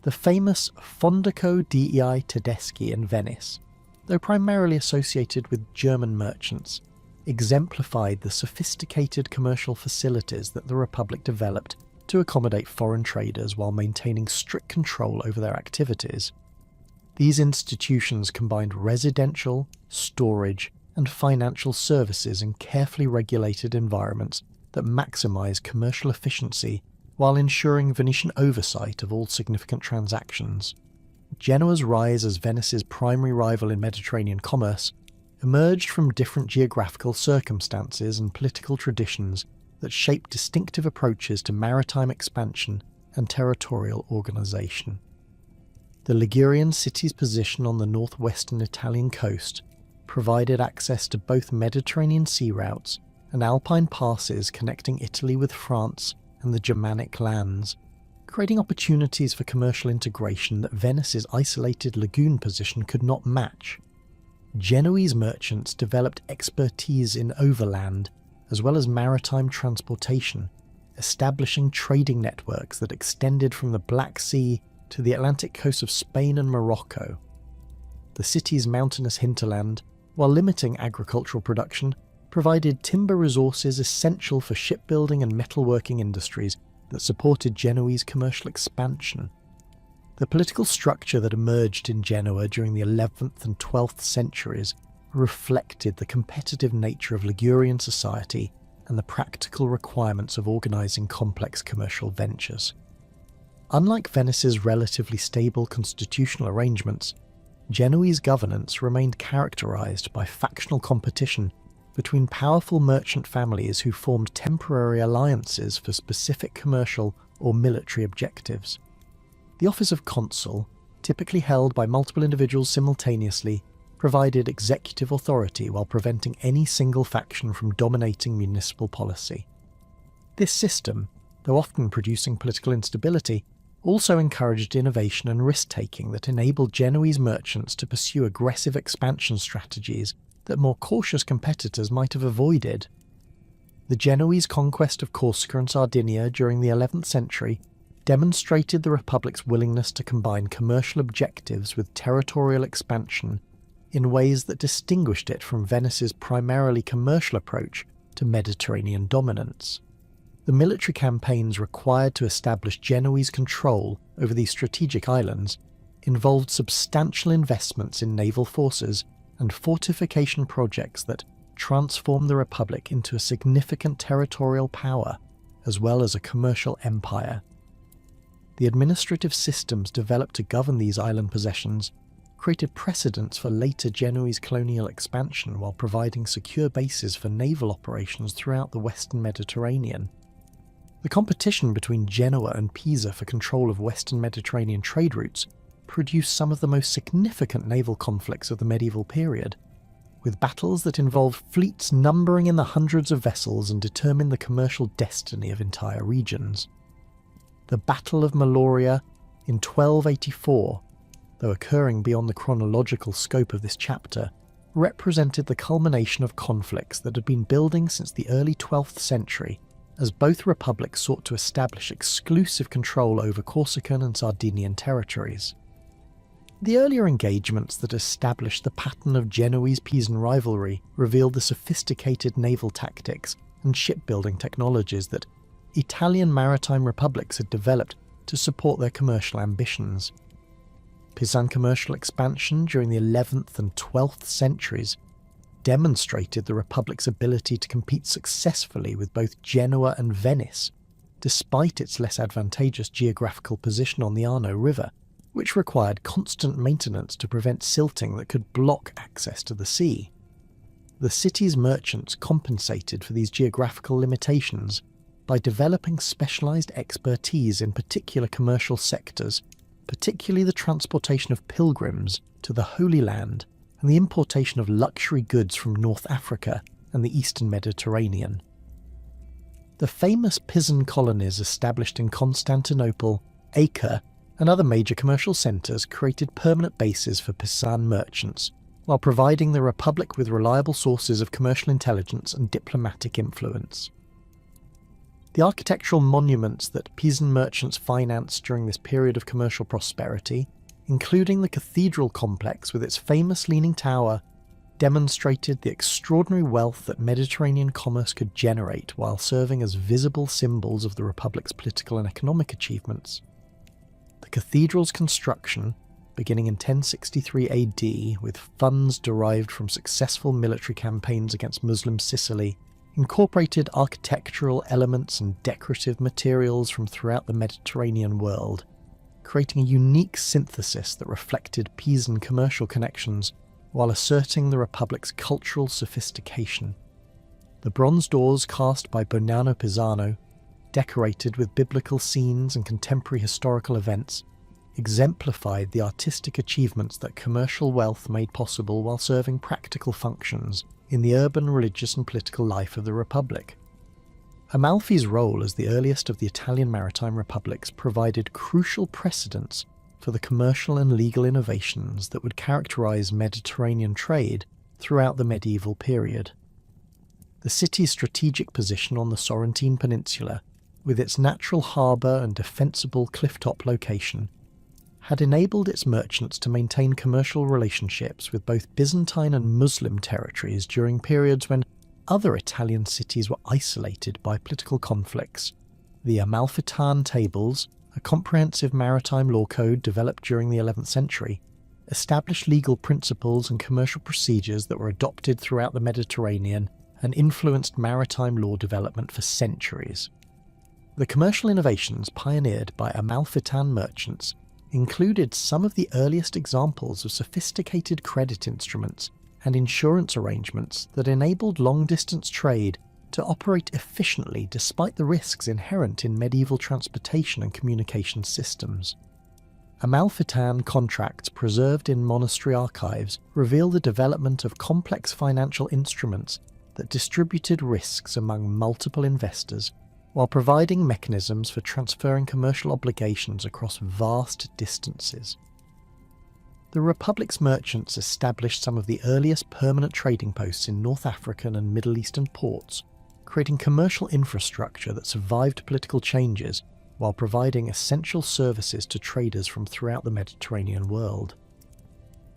The famous Fondaco dei Tedeschi in Venice, though primarily associated with German merchants, exemplified the sophisticated commercial facilities that the Republic developed to accommodate foreign traders while maintaining strict control over their activities. These institutions combined residential, storage, and financial services in carefully regulated environments that maximize commercial efficiency while ensuring Venetian oversight of all significant transactions. Genoa's rise as Venice's primary rival in Mediterranean commerce emerged from different geographical circumstances and political traditions that shaped distinctive approaches to maritime expansion and territorial organisation. The Ligurian city's position on the northwestern Italian coast provided access to both Mediterranean sea routes and alpine passes connecting Italy with France and the Germanic lands, creating opportunities for commercial integration that Venice's isolated lagoon position could not match. Genoese merchants developed expertise in overland as well as maritime transportation, establishing trading networks that extended from the Black Sea to the Atlantic coast of Spain and Morocco. The city's mountainous hinterland, while limiting agricultural production, provided timber resources essential for shipbuilding and metalworking industries that supported Genoese commercial expansion. The political structure that emerged in Genoa during the 11th and 12th centuries reflected the competitive nature of Ligurian society and the practical requirements of organising complex commercial ventures. Unlike Venice's relatively stable constitutional arrangements, Genoese governance remained characterised by factional competition between powerful merchant families who formed temporary alliances for specific commercial or military objectives. The office of consul, typically held by multiple individuals simultaneously, provided executive authority while preventing any single faction from dominating municipal policy. This system, though often producing political instability, also encouraged innovation and risk-taking that enabled Genoese merchants to pursue aggressive expansion strategies that more cautious competitors might have avoided. The Genoese conquest of Corsica and Sardinia during the 11th century demonstrated the Republic's willingness to combine commercial objectives with territorial expansion in ways that distinguished it from Venice's primarily commercial approach to Mediterranean dominance. The military campaigns required to establish Genoese control over these strategic islands involved substantial investments in naval forces and fortification projects that transformed the Republic into a significant territorial power as well as a commercial empire. The administrative systems developed to govern these island possessions created precedents for later Genoese colonial expansion while providing secure bases for naval operations throughout the western Mediterranean. The competition between Genoa and Pisa for control of western Mediterranean trade routes produced some of the most significant naval conflicts of the medieval period, with battles that involved fleets numbering in the hundreds of vessels and determined the commercial destiny of entire regions. The Battle of Maloria in 1284, though occurring beyond the chronological scope of this chapter, represented the culmination of conflicts that had been building since the early 12th century as both republics sought to establish exclusive control over Corsican and Sardinian territories. The earlier engagements that established the pattern of Genoese-Pisan rivalry revealed the sophisticated naval tactics and shipbuilding technologies that Italian maritime republics had developed to support their commercial ambitions. Pisan commercial expansion during the 11th and 12th centuries demonstrated the Republic's ability to compete successfully with both Genoa and Venice, despite its less advantageous geographical position on the Arno River, which required constant maintenance to prevent silting that could block access to the sea. The city's merchants compensated for these geographical limitations by developing specialised expertise in particular commercial sectors, particularly the transportation of pilgrims to the Holy Land and the importation of luxury goods from North Africa and the Eastern Mediterranean. The famous Pisan colonies established in Constantinople, Acre, and other major commercial centres created permanent bases for Pisan merchants, while providing the Republic with reliable sources of commercial intelligence and diplomatic influence. The architectural monuments that Pisan merchants financed during this period of commercial prosperity, including the cathedral complex with its famous leaning tower, demonstrated the extraordinary wealth that Mediterranean commerce could generate while serving as visible symbols of the Republic's political and economic achievements. The cathedral's construction, beginning in 1063 AD with funds derived from successful military campaigns against Muslim Sicily, incorporated architectural elements and decorative materials from throughout the Mediterranean world, creating a unique synthesis that reflected Pisan commercial connections while asserting the Republic's cultural sophistication. The bronze doors cast by Bonanno Pisano, decorated with biblical scenes and contemporary historical events, exemplified the artistic achievements that commercial wealth made possible while serving practical functions in the urban, religious and political life of the Republic. Amalfi's role as the earliest of the Italian maritime republics provided crucial precedents for the commercial and legal innovations that would characterise Mediterranean trade throughout the medieval period. The city's strategic position on the Sorrentine Peninsula, with its natural harbour and defensible cliff-top location, had enabled its merchants to maintain commercial relationships with both Byzantine and Muslim territories during periods when other Italian cities were isolated by political conflicts. The Amalfitane Tables, a comprehensive maritime law code developed during the 11th century, established legal principles and commercial procedures that were adopted throughout the Mediterranean and influenced maritime law development for centuries. The commercial innovations pioneered by Amalfitane merchants included some of the earliest examples of sophisticated credit instruments and insurance arrangements that enabled long-distance trade to operate efficiently despite the risks inherent in medieval transportation and communication systems. Amalfitane contracts preserved in monastery archives reveal the development of complex financial instruments that distributed risks among multiple investors while providing mechanisms for transferring commercial obligations across vast distances. The Republic's merchants established some of the earliest permanent trading posts in North African and Middle Eastern ports, creating commercial infrastructure that survived political changes while providing essential services to traders from throughout the Mediterranean world.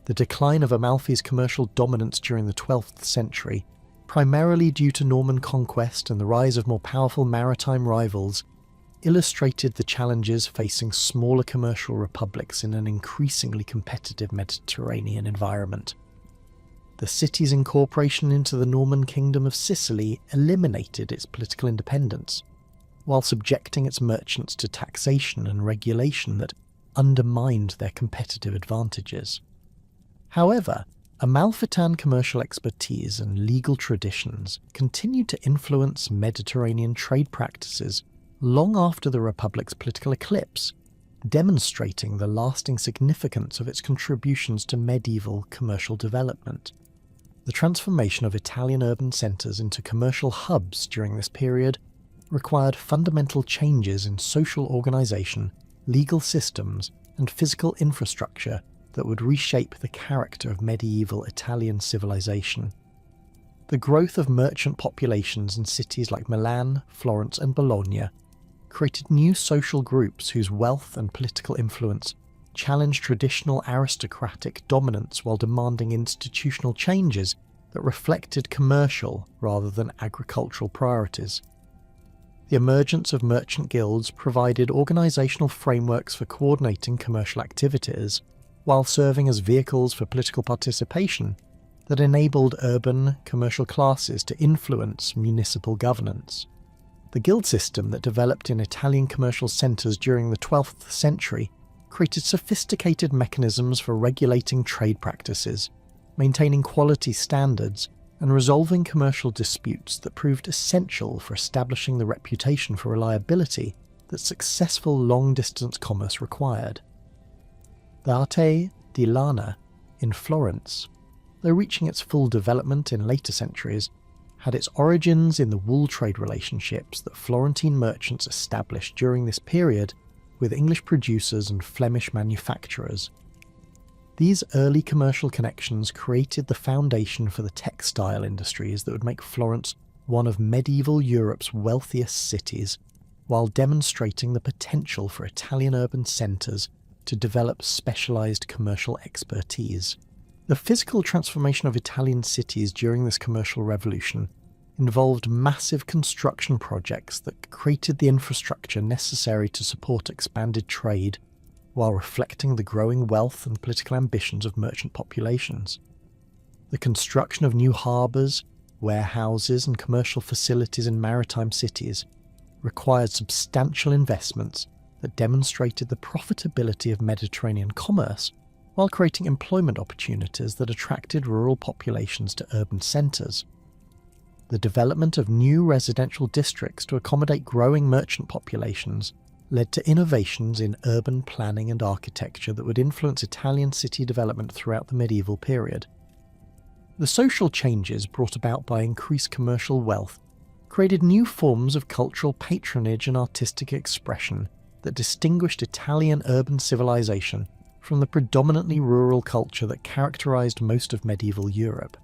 The decline of Amalfi's commercial dominance during the 12th century, primarily due to Norman conquest and the rise of more powerful maritime rivals, illustrated the challenges facing smaller commercial republics in an increasingly competitive Mediterranean environment. The city's incorporation into the Norman Kingdom of Sicily eliminated its political independence, while subjecting its merchants to taxation and regulation that undermined their competitive advantages. However, Amalfitane commercial expertise and legal traditions continued to influence Mediterranean trade practices long after the Republic's political eclipse, demonstrating the lasting significance of its contributions to medieval commercial development. The transformation of Italian urban centres into commercial hubs during this period required fundamental changes in social organisation, legal systems, and physical infrastructure that would reshape the character of medieval Italian civilization. The growth of merchant populations in cities like Milan, Florence and Bologna created new social groups whose wealth and political influence challenged traditional aristocratic dominance while demanding institutional changes that reflected commercial rather than agricultural priorities. The emergence of merchant guilds provided organisational frameworks for coordinating commercial activities, while serving as vehicles for political participation that enabled urban commercial classes to influence municipal governance. The guild system that developed in Italian commercial centres during the 12th century created sophisticated mechanisms for regulating trade practices, maintaining quality standards, and resolving commercial disputes that proved essential for establishing the reputation for reliability that successful long-distance commerce required. The Arte di Lana in Florence, though reaching its full development in later centuries, had its origins in the wool trade relationships that Florentine merchants established during this period with English producers and Flemish manufacturers. These early commercial connections created the foundation for the textile industries that would make Florence one of medieval Europe's wealthiest cities, while demonstrating the potential for Italian urban centres to develop specialised commercial expertise. The physical transformation of Italian cities during this commercial revolution involved massive construction projects that created the infrastructure necessary to support expanded trade, while reflecting the growing wealth and political ambitions of merchant populations. The construction of new harbours, warehouses and commercial facilities in maritime cities required substantial investments that demonstrated the profitability of Mediterranean commerce, while creating employment opportunities that attracted rural populations to urban centres. The development of new residential districts to accommodate growing merchant populations led to innovations in urban planning and architecture that would influence Italian city development throughout the medieval period. The social changes brought about by increased commercial wealth created new forms of cultural patronage and artistic expression that distinguished Italian urban civilization from the predominantly rural culture that characterized most of medieval Europe.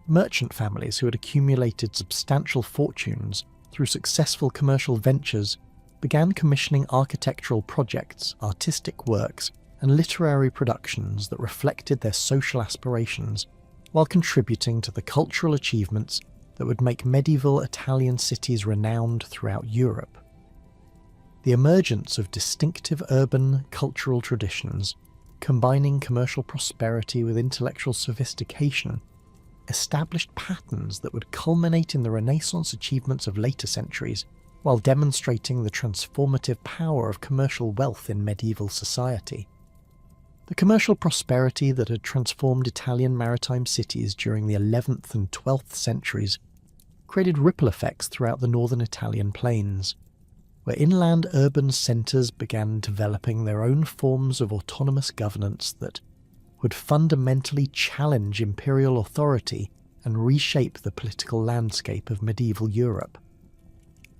Merchant families who had accumulated substantial fortunes through successful commercial ventures began commissioning architectural projects, artistic works, and literary productions that reflected their social aspirations, while contributing to the cultural achievements that would make medieval Italian cities renowned throughout Europe. The emergence of distinctive urban cultural traditions, combining commercial prosperity with intellectual sophistication, established patterns that would culminate in the Renaissance achievements of later centuries, while demonstrating the transformative power of commercial wealth in medieval society. The commercial prosperity that had transformed Italian maritime cities during the 11th and 12th centuries created ripple effects throughout the northern Italian plains, where inland urban centres began developing their own forms of autonomous governance that would fundamentally challenge imperial authority and reshape the political landscape of medieval Europe.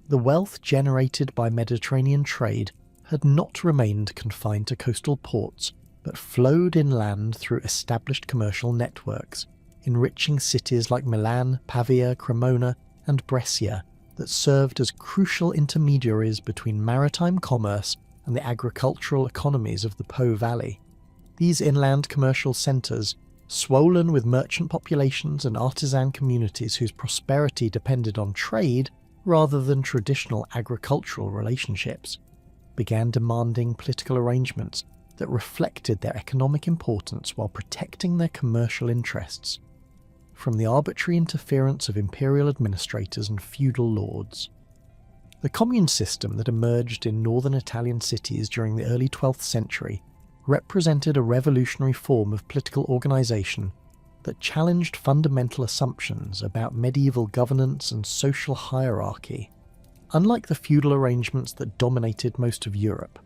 The wealth generated by Mediterranean trade had not remained confined to coastal ports, but flowed inland through established commercial networks, enriching cities like Milan, Pavia, Cremona, and Brescia that served as crucial intermediaries between maritime commerce and the agricultural economies of the Po Valley. These inland commercial centres, swollen with merchant populations and artisan communities whose prosperity depended on trade rather than traditional agricultural relationships, began demanding political arrangements that reflected their economic importance while protecting their commercial interests from the arbitrary interference of imperial administrators and feudal lords. The commune system that emerged in northern Italian cities during the early 12th century represented a revolutionary form of political organisation that challenged fundamental assumptions about medieval governance and social hierarchy. Unlike the feudal arrangements that dominated most of Europe,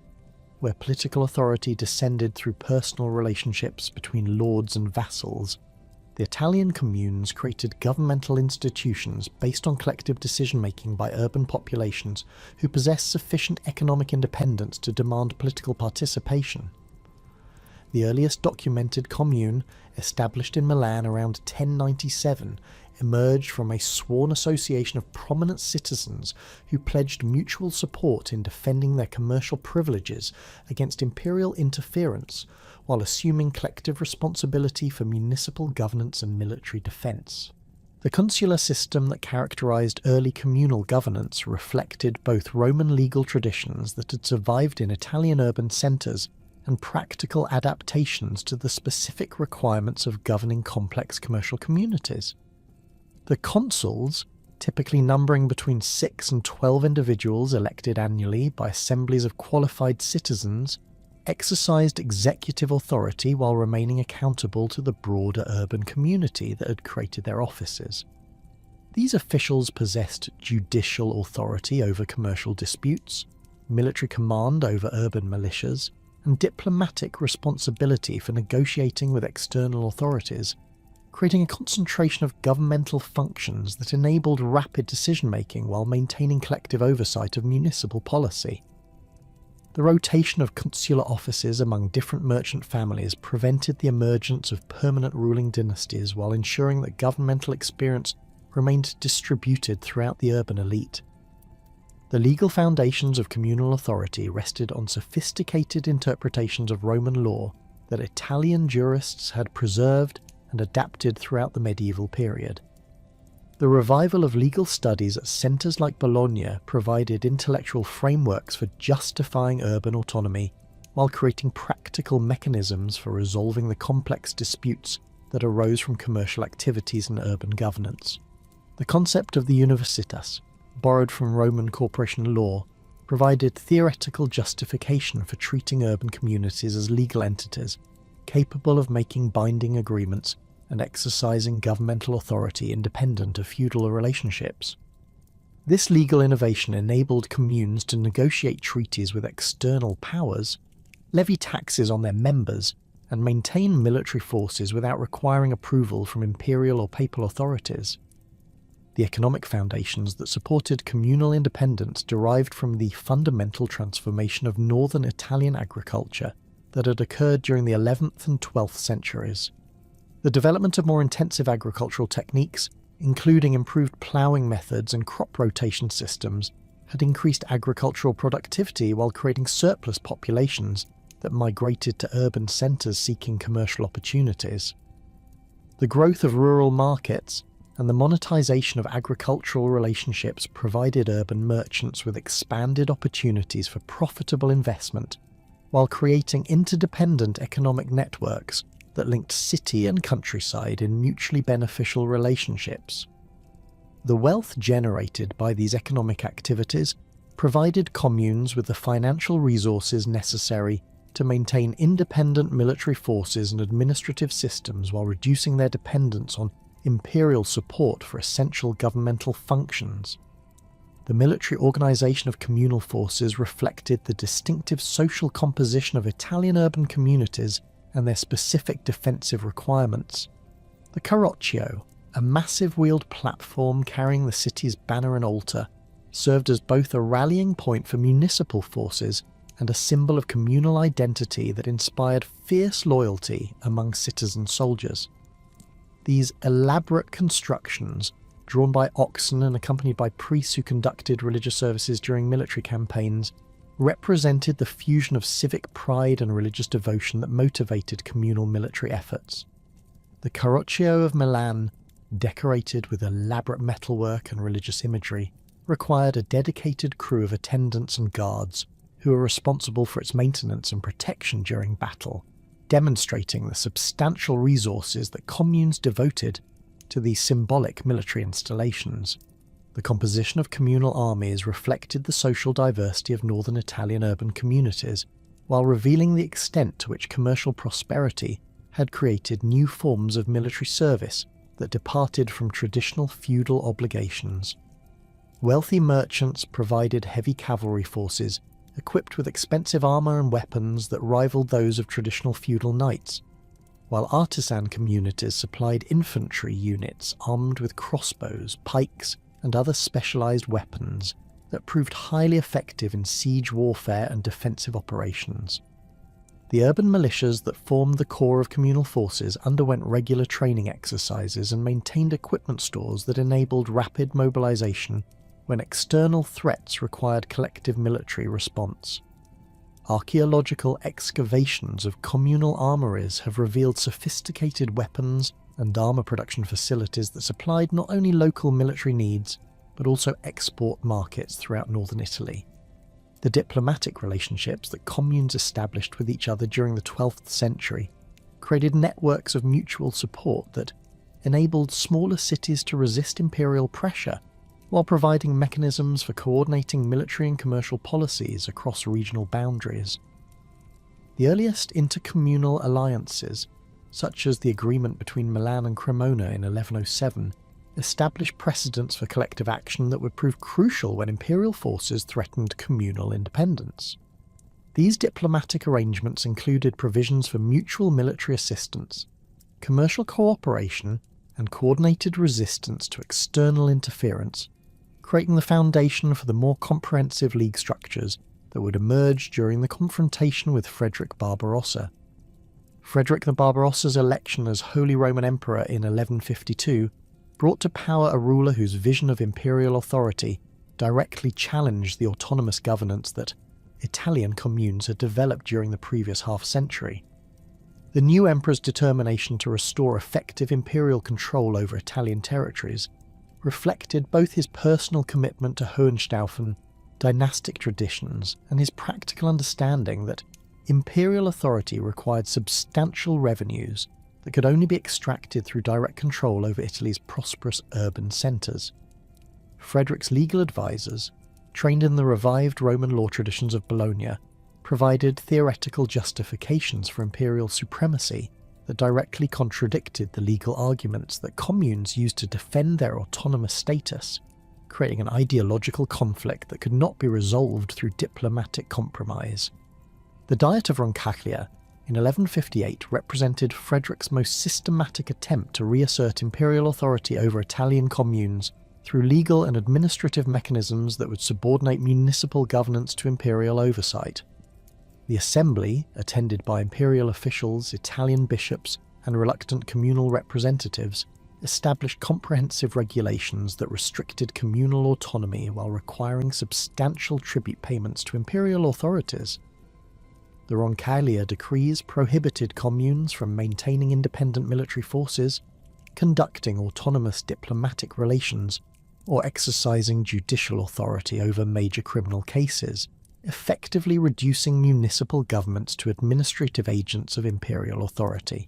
where political authority descended through personal relationships between lords and vassals, the Italian communes created governmental institutions based on collective decision-making by urban populations who possessed sufficient economic independence to demand political participation. the earliest documented commune, established in Milan around 1097, emerged from a sworn association of prominent citizens who pledged mutual support in defending their commercial privileges against imperial interference, while assuming collective responsibility for municipal governance and military defence. The consular system that characterised early communal governance reflected both Roman legal traditions that had survived in Italian urban centres and practical adaptations to the specific requirements of governing complex commercial communities. The consuls, typically numbering between 6 and 12 individuals elected annually by assemblies of qualified citizens, exercised executive authority while remaining accountable to the broader urban community that had created their offices. These officials possessed judicial authority over commercial disputes, military command over urban militias, and diplomatic responsibility for negotiating with external authorities, creating a concentration of governmental functions that enabled rapid decision-making while maintaining collective oversight of municipal policy. The rotation of consular offices among different merchant families prevented the emergence of permanent ruling dynasties while ensuring that governmental experience remained distributed throughout the urban elite. The legal foundations of communal authority rested on sophisticated interpretations of Roman law that Italian jurists had preserved and adapted throughout the medieval period. The revival of legal studies at centres like Bologna provided intellectual frameworks for justifying urban autonomy while creating practical mechanisms for resolving the complex disputes that arose from commercial activities and urban governance. The concept of the universitas, borrowed from Roman corporation law, provided theoretical justification for treating urban communities as legal entities, capable of making binding agreements and exercising governmental authority independent of feudal relationships. This legal innovation enabled communes to negotiate treaties with external powers, levy taxes on their members, and maintain military forces without requiring approval from imperial or papal authorities. The economic foundations that supported communal independence derived from the fundamental transformation of northern Italian agriculture that had occurred during the 11th and 12th centuries. The development of more intensive agricultural techniques, including improved ploughing methods and crop rotation systems, had increased agricultural productivity while creating surplus populations that migrated to urban centres seeking commercial opportunities. The growth of rural markets and the monetisation of agricultural relationships provided urban merchants with expanded opportunities for profitable investment, while creating interdependent economic networks that linked city and countryside in mutually beneficial relationships. The wealth generated by these economic activities provided communes with the financial resources necessary to maintain independent military forces and administrative systems while reducing their dependence on imperial support for essential governmental functions. The military organisation of communal forces reflected the distinctive social composition of Italian urban communities and their specific defensive requirements. The Carroccio, a massive wheeled platform carrying the city's banner and altar, served as both a rallying point for municipal forces and a symbol of communal identity that inspired fierce loyalty among citizen soldiers. These elaborate constructions, drawn by oxen and accompanied by priests who conducted religious services during military campaigns, represented the fusion of civic pride and religious devotion that motivated communal military efforts. The Carroccio of Milan, decorated with elaborate metalwork and religious imagery, required a dedicated crew of attendants and guards who were responsible for its maintenance and protection during battle, demonstrating the substantial resources that communes devoted to these symbolic military installations. The composition of communal armies reflected the social diversity of northern Italian urban communities, while revealing the extent to which commercial prosperity had created new forms of military service that departed from traditional feudal obligations. Wealthy merchants provided heavy cavalry forces equipped with expensive armour and weapons that rivaled those of traditional feudal knights, while artisan communities supplied infantry units armed with crossbows, pikes, and other specialised weapons that proved highly effective in siege warfare and defensive operations. The urban militias that formed the core of communal forces underwent regular training exercises and maintained equipment stores that enabled rapid mobilization when external threats required collective military response. Archaeological excavations of communal armories have revealed sophisticated weapons and armor production facilities that supplied not only local military needs, but also export markets throughout northern Italy. The diplomatic relationships that communes established with each other during the 12th century created networks of mutual support that enabled smaller cities to resist imperial pressure while providing mechanisms for coordinating military and commercial policies across regional boundaries. The earliest intercommunal alliances, such as the agreement between Milan and Cremona in 1107, established precedents for collective action that would prove crucial when imperial forces threatened communal independence. These diplomatic arrangements included provisions for mutual military assistance, commercial cooperation, and coordinated resistance to external interference, creating the foundation for the more comprehensive league structures that would emerge during the confrontation with Frederick Barbarossa. Frederick the Barbarossa's election as Holy Roman Emperor in 1152 brought to power a ruler whose vision of imperial authority directly challenged the autonomous governance that Italian communes had developed during the previous half-century. The new emperor's determination to restore effective imperial control over Italian territories reflected both his personal commitment to Hohenstaufen, dynastic traditions, and his practical understanding that imperial authority required substantial revenues that could only be extracted through direct control over Italy's prosperous urban centres. Frederick's legal advisors, trained in the revived Roman law traditions of Bologna, provided theoretical justifications for imperial supremacy that directly contradicted the legal arguments that communes used to defend their autonomous status, creating an ideological conflict that could not be resolved through diplomatic compromise. The Diet of Roncaglia in 1158 represented Frederick's most systematic attempt to reassert imperial authority over Italian communes through legal and administrative mechanisms that would subordinate municipal governance to imperial oversight. The assembly, attended by imperial officials, Italian bishops, and reluctant communal representatives, established comprehensive regulations that restricted communal autonomy while requiring substantial tribute payments to imperial authorities. The Roncaglia decrees prohibited communes from maintaining independent military forces, conducting autonomous diplomatic relations, or exercising judicial authority over major criminal cases, effectively reducing municipal governments to administrative agents of imperial authority.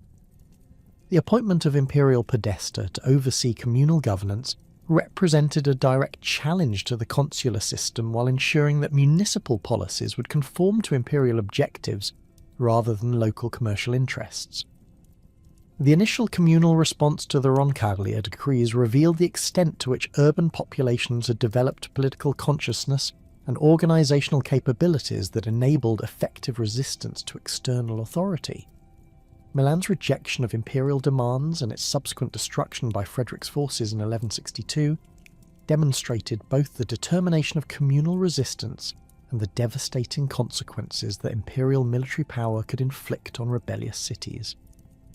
The appointment of imperial podesta to oversee communal governance represented a direct challenge to the consular system while ensuring that municipal policies would conform to imperial objectives rather than local commercial interests. The initial communal response to the Roncaglia decrees revealed the extent to which urban populations had developed political consciousness and organisational capabilities that enabled effective resistance to external authority. Milan's rejection of imperial demands and its subsequent destruction by Frederick's forces in 1162 demonstrated both the determination of communal resistance and the devastating consequences that imperial military power could inflict on rebellious cities.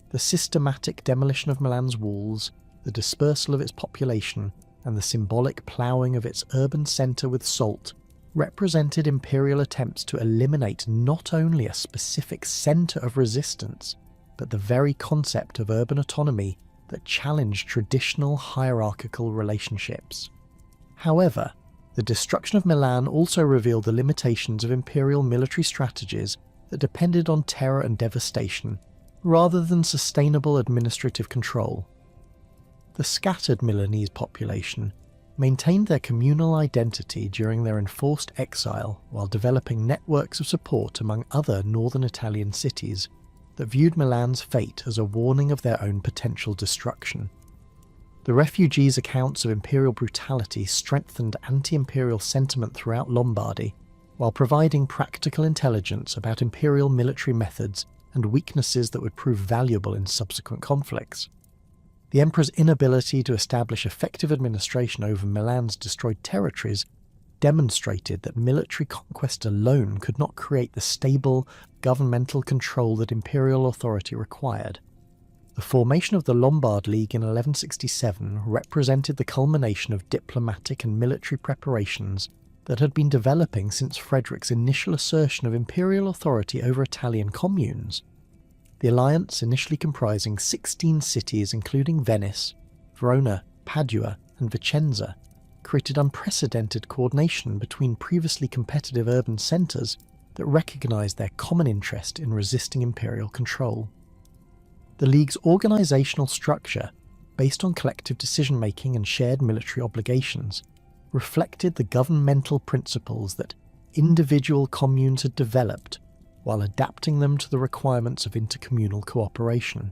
The systematic demolition of Milan's walls, the dispersal of its population, and the symbolic ploughing of its urban centre with salt represented imperial attempts to eliminate not only a specific centre of resistance, but the very concept of urban autonomy that challenged traditional hierarchical relationships. However, the destruction of Milan also revealed the limitations of imperial military strategies that depended on terror and devastation, rather than sustainable administrative control. The scattered Milanese population maintained their communal identity during their enforced exile while developing networks of support among other northern Italian cities that viewed Milan's fate as a warning of their own potential destruction. The refugees' accounts of imperial brutality strengthened anti-imperial sentiment throughout Lombardy, while providing practical intelligence about imperial military methods and weaknesses that would prove valuable in subsequent conflicts. The emperor's inability to establish effective administration over Milan's destroyed territories demonstrated that military conquest alone could not create the stable, governmental control that imperial authority required. The formation of the Lombard League in 1167 represented the culmination of diplomatic and military preparations that had been developing since Frederick's initial assertion of imperial authority over Italian communes. The alliance, initially comprising 16 cities including Venice, Verona, Padua, and Vicenza, created unprecedented coordination between previously competitive urban centres that recognised their common interest in resisting imperial control. The League's organisational structure, based on collective decision-making and shared military obligations, reflected the governmental principles that individual communes had developed while adapting them to the requirements of intercommunal cooperation.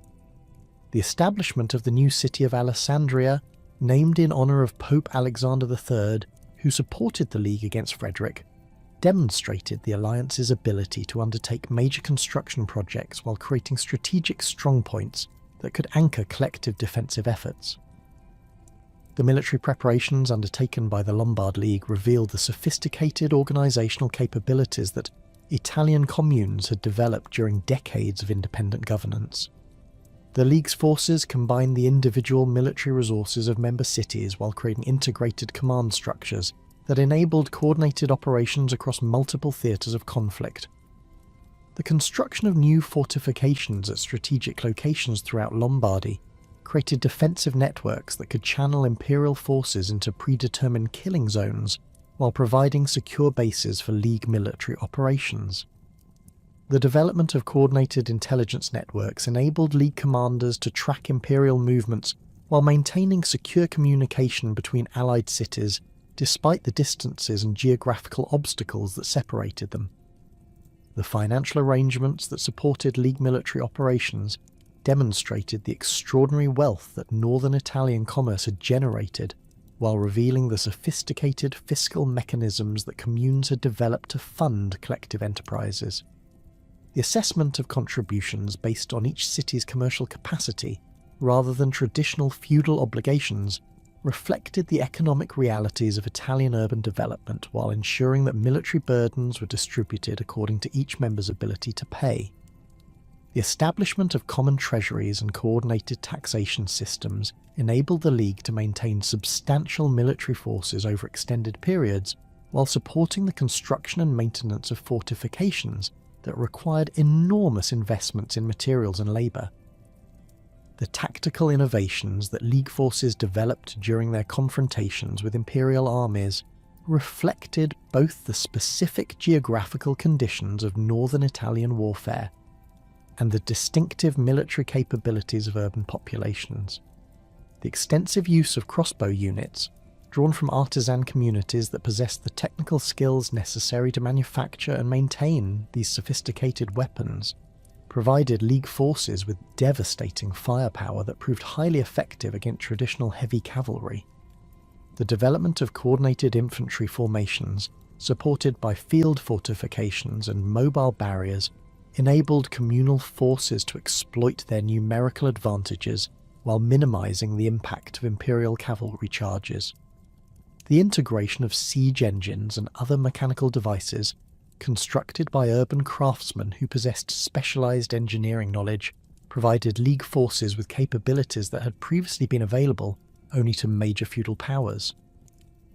The establishment of the new city of Alessandria, named in honour of Pope Alexander III, who supported the League against Frederick, demonstrated the alliance's ability to undertake major construction projects while creating strategic strongpoints that could anchor collective defensive efforts. The military preparations undertaken by the Lombard League revealed the sophisticated organisational capabilities that Italian communes had developed during decades of independent governance. The League's forces combined the individual military resources of member cities while creating integrated command structures that enabled coordinated operations across multiple theatres of conflict. The construction of new fortifications at strategic locations throughout Lombardy created defensive networks that could channel imperial forces into predetermined killing zones while providing secure bases for League military operations. The development of coordinated intelligence networks enabled League commanders to track imperial movements while maintaining secure communication between allied cities despite the distances and geographical obstacles that separated them. The financial arrangements that supported League military operations demonstrated the extraordinary wealth that northern Italian commerce had generated, while revealing the sophisticated fiscal mechanisms that communes had developed to fund collective enterprises. The assessment of contributions based on each city's commercial capacity, rather than traditional feudal obligations, reflected the economic realities of Italian urban development while ensuring that military burdens were distributed according to each member's ability to pay. The establishment of common treasuries and coordinated taxation systems enabled the League to maintain substantial military forces over extended periods while supporting the construction and maintenance of fortifications that required enormous investments in materials and labour. The tactical innovations that League forces developed during their confrontations with imperial armies reflected both the specific geographical conditions of northern Italian warfare and the distinctive military capabilities of urban populations. The extensive use of crossbow units, drawn from artisan communities that possessed the technical skills necessary to manufacture and maintain these sophisticated weapons, provided League forces with devastating firepower that proved highly effective against traditional heavy cavalry. The development of coordinated infantry formations, supported by field fortifications and mobile barriers, enabled communal forces to exploit their numerical advantages while minimizing the impact of imperial cavalry charges. The integration of siege engines and other mechanical devices, constructed by urban craftsmen who possessed specialized engineering knowledge, provided League forces with capabilities that had previously been available only to major feudal powers.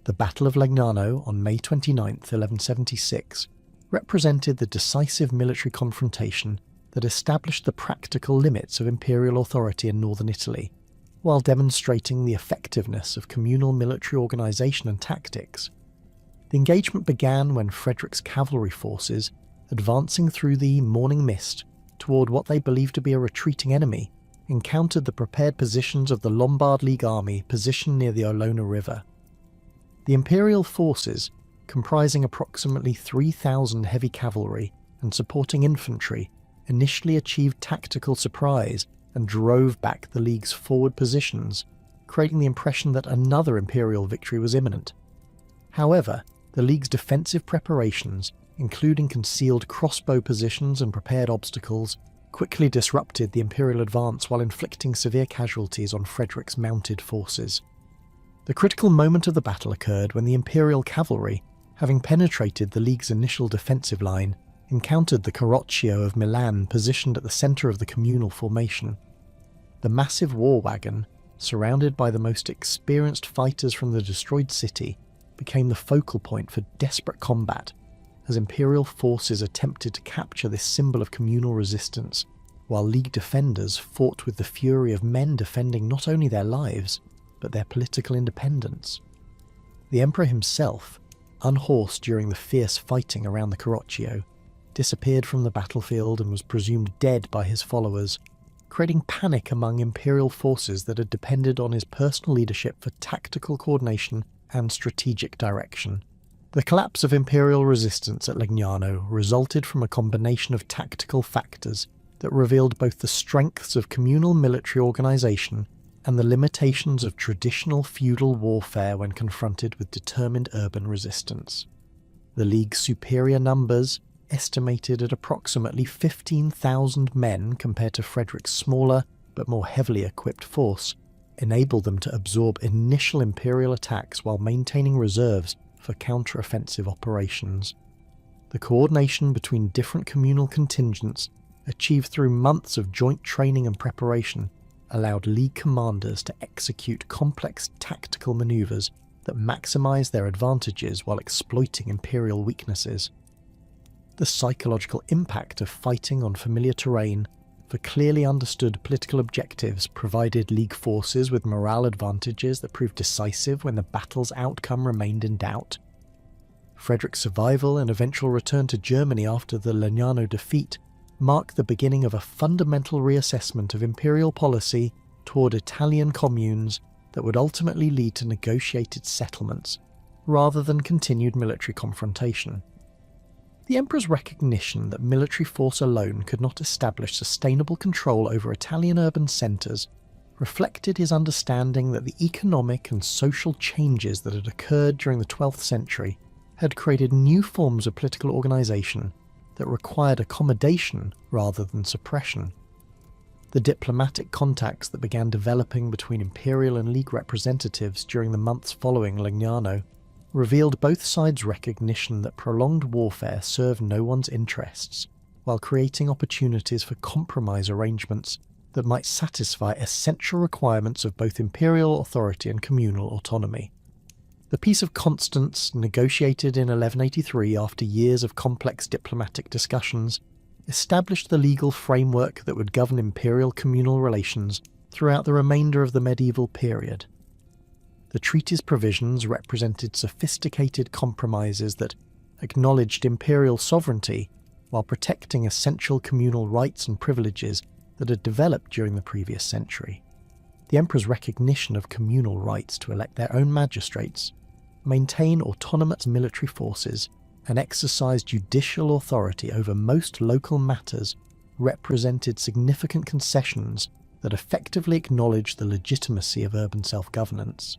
The Battle of Legnano on May 29, 1176, represented the decisive military confrontation that established the practical limits of imperial authority in northern Italy, while demonstrating the effectiveness of communal military organisation and tactics. The engagement began when Frederick's cavalry forces, advancing through the morning mist toward what they believed to be a retreating enemy, encountered the prepared positions of the Lombard League army positioned near the Olona River. The imperial forces, comprising approximately 3,000 heavy cavalry and supporting infantry, initially achieved tactical surprise and drove back the League's forward positions, creating the impression that another imperial victory was imminent. However, the League's defensive preparations, including concealed crossbow positions and prepared obstacles, quickly disrupted the imperial advance while inflicting severe casualties on Frederick's mounted forces. The critical moment of the battle occurred when the imperial cavalry, having penetrated the League's initial defensive line, encountered the Carroccio of Milan positioned at the centre of the communal formation. The massive war wagon, surrounded by the most experienced fighters from the destroyed city, became the focal point for desperate combat as Imperial forces attempted to capture this symbol of communal resistance, while League defenders fought with the fury of men defending not only their lives, but their political independence. The Emperor himself, unhorsed during the fierce fighting around the Carroccio, disappeared from the battlefield and was presumed dead by his followers, creating panic among Imperial forces that had depended on his personal leadership for tactical coordination and strategic direction. The collapse of Imperial resistance at Legnano resulted from a combination of tactical factors that revealed both the strengths of communal military organisation and the limitations of traditional feudal warfare when confronted with determined urban resistance. The League's superior numbers, estimated at approximately 15,000 men compared to Frederick's smaller but more heavily equipped force, enabled them to absorb initial Imperial attacks while maintaining reserves for counter-offensive operations. The coordination between different communal contingents, achieved through months of joint training and preparation, allowed League commanders to execute complex tactical maneuvers that maximise their advantages while exploiting Imperial weaknesses. The psychological impact of fighting on familiar terrain for clearly understood political objectives provided League forces with morale advantages that proved decisive when the battle's outcome remained in doubt. Frederick's survival and eventual return to Germany after the Legnano defeat marked the beginning of a fundamental reassessment of Imperial policy toward Italian communes that would ultimately lead to negotiated settlements, rather than continued military confrontation. The Emperor's recognition that military force alone could not establish sustainable control over Italian urban centres reflected his understanding that the economic and social changes that had occurred during the 12th century had created new forms of political organisation that required accommodation rather than suppression. The diplomatic contacts that began developing between Imperial and League representatives during the months following Legnano revealed both sides' recognition that prolonged warfare served no one's interests, while creating opportunities for compromise arrangements that might satisfy essential requirements of both Imperial authority and communal autonomy. The Peace of Constance, negotiated in 1183 after years of complex diplomatic discussions, established the legal framework that would govern Imperial communal relations throughout the remainder of the medieval period. The treaty's provisions represented sophisticated compromises that acknowledged Imperial sovereignty while protecting essential communal rights and privileges that had developed during the previous century. The Emperor's recognition of communal rights to elect their own magistrates, maintain autonomous military forces, and exercise judicial authority over most local matters represented significant concessions that effectively acknowledged the legitimacy of urban self-governance.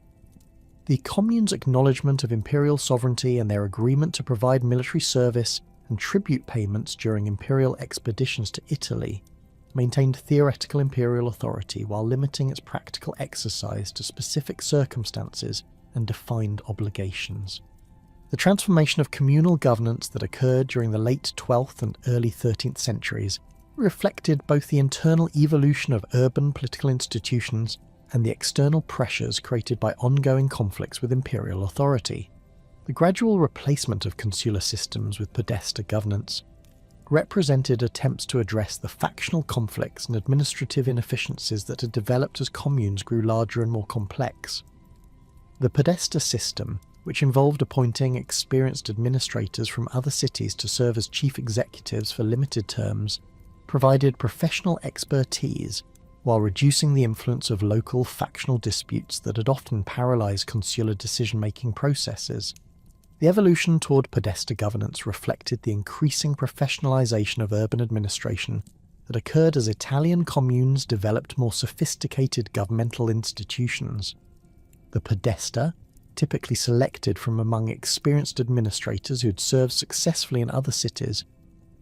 The commune's acknowledgement of Imperial sovereignty and their agreement to provide military service and tribute payments during Imperial expeditions to Italy maintained theoretical Imperial authority while limiting its practical exercise to specific circumstances and defined obligations. The transformation of communal governance that occurred during the late 12th and early 13th centuries reflected both the internal evolution of urban political institutions and the external pressures created by ongoing conflicts with Imperial authority. The gradual replacement of consular systems with podesta governance represented attempts to address the factional conflicts and administrative inefficiencies that had developed as communes grew larger and more complex. The podesta system, which involved appointing experienced administrators from other cities to serve as chief executives for limited terms, provided professional expertise while reducing the influence of local factional disputes that had often paralysed consular decision-making processes. The evolution toward podesta governance reflected the increasing professionalisation of urban administration that occurred as Italian communes developed more sophisticated governmental institutions. The podesta, typically selected from among experienced administrators who had served successfully in other cities,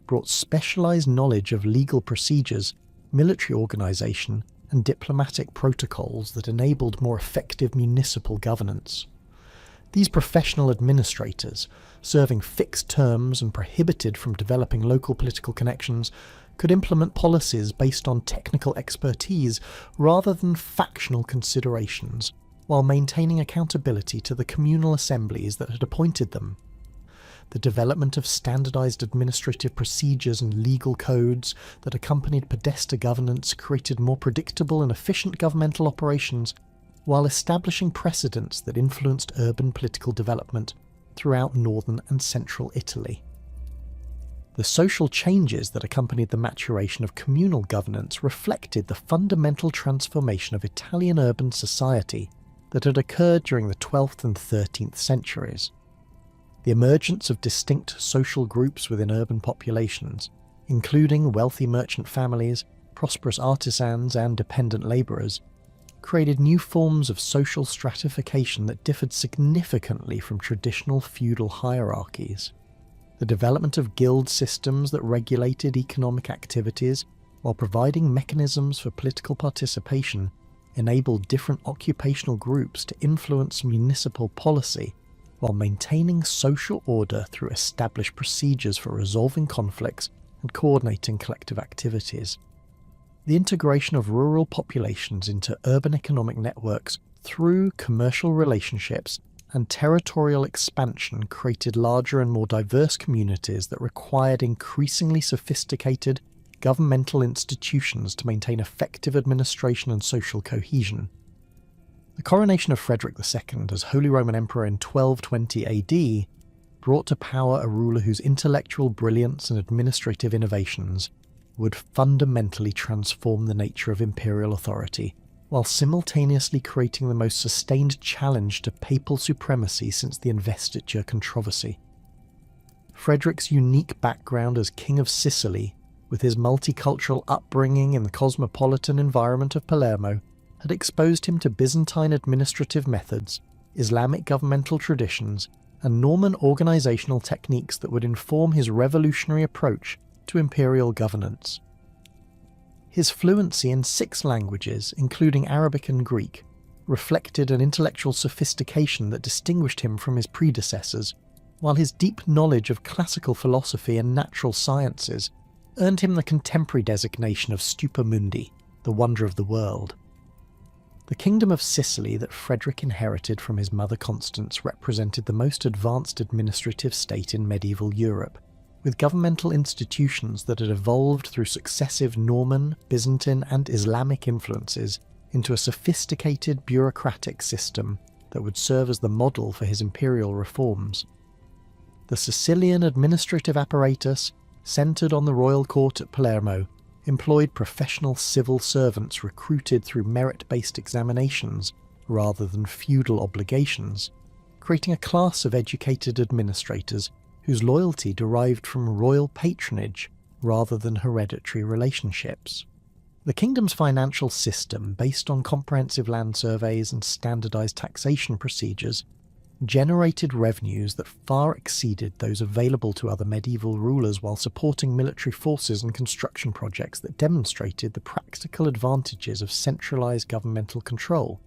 brought specialised knowledge of legal procedures, military organisation, and diplomatic protocols that enabled more effective municipal governance. These professional administrators, serving fixed terms and prohibited from developing local political connections, could implement policies based on technical expertise rather than factional considerations, while maintaining accountability to the communal assemblies that had appointed them. The development of standardized administrative procedures and legal codes that accompanied Podesta governance created more predictable and efficient governmental operations, while establishing precedents that influenced urban political development throughout northern and central Italy. The social changes that accompanied the maturation of communal governance reflected the fundamental transformation of Italian urban society that had occurred during the 12th and 13th centuries. The emergence of distinct social groups within urban populations, including wealthy merchant families, prosperous artisans, and dependent labourers, created new forms of social stratification that differed significantly from traditional feudal hierarchies. The development of guild systems that regulated economic activities while providing mechanisms for political participation enabled different occupational groups to influence municipal policy while maintaining social order through established procedures for resolving conflicts and coordinating collective activities. The integration of rural populations into urban economic networks through commercial relationships and territorial expansion created larger and more diverse communities that required increasingly sophisticated governmental institutions to maintain effective administration and social cohesion. The coronation of Frederick II as Holy Roman Emperor in 1220 AD brought to power a ruler whose intellectual brilliance and administrative innovations would fundamentally transform the nature of imperial authority, while simultaneously creating the most sustained challenge to papal supremacy since the investiture controversy. Frederick's unique background as King of Sicily, with his multicultural upbringing in the cosmopolitan environment of Palermo, had exposed him to Byzantine administrative methods, Islamic governmental traditions, and Norman organisational techniques that would inform his revolutionary approach to imperial governance. His fluency in 6 languages, including Arabic and Greek, reflected an intellectual sophistication that distinguished him from his predecessors, while his deep knowledge of classical philosophy and natural sciences earned him the contemporary designation of Stupa Mundi, the wonder of the world. The Kingdom of Sicily that Frederick inherited from his mother Constance represented the most advanced administrative state in medieval Europe, with governmental institutions that had evolved through successive Norman, Byzantine, and Islamic influences into a sophisticated bureaucratic system that would serve as the model for his imperial reforms. The Sicilian administrative apparatus, centred on the royal court at Palermo, employed professional civil servants recruited through merit-based examinations rather than feudal obligations, creating a class of educated administrators whose loyalty derived from royal patronage rather than hereditary relationships. The kingdom's financial system, based on comprehensive land surveys and standardized taxation procedures, generated revenues that far exceeded those available to other medieval rulers while supporting military forces and construction projects that demonstrated the practical advantages of centralized governmental control.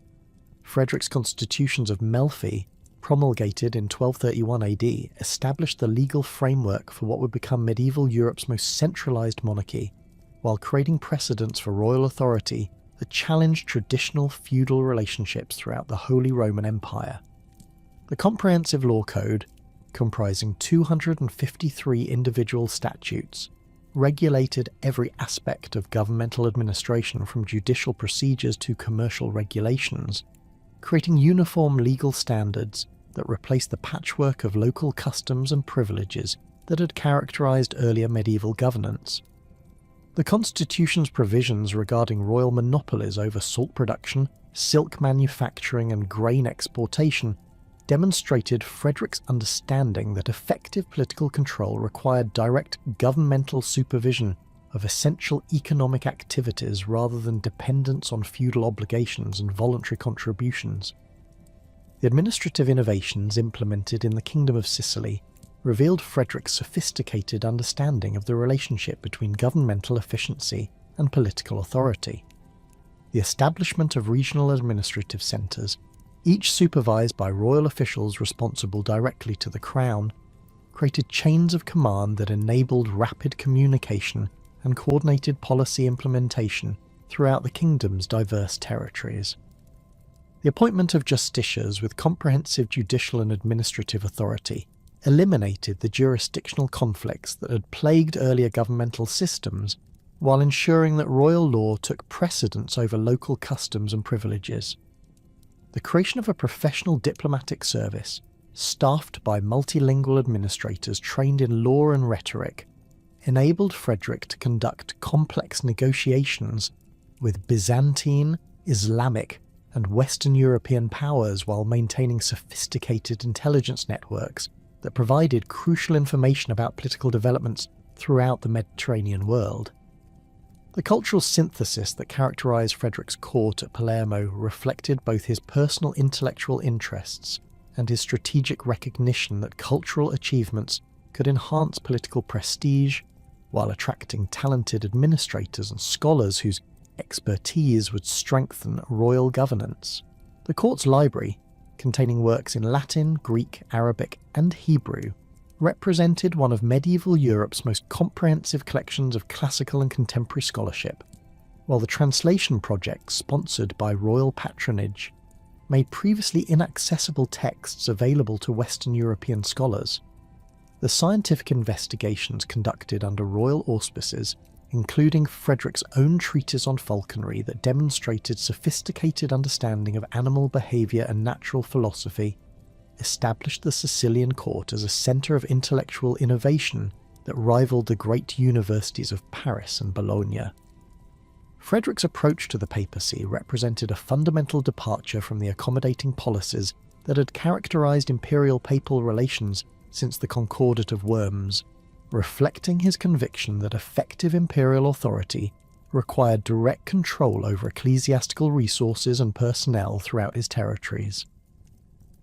Frederick's constitutions of Melfi, promulgated in 1231 AD, established the legal framework for what would become medieval Europe's most centralized monarchy, while creating precedents for royal authority that challenged traditional feudal relationships throughout the Holy Roman Empire. The Comprehensive Law Code, comprising 253 individual statutes, regulated every aspect of governmental administration from judicial procedures to commercial regulations, creating uniform legal standards that replaced the patchwork of local customs and privileges that had characterized earlier medieval governance. The Constitution's provisions regarding royal monopolies over salt production, silk manufacturing, and grain exportation demonstrated Frederick's understanding that effective political control required direct governmental supervision of essential economic activities rather than dependence on feudal obligations and voluntary contributions. The administrative innovations implemented in the Kingdom of Sicily revealed Frederick's sophisticated understanding of the relationship between governmental efficiency and political authority. The establishment of regional administrative centres each supervised by royal officials responsible directly to the crown, created chains of command that enabled rapid communication and coordinated policy implementation throughout the kingdom's diverse territories. The appointment of justiciars with comprehensive judicial and administrative authority eliminated the jurisdictional conflicts that had plagued earlier governmental systems, while ensuring that royal law took precedence over local customs and privileges. The creation of a professional diplomatic service, staffed by multilingual administrators trained in law and rhetoric, enabled Frederick to conduct complex negotiations with Byzantine, Islamic, and Western European powers while maintaining sophisticated intelligence networks that provided crucial information about political developments throughout the Mediterranean world. The cultural synthesis that characterised Frederick's court at Palermo reflected both his personal intellectual interests and his strategic recognition that cultural achievements could enhance political prestige while attracting talented administrators and scholars whose expertise would strengthen royal governance. The court's library, containing works in Latin, Greek, Arabic, and Hebrew, represented one of medieval Europe's most comprehensive collections of classical and contemporary scholarship, while the translation project sponsored by royal patronage made previously inaccessible texts available to Western European scholars. The scientific investigations conducted under royal auspices, including Frederick's own treatise on falconry that demonstrated sophisticated understanding of animal behaviour and natural philosophy, established the Sicilian court as a centre of intellectual innovation that rivaled the great universities of Paris and Bologna. Frederick's approach to the papacy represented a fundamental departure from the accommodating policies that had characterised imperial-papal relations since the Concordat of Worms, reflecting his conviction that effective imperial authority required direct control over ecclesiastical resources and personnel throughout his territories.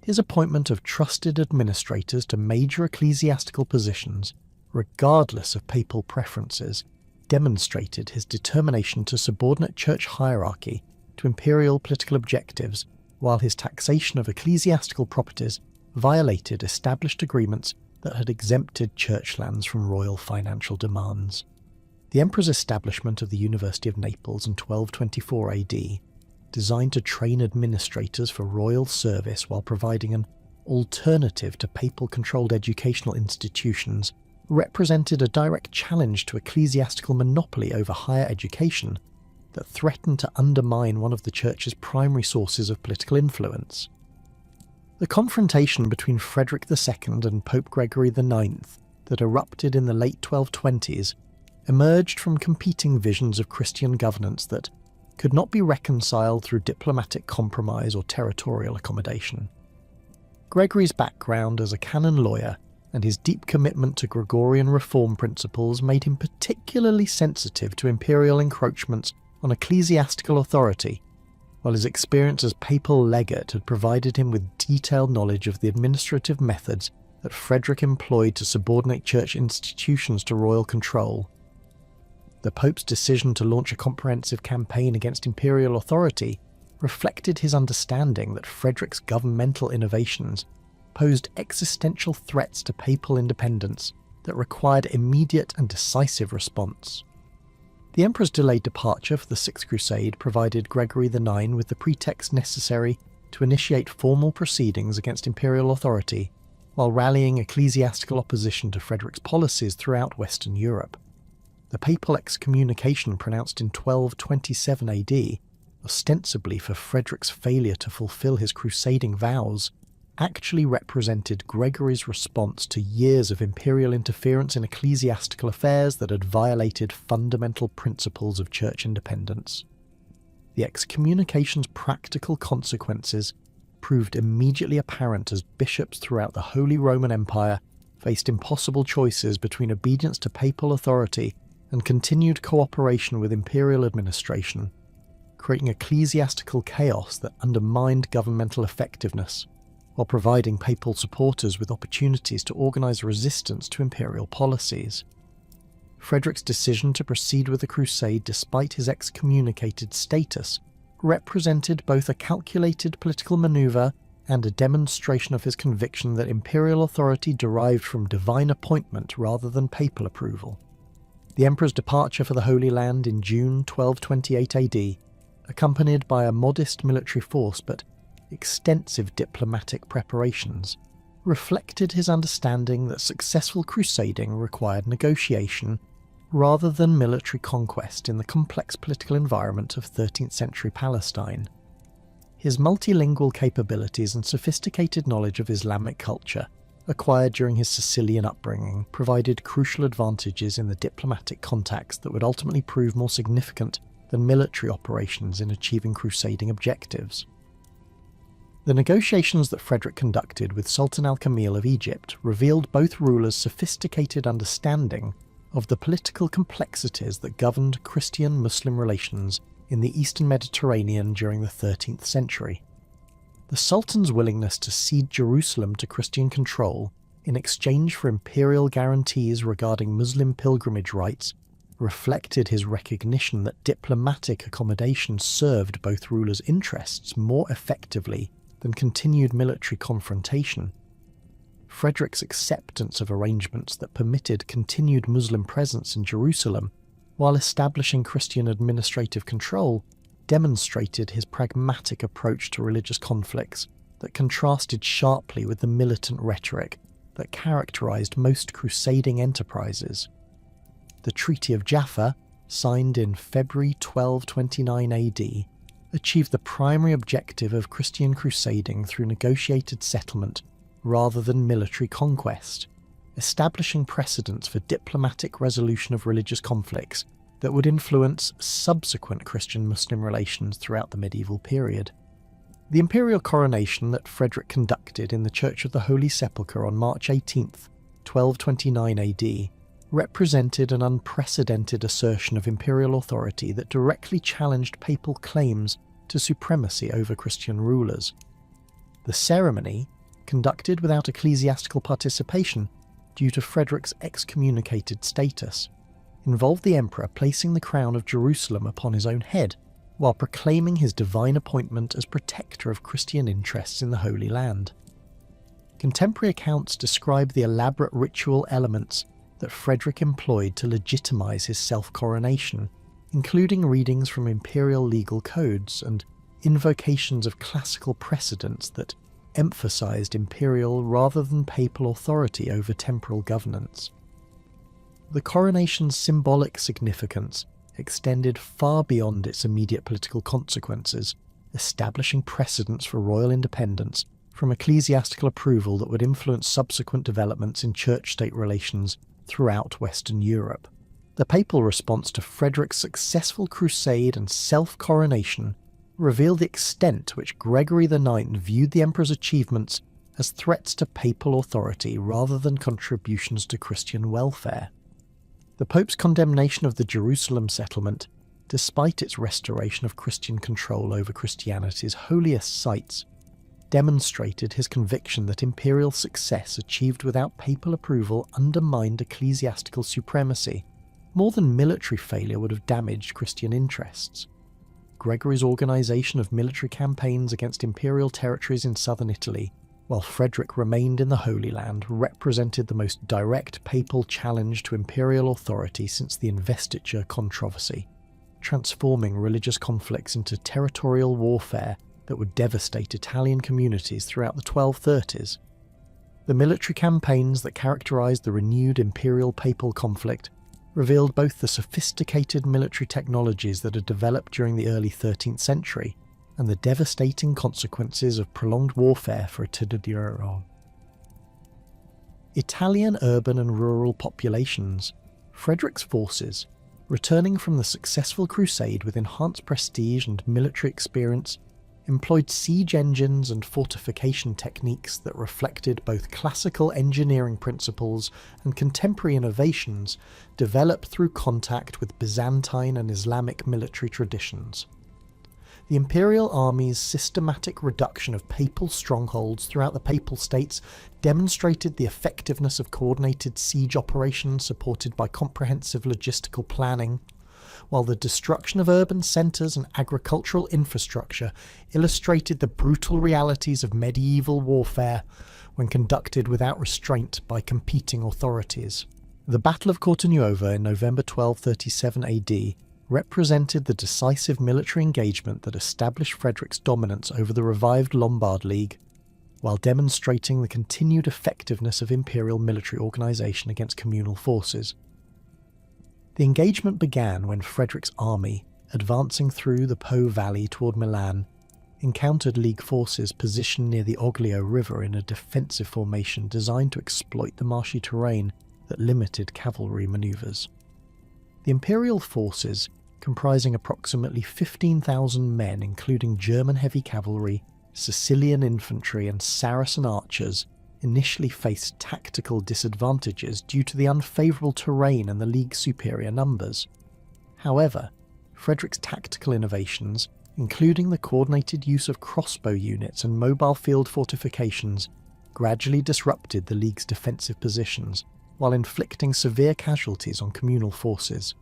His appointment of trusted administrators to major ecclesiastical positions, regardless of papal preferences, demonstrated his determination to subordinate church hierarchy to imperial political objectives, while his taxation of ecclesiastical properties violated established agreements that had exempted church lands from royal financial demands. The emperor's establishment of the University of Naples in 1224 AD, designed to train administrators for royal service while providing an alternative to papal-controlled educational institutions, represented a direct challenge to ecclesiastical monopoly over higher education that threatened to undermine one of the Church's primary sources of political influence. The confrontation between Frederick II and Pope Gregory IX that erupted in the late 1220s emerged from competing visions of Christian governance that could not be reconciled through diplomatic compromise or territorial accommodation. Gregory's background as a canon lawyer and his deep commitment to Gregorian reform principles made him particularly sensitive to imperial encroachments on ecclesiastical authority, while his experience as papal legate had provided him with detailed knowledge of the administrative methods that Frederick employed to subordinate church institutions to royal control. The Pope's decision to launch a comprehensive campaign against imperial authority reflected his understanding that Frederick's governmental innovations posed existential threats to papal independence that required immediate and decisive response. The emperor's delayed departure for the Sixth Crusade provided Gregory IX with the pretext necessary to initiate formal proceedings against imperial authority, while rallying ecclesiastical opposition to Frederick's policies throughout Western Europe. The papal excommunication pronounced in 1227 AD, ostensibly for Frederick's failure to fulfill his crusading vows, actually represented Gregory's response to years of imperial interference in ecclesiastical affairs that had violated fundamental principles of church independence. The excommunication's practical consequences proved immediately apparent as bishops throughout the Holy Roman Empire faced impossible choices between obedience to papal authority and continued cooperation with imperial administration, creating ecclesiastical chaos that undermined governmental effectiveness, while providing papal supporters with opportunities to organise resistance to imperial policies. Frederick's decision to proceed with the crusade despite his excommunicated status represented both a calculated political maneuver and a demonstration of his conviction that imperial authority derived from divine appointment rather than papal approval. The emperor's departure for the Holy Land in June 1228 AD, accompanied by a modest military force but extensive diplomatic preparations, reflected his understanding that successful crusading required negotiation rather than military conquest in the complex political environment of 13th century Palestine. His multilingual capabilities and sophisticated knowledge of Islamic culture, acquired during his Sicilian upbringing, provided crucial advantages in the diplomatic contacts that would ultimately prove more significant than military operations in achieving crusading objectives. The negotiations that Frederick conducted with Sultan al-Kamil of Egypt revealed both rulers' sophisticated understanding of the political complexities that governed Christian-Muslim relations in the Eastern Mediterranean during the 13th century. The Sultan's willingness to cede Jerusalem to Christian control in exchange for imperial guarantees regarding Muslim pilgrimage rights reflected his recognition that diplomatic accommodation served both rulers' interests more effectively than continued military confrontation. Frederick's acceptance of arrangements that permitted continued Muslim presence in Jerusalem while establishing Christian administrative control demonstrated his pragmatic approach to religious conflicts that contrasted sharply with the militant rhetoric that characterized most crusading enterprises. The Treaty of Jaffa, signed in February 1229 AD, achieved the primary objective of Christian crusading through negotiated settlement rather than military conquest, establishing precedents for diplomatic resolution of religious conflicts that would influence subsequent Christian-Muslim relations throughout the medieval period. The imperial coronation that Frederick conducted in the Church of the Holy Sepulchre on March 18, 1229 AD, represented an unprecedented assertion of imperial authority that directly challenged papal claims to supremacy over Christian rulers. The ceremony, conducted without ecclesiastical participation due to Frederick's excommunicated status, involved the emperor placing the crown of Jerusalem upon his own head while proclaiming his divine appointment as protector of Christian interests in the Holy Land. Contemporary accounts describe the elaborate ritual elements that Frederick employed to legitimize his self-coronation, including readings from imperial legal codes and invocations of classical precedents that emphasized imperial rather than papal authority over temporal governance. The coronation's symbolic significance extended far beyond its immediate political consequences, establishing precedents for royal independence from ecclesiastical approval that would influence subsequent developments in church-state relations throughout Western Europe. The papal response to Frederick's successful crusade and self-coronation revealed the extent to which Gregory IX viewed the emperor's achievements as threats to papal authority rather than contributions to Christian welfare. The Pope's condemnation of the Jerusalem settlement, despite its restoration of Christian control over Christianity's holiest sites, demonstrated his conviction that imperial success achieved without papal approval undermined ecclesiastical supremacy more than military failure would have damaged Christian interests. Gregory's organisation of military campaigns against imperial territories in southern Italy, while Frederick remained in the Holy Land, represented the most direct papal challenge to imperial authority since the investiture controversy, transforming religious conflicts into territorial warfare that would devastate Italian communities throughout the 1230s. The military campaigns that characterised the renewed imperial-papal conflict revealed both the sophisticated military technologies that had developed during the early 13th century and the devastating consequences of prolonged warfare for a territorio. Italian urban and rural populations, Frederick's forces, returning from the successful crusade with enhanced prestige and military experience, employed siege engines and fortification techniques that reflected both classical engineering principles and contemporary innovations developed through contact with Byzantine and Islamic military traditions. The imperial army's systematic reduction of papal strongholds throughout the Papal States demonstrated the effectiveness of coordinated siege operations supported by comprehensive logistical planning, while the destruction of urban centres and agricultural infrastructure illustrated the brutal realities of medieval warfare when conducted without restraint by competing authorities. The Battle of Cortenuova in November 1237 AD represented the decisive military engagement that established Frederick's dominance over the revived Lombard League, while demonstrating the continued effectiveness of imperial military organisation against communal forces. The engagement began when Frederick's army, advancing through the Po Valley toward Milan, encountered League forces positioned near the Oglio River in a defensive formation designed to exploit the marshy terrain that limited cavalry manoeuvres. The imperial forces, comprising approximately 15,000 men including German heavy cavalry, Sicilian infantry and Saracen archers, initially faced tactical disadvantages due to the unfavourable terrain and the League's superior numbers. However, Frederick's tactical innovations, including the coordinated use of crossbow units and mobile field fortifications, gradually disrupted the League's defensive positions, while inflicting severe casualties on communal forces.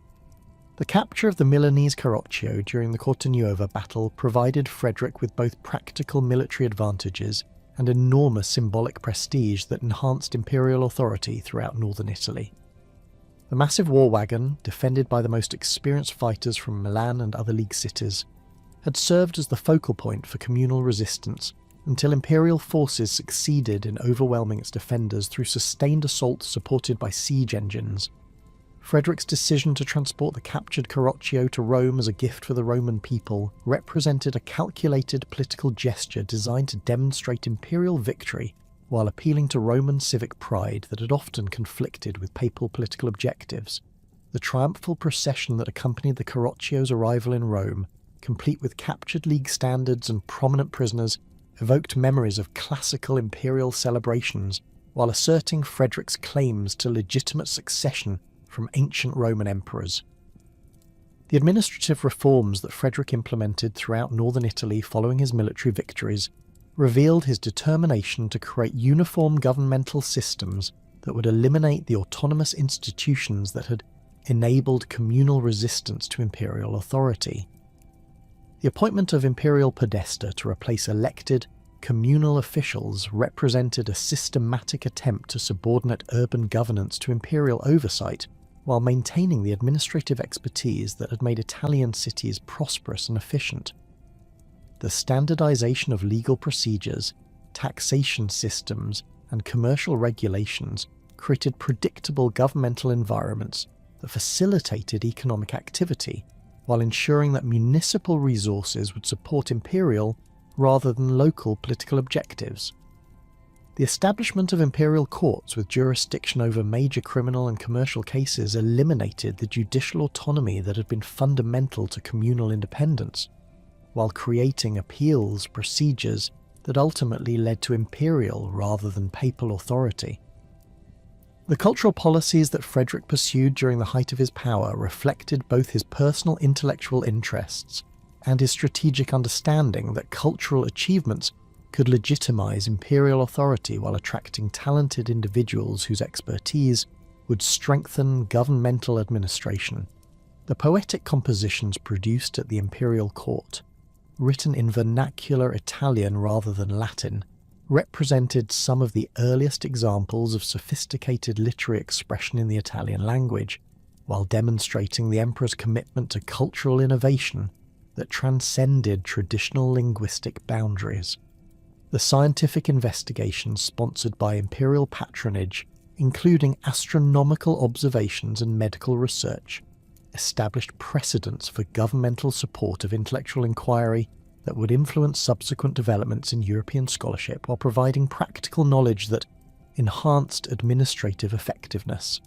The capture of the Milanese Carroccio during the Cortenuova battle provided Frederick with both practical military advantages and enormous symbolic prestige that enhanced imperial authority throughout northern Italy. The massive war wagon, defended by the most experienced fighters from Milan and other League cities, had served as the focal point for communal resistance until imperial forces succeeded in overwhelming its defenders through sustained assaults supported by siege engines. Frederick's decision to transport the captured Carroccio to Rome as a gift for the Roman people represented a calculated political gesture designed to demonstrate imperial victory while appealing to Roman civic pride that had often conflicted with papal political objectives. The triumphal procession that accompanied the Carroccio's arrival in Rome, complete with captured League standards and prominent prisoners, evoked memories of classical imperial celebrations while asserting Frederick's claims to legitimate succession from ancient Roman emperors. The administrative reforms that Frederick implemented throughout northern Italy following his military victories revealed his determination to create uniform governmental systems that would eliminate the autonomous institutions that had enabled communal resistance to imperial authority. The appointment of imperial podesta to replace elected, communal officials represented a systematic attempt to subordinate urban governance to imperial oversight, while maintaining the administrative expertise that had made Italian cities prosperous and efficient. The standardization of legal procedures, taxation systems, and commercial regulations created predictable governmental environments that facilitated economic activity, while ensuring that municipal resources would support imperial rather than local political objectives. The establishment of imperial courts with jurisdiction over major criminal and commercial cases eliminated the judicial autonomy that had been fundamental to communal independence, while creating appeals procedures that ultimately led to imperial rather than papal authority. The cultural policies that Frederick pursued during the height of his power reflected both his personal intellectual interests and his strategic understanding that cultural achievements could legitimize imperial authority while attracting talented individuals whose expertise would strengthen governmental administration. The poetic compositions produced at the imperial court, written in vernacular Italian rather than Latin, represented some of the earliest examples of sophisticated literary expression in the Italian language, while demonstrating the emperor's commitment to cultural innovation that transcended traditional linguistic boundaries. The scientific investigations sponsored by imperial patronage, including astronomical observations and medical research, established precedents for governmental support of intellectual inquiry that would influence subsequent developments in European scholarship while providing practical knowledge that enhanced administrative effectiveness.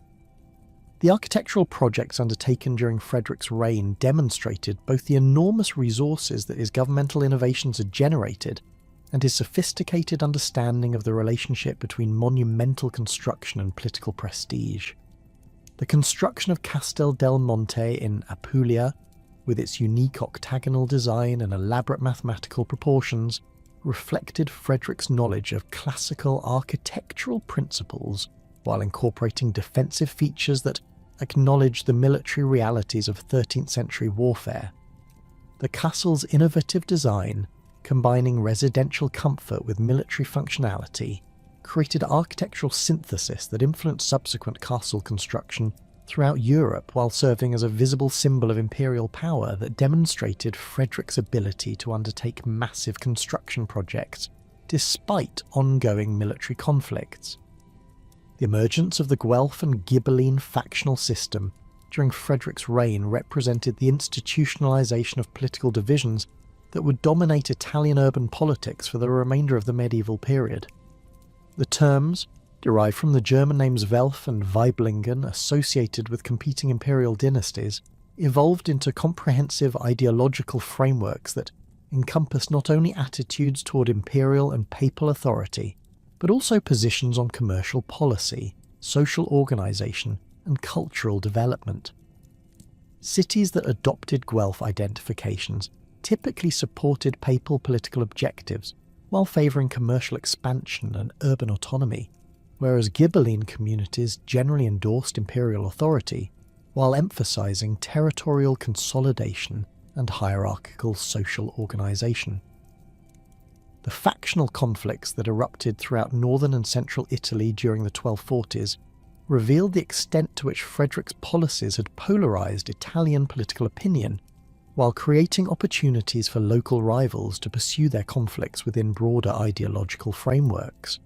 The architectural projects undertaken during Frederick's reign demonstrated both the enormous resources that his governmental innovations had generated and his sophisticated understanding of the relationship between monumental construction and political prestige. The construction of Castel del Monte in Apulia, with its unique octagonal design and elaborate mathematical proportions, reflected Frederick's knowledge of classical architectural principles while incorporating defensive features that acknowledged the military realities of 13th century warfare. The castle's innovative design, combining residential comfort with military functionality, created architectural synthesis that influenced subsequent castle construction throughout Europe while serving as a visible symbol of imperial power that demonstrated Frederick's ability to undertake massive construction projects despite ongoing military conflicts. The emergence of the Guelph and Ghibelline factional system during Frederick's reign represented the institutionalization of political divisions that would dominate Italian urban politics for the remainder of the medieval period. The terms, derived from the German names Welf and Weiblingen associated with competing imperial dynasties, evolved into comprehensive ideological frameworks that encompass not only attitudes toward imperial and papal authority, but also positions on commercial policy, social organisation, and cultural development. Cities that adopted Guelph identifications typically supported papal political objectives while favouring commercial expansion and urban autonomy, whereas Ghibelline communities generally endorsed imperial authority while emphasising territorial consolidation and hierarchical social organisation. The factional conflicts that erupted throughout northern and central Italy during the 1240s revealed the extent to which Frederick's policies had polarised Italian political opinion, while creating opportunities for local rivals to pursue their conflicts within broader ideological frameworks.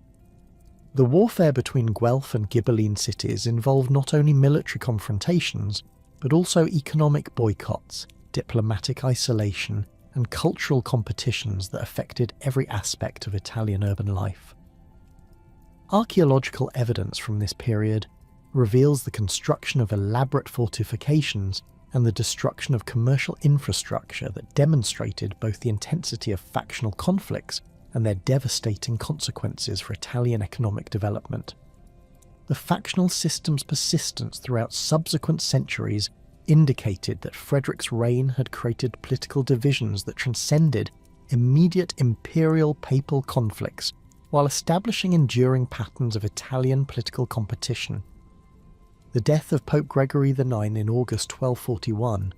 The warfare between Guelph and Ghibelline cities involved not only military confrontations, but also economic boycotts, diplomatic isolation, and cultural competitions that affected every aspect of Italian urban life. Archaeological evidence from this period reveals the construction of elaborate fortifications and the destruction of commercial infrastructure that demonstrated both the intensity of factional conflicts and their devastating consequences for Italian economic development. The factional system's persistence throughout subsequent centuries indicated that Frederick's reign had created political divisions that transcended immediate imperial-papal conflicts while establishing enduring patterns of Italian political competition. The death of Pope Gregory IX in August 1241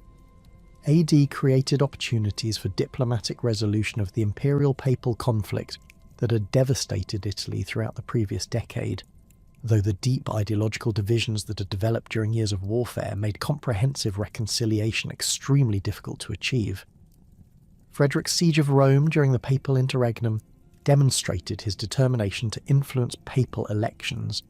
AD created opportunities for diplomatic resolution of the imperial-papal conflict that had devastated Italy throughout the previous decade, though the deep ideological divisions that had developed during years of warfare made comprehensive reconciliation extremely difficult to achieve. Frederick's siege of Rome during the papal interregnum demonstrated his determination to influence papal elections,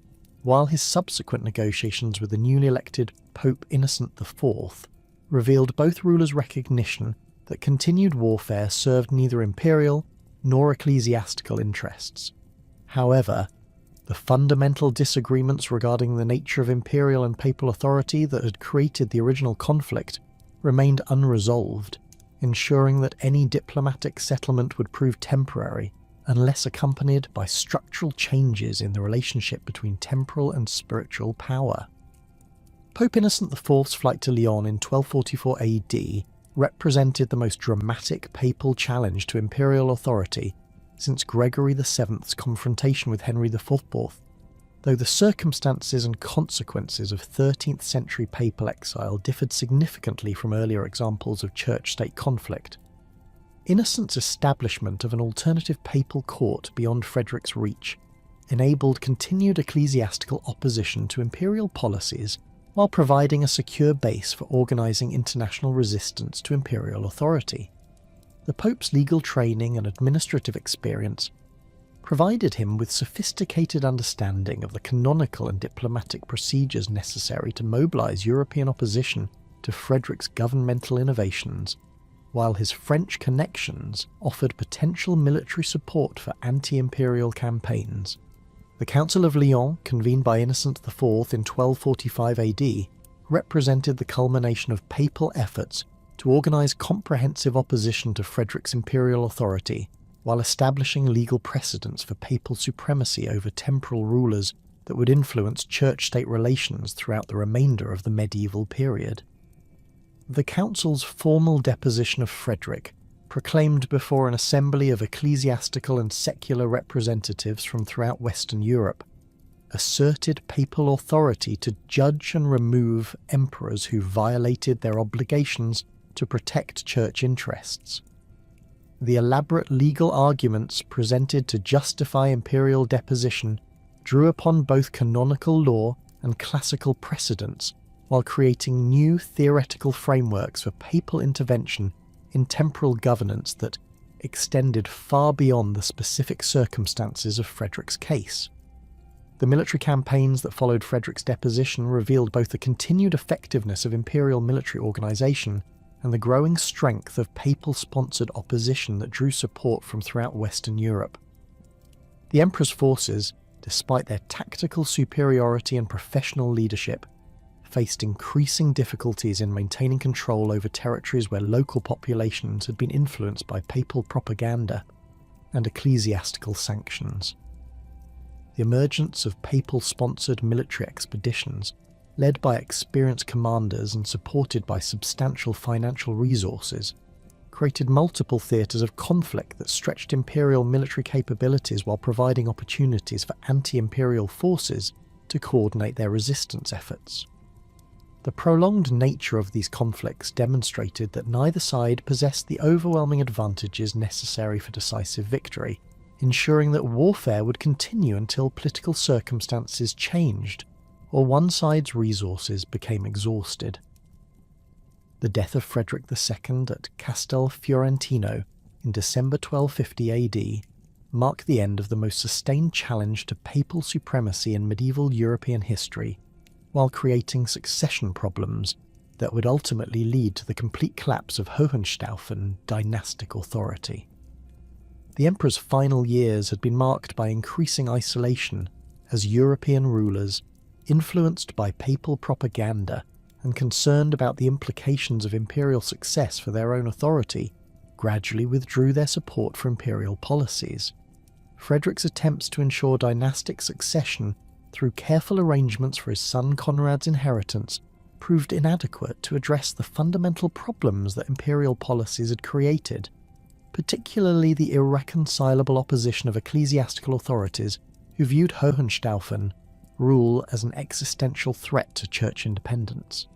while his subsequent negotiations with the newly elected Pope Innocent IV revealed both rulers' recognition that continued warfare served neither imperial nor ecclesiastical interests. However, the fundamental disagreements regarding the nature of imperial and papal authority that had created the original conflict remained unresolved, ensuring that any diplomatic settlement would prove temporary unless accompanied by structural changes in the relationship between temporal and spiritual power. Pope Innocent IV's flight to Lyon in 1244 AD represented the most dramatic papal challenge to imperial authority since Gregory VII's confrontation with Henry IV, though the circumstances and consequences of 13th century papal exile differed significantly from earlier examples of church-state conflict. Innocent's establishment of an alternative papal court beyond Frederick's reach enabled continued ecclesiastical opposition to imperial policies while providing a secure base for organising international resistance to imperial authority. The Pope's legal training and administrative experience provided him with sophisticated understanding of the canonical and diplomatic procedures necessary to mobilise European opposition to Frederick's governmental innovations, while his French connections offered potential military support for anti-imperial campaigns. The Council of Lyon, convened by Innocent IV in 1245 AD, represented the culmination of papal efforts to organise comprehensive opposition to Frederick's imperial authority, while establishing legal precedents for papal supremacy over temporal rulers that would influence church-state relations throughout the remainder of the medieval period. The council's formal deposition of Frederick, proclaimed before an assembly of ecclesiastical and secular representatives from throughout Western Europe, asserted papal authority to judge and remove emperors who violated their obligations to protect church interests. The elaborate legal arguments presented to justify imperial deposition drew upon both canonical law and classical precedents, while creating new theoretical frameworks for papal intervention in temporal governance that extended far beyond the specific circumstances of Frederick's case. The military campaigns that followed Frederick's deposition revealed both the continued effectiveness of imperial military organisation and the growing strength of papal-sponsored opposition that drew support from throughout Western Europe. The emperor's forces, despite their tactical superiority and professional leadership, faced increasing difficulties in maintaining control over territories where local populations had been influenced by papal propaganda and ecclesiastical sanctions. The emergence of papal-sponsored military expeditions, led by experienced commanders and supported by substantial financial resources, created multiple theatres of conflict that stretched imperial military capabilities while providing opportunities for anti-imperial forces to coordinate their resistance efforts. The prolonged nature of these conflicts demonstrated that neither side possessed the overwhelming advantages necessary for decisive victory, ensuring that warfare would continue until political circumstances changed or one side's resources became exhausted. The death of Frederick II at Castel Fiorentino in December 1250 AD marked the end of the most sustained challenge to papal supremacy in medieval European history, while creating succession problems that would ultimately lead to the complete collapse of Hohenstaufen dynastic authority. The emperor's final years had been marked by increasing isolation as European rulers, influenced by papal propaganda and concerned about the implications of imperial success for their own authority, gradually withdrew their support for imperial policies. Frederick's attempts to ensure dynastic succession through careful arrangements for his son Conrad's inheritance proved inadequate to address the fundamental problems that imperial policies had created, particularly the irreconcilable opposition of ecclesiastical authorities who viewed Hohenstaufen rule as an existential threat to church independence.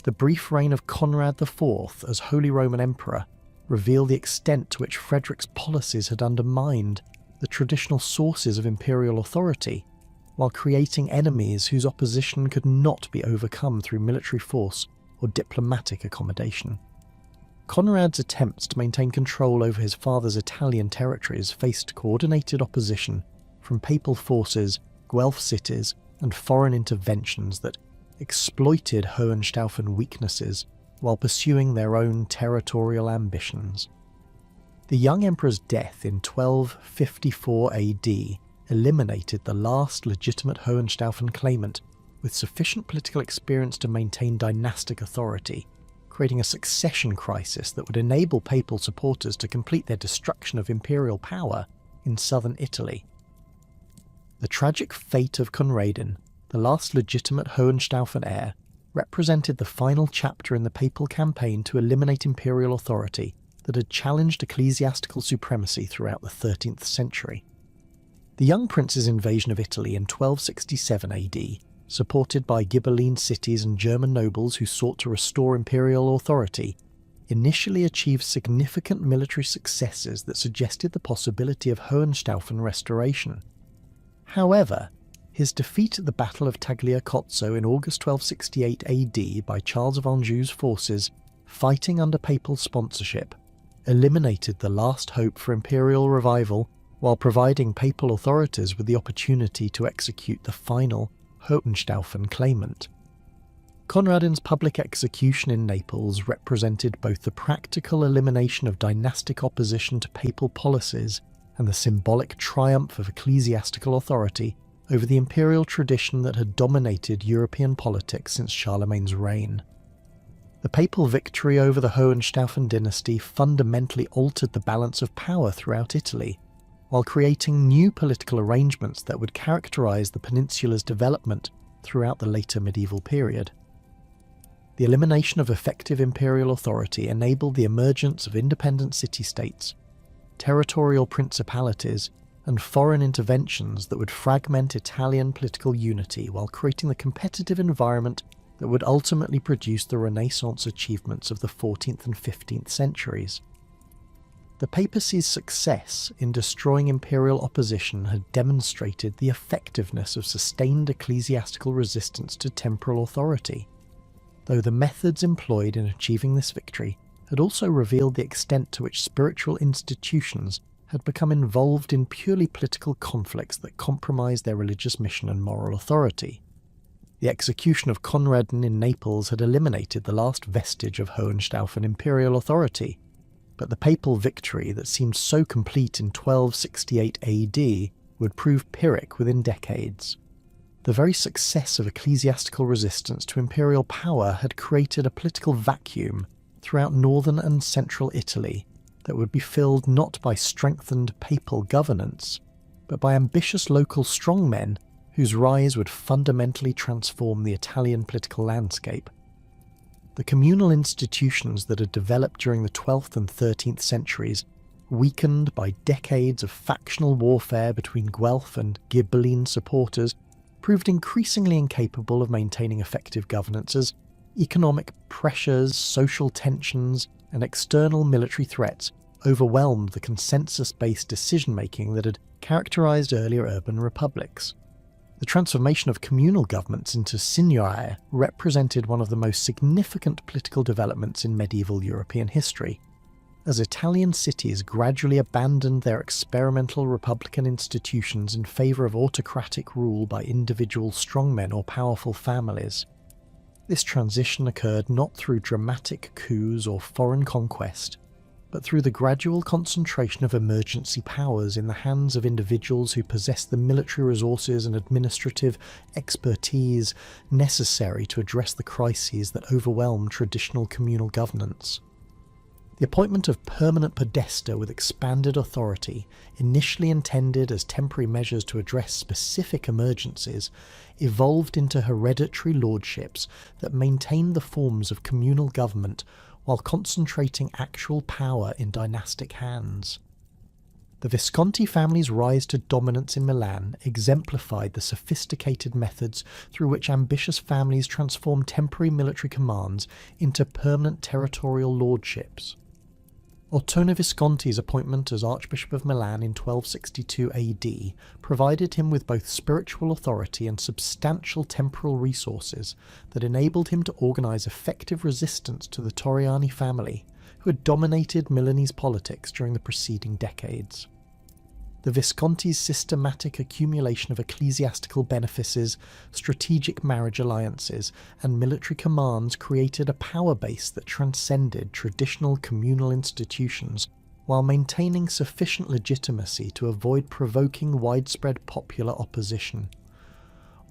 The brief reign of Conrad IV as Holy Roman Emperor revealed the extent to which Frederick's policies had undermined the traditional sources of imperial authority, while creating enemies whose opposition could not be overcome through military force or diplomatic accommodation. Conrad's attempts to maintain control over his father's Italian territories faced coordinated opposition from papal forces, Guelph cities, and foreign interventions that exploited Hohenstaufen weaknesses while pursuing their own territorial ambitions. The young emperor's death in 1254 AD eliminated the last legitimate Hohenstaufen claimant with sufficient political experience to maintain dynastic authority, creating a succession crisis that would enable papal supporters to complete their destruction of imperial power in southern Italy. The tragic fate of Conradin, the last legitimate Hohenstaufen heir, represented the final chapter in the papal campaign to eliminate imperial authority that had challenged ecclesiastical supremacy throughout the 13th century. The young prince's invasion of Italy in 1267 AD, supported by Ghibelline cities and German nobles who sought to restore imperial authority, initially achieved significant military successes that suggested the possibility of Hohenstaufen restoration. However, his defeat at the Battle of Tagliacozzo in August 1268 AD by Charles of Anjou's forces, fighting under papal sponsorship, eliminated the last hope for imperial revival while providing papal authorities with the opportunity to execute the final Hohenstaufen claimant. Conradin's public execution in Naples represented both the practical elimination of dynastic opposition to papal policies and the symbolic triumph of ecclesiastical authority over the imperial tradition that had dominated European politics since Charlemagne's reign. The papal victory over the Hohenstaufen dynasty fundamentally altered the balance of power throughout Italy, while creating new political arrangements that would characterise the peninsula's development throughout the later medieval period. The elimination of effective imperial authority enabled the emergence of independent city-states, territorial principalities, and foreign interventions that would fragment Italian political unity while creating the competitive environment that would ultimately produce the Renaissance achievements of the 14th and 15th centuries. The papacy's success in destroying imperial opposition had demonstrated the effectiveness of sustained ecclesiastical resistance to temporal authority, though the methods employed in achieving this victory had also revealed the extent to which spiritual institutions had become involved in purely political conflicts that compromised their religious mission and moral authority. The execution of Conradin in Naples had eliminated the last vestige of Hohenstaufen imperial authority, but the papal victory that seemed so complete in 1268 AD would prove Pyrrhic within decades. The very success of ecclesiastical resistance to imperial power had created a political vacuum throughout northern and central Italy that would be filled not by strengthened papal governance, but by ambitious local strongmen whose rise would fundamentally transform the Italian political landscape. The communal institutions that had developed during the 12th and 13th centuries, weakened by decades of factional warfare between Guelph and Ghibelline supporters, proved increasingly incapable of maintaining effective governance as economic pressures, social tensions, and external military threats overwhelmed the consensus-based decision-making that had characterized earlier urban republics. The transformation of communal governments into signori represented one of the most significant political developments in medieval European history, as Italian cities gradually abandoned their experimental republican institutions in favour of autocratic rule by individual strongmen or powerful families. This transition occurred not through dramatic coups or foreign conquest, but through the gradual concentration of emergency powers in the hands of individuals who possessed the military resources and administrative expertise necessary to address the crises that overwhelmed traditional communal governance. The appointment of permanent podesta with expanded authority, initially intended as temporary measures to address specific emergencies, evolved into hereditary lordships that maintained the forms of communal government while concentrating actual power in dynastic hands. The Visconti family's rise to dominance in Milan exemplified the sophisticated methods through which ambitious families transformed temporary military commands into permanent territorial lordships. Ottone Visconti's appointment as Archbishop of Milan in 1262 AD provided him with both spiritual authority and substantial temporal resources that enabled him to organise effective resistance to the Torriani family, who had dominated Milanese politics during the preceding decades. The Visconti's systematic accumulation of ecclesiastical benefices, strategic marriage alliances, and military commands created a power base that transcended traditional communal institutions while maintaining sufficient legitimacy to avoid provoking widespread popular opposition.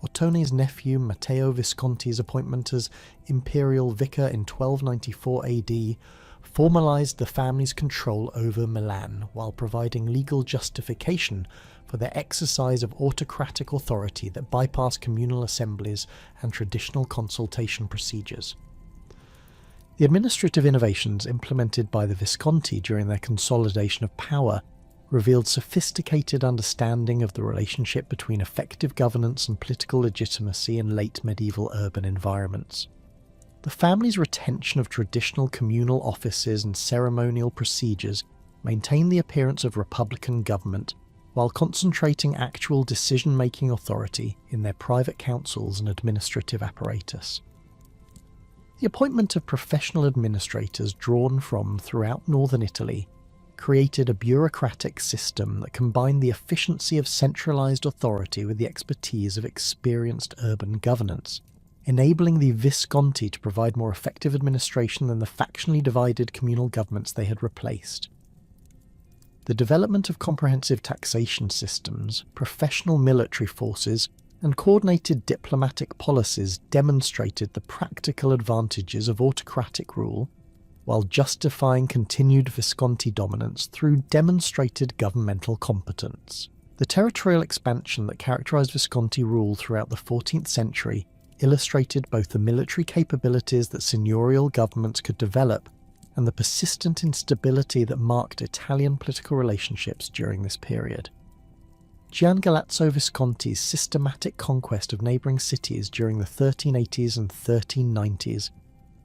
Ottone's nephew Matteo Visconti's appointment as imperial vicar in 1294 AD formalised the family's control over Milan while providing legal justification for their exercise of autocratic authority that bypassed communal assemblies and traditional consultation procedures. The administrative innovations implemented by the Visconti during their consolidation of power revealed sophisticated understanding of the relationship between effective governance and political legitimacy in late medieval urban environments. The family's retention of traditional communal offices and ceremonial procedures maintained the appearance of republican government while concentrating actual decision-making authority in their private councils and administrative apparatus. The appointment of professional administrators drawn from throughout northern Italy created a bureaucratic system that combined the efficiency of centralised authority with the expertise of experienced urban governance, enabling the Visconti to provide more effective administration than the factionally divided communal governments they had replaced. The development of comprehensive taxation systems, professional military forces, and coordinated diplomatic policies demonstrated the practical advantages of autocratic rule, while justifying continued Visconti dominance through demonstrated governmental competence. The territorial expansion that characterised Visconti rule throughout the 14th century illustrated both the military capabilities that seigneurial governments could develop and the persistent instability that marked Italian political relationships during this period. Giangalazzo Visconti's systematic conquest of neighbouring cities during the 1380s and 1390s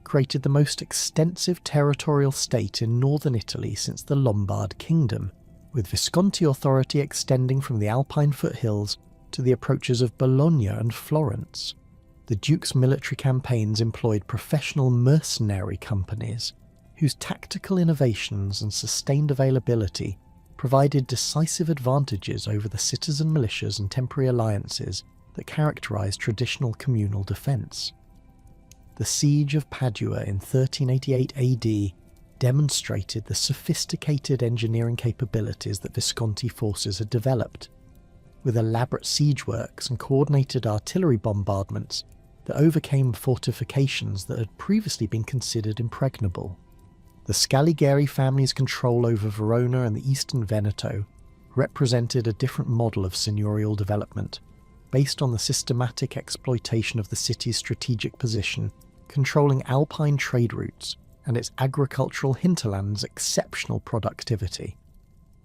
created the most extensive territorial state in northern Italy since the Lombard Kingdom, with Visconti authority extending from the Alpine foothills to the approaches of Bologna and Florence. The Duke's military campaigns employed professional mercenary companies, whose tactical innovations and sustained availability provided decisive advantages over the citizen militias and temporary alliances that characterised traditional communal defence. The siege of Padua in 1388 AD demonstrated the sophisticated engineering capabilities that Visconti forces had developed, with elaborate siege works and coordinated artillery bombardments that overcame fortifications that had previously been considered impregnable. The Scaligeri family's control over Verona and the eastern Veneto represented a different model of seigneurial development, based on the systematic exploitation of the city's strategic position, controlling alpine trade routes, and its agricultural hinterland's exceptional productivity.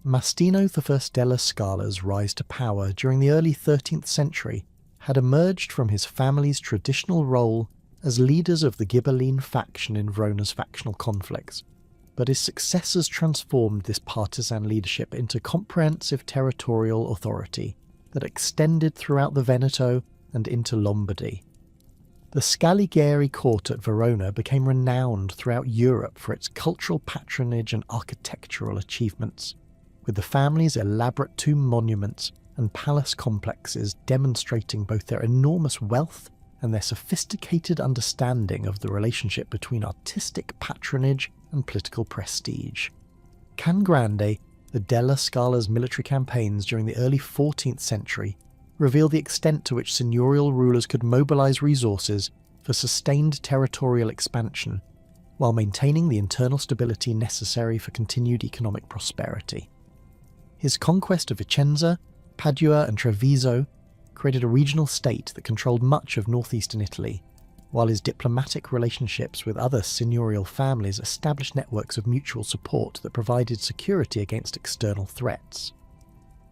Mastino I della Scala's rise to power during the early 13th century had emerged from his family's traditional role as leaders of the Ghibelline faction in Verona's factional conflicts, but his successors transformed this partisan leadership into comprehensive territorial authority that extended throughout the Veneto and into Lombardy. The Scaligeri court at Verona became renowned throughout Europe for its cultural patronage and architectural achievements, with the family's elaborate tomb monuments and palace complexes demonstrating both their enormous wealth and their sophisticated understanding of the relationship between artistic patronage and political prestige. Can Grande, the Della Scala's military campaigns during the early 14th century, reveal the extent to which seigneurial rulers could mobilise resources for sustained territorial expansion, while maintaining the internal stability necessary for continued economic prosperity. His conquest of Vicenza, Padua and Treviso created a regional state that controlled much of northeastern Italy, while his diplomatic relationships with other seigneurial families established networks of mutual support that provided security against external threats.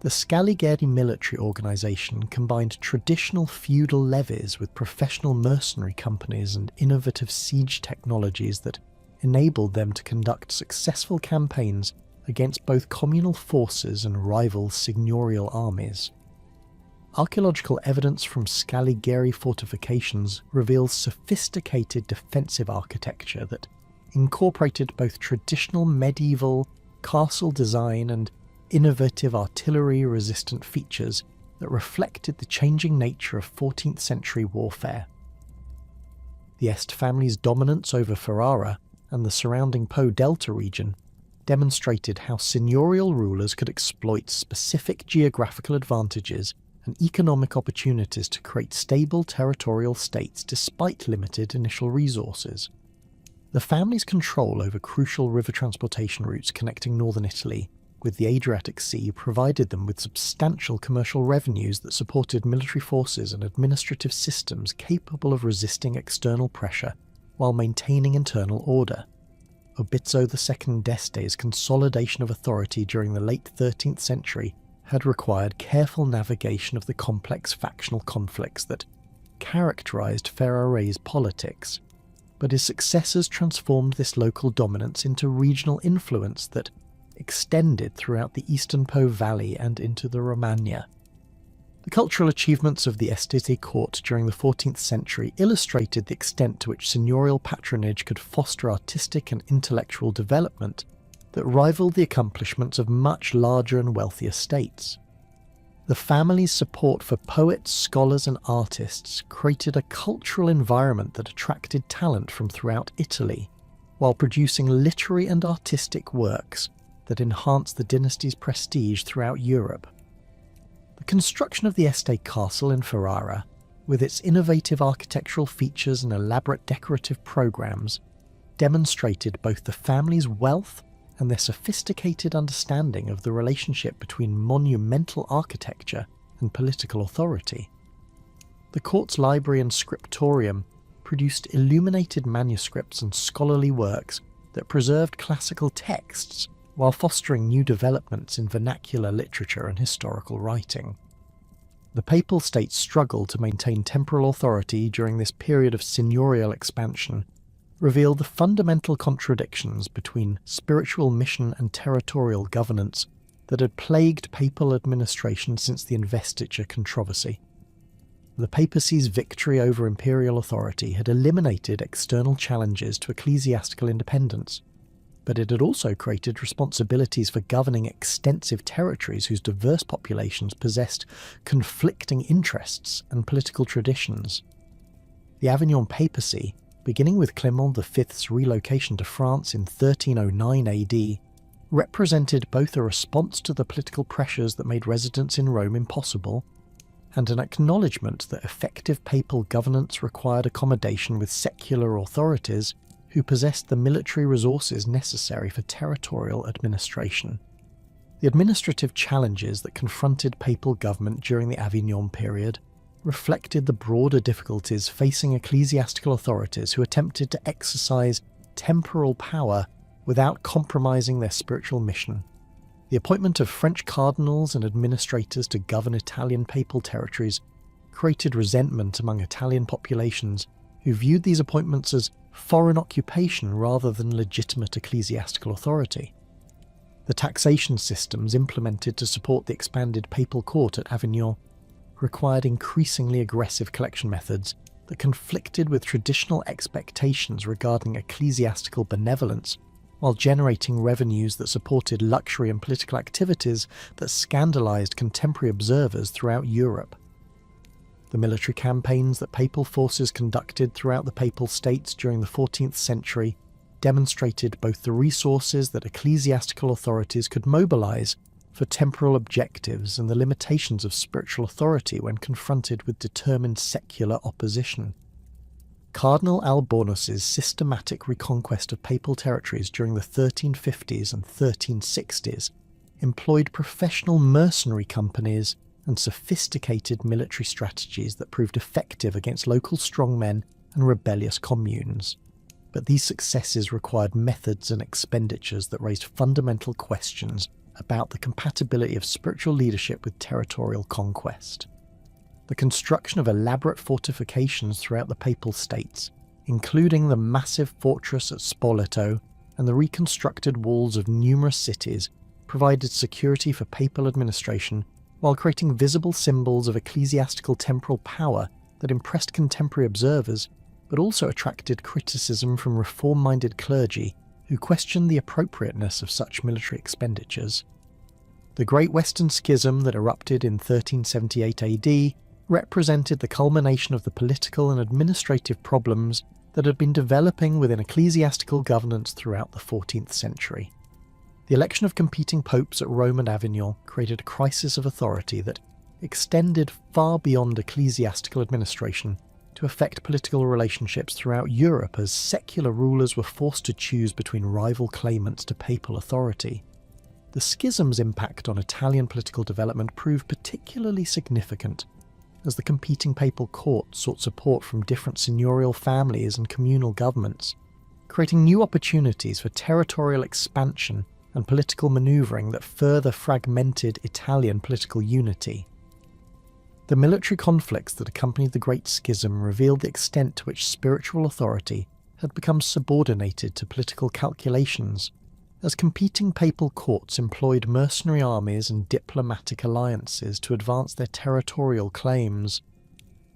The Scaligeri military organisation combined traditional feudal levies with professional mercenary companies and innovative siege technologies that enabled them to conduct successful campaigns against both communal forces and rival seigneurial armies. Archaeological evidence from Scaligeri fortifications reveals sophisticated defensive architecture that incorporated both traditional medieval castle design and innovative artillery-resistant features that reflected the changing nature of 14th century warfare. The Este family's dominance over Ferrara and the surrounding Po Delta region demonstrated how seigneurial rulers could exploit specific geographical advantages and economic opportunities to create stable territorial states despite limited initial resources. The family's control over crucial river transportation routes connecting northern Italy with the Adriatic Sea provided them with substantial commercial revenues that supported military forces and administrative systems capable of resisting external pressure while maintaining internal order. Obizzo II d'Este's consolidation of authority during the late 13th century had required careful navigation of the complex factional conflicts that characterised Ferrare's politics, but his successors transformed this local dominance into regional influence that extended throughout the eastern Po Valley and into the Romagna. The cultural achievements of the Este court during the 14th century illustrated the extent to which seigneurial patronage could foster artistic and intellectual development that rivaled the accomplishments of much larger and wealthier states. The family's support for poets, scholars and artists created a cultural environment that attracted talent from throughout Italy, while producing literary and artistic works that enhanced the dynasty's prestige throughout Europe. The construction of the Este castle in Ferrara, with its innovative architectural features and elaborate decorative programs, demonstrated both the family's wealth and their sophisticated understanding of the relationship between monumental architecture and political authority. The court's library and scriptorium produced illuminated manuscripts and scholarly works that preserved classical texts while fostering new developments in vernacular literature and historical writing. The Papal States' struggle to maintain temporal authority during this period of seigneurial expansion revealed the fundamental contradictions between spiritual mission and territorial governance that had plagued papal administration since the investiture controversy. The papacy's victory over imperial authority had eliminated external challenges to ecclesiastical independence, but it had also created responsibilities for governing extensive territories whose diverse populations possessed conflicting interests and political traditions. The Avignon papacy, beginning with Clement V's relocation to France in 1309 AD, represented both a response to the political pressures that made residence in Rome impossible, and an acknowledgement that effective papal governance required accommodation with secular authorities who possessed the military resources necessary for territorial administration. The administrative challenges that confronted papal government during the Avignon period reflected the broader difficulties facing ecclesiastical authorities who attempted to exercise temporal power without compromising their spiritual mission. The appointment of French cardinals and administrators to govern Italian papal territories created resentment among Italian populations who viewed these appointments as foreign occupation rather than legitimate ecclesiastical authority. The taxation systems implemented to support the expanded papal court at Avignon required increasingly aggressive collection methods that conflicted with traditional expectations regarding ecclesiastical benevolence, while generating revenues that supported luxury and political activities that scandalized contemporary observers throughout Europe. The military campaigns that papal forces conducted throughout the Papal States during the 14th century demonstrated both the resources that ecclesiastical authorities could mobilize for temporal objectives and the limitations of spiritual authority when confronted with determined secular opposition. Cardinal Albornoz' systematic reconquest of papal territories during the 1350s and 1360s employed professional mercenary companies and sophisticated military strategies that proved effective against local strongmen and rebellious communes. But these successes required methods and expenditures that raised fundamental questions about the compatibility of spiritual leadership with territorial conquest. The construction of elaborate fortifications throughout the Papal States, including the massive fortress at Spoleto and the reconstructed walls of numerous cities, provided security for papal administration while creating visible symbols of ecclesiastical temporal power that impressed contemporary observers, but also attracted criticism from reform-minded clergy who questioned the appropriateness of such military expenditures. The Great Western Schism that erupted in 1378 AD represented the culmination of the political and administrative problems that had been developing within ecclesiastical governance throughout the 14th century. The election of competing popes at Rome and Avignon created a crisis of authority that extended far beyond ecclesiastical administration to affect political relationships throughout Europe as secular rulers were forced to choose between rival claimants to papal authority. The schism's impact on Italian political development proved particularly significant, as the competing papal court sought support from different seigneurial families and communal governments, creating new opportunities for territorial expansion and political manoeuvring that further fragmented Italian political unity. The military conflicts that accompanied the Great Schism revealed the extent to which spiritual authority had become subordinated to political calculations, as competing papal courts employed mercenary armies and diplomatic alliances to advance their territorial claims.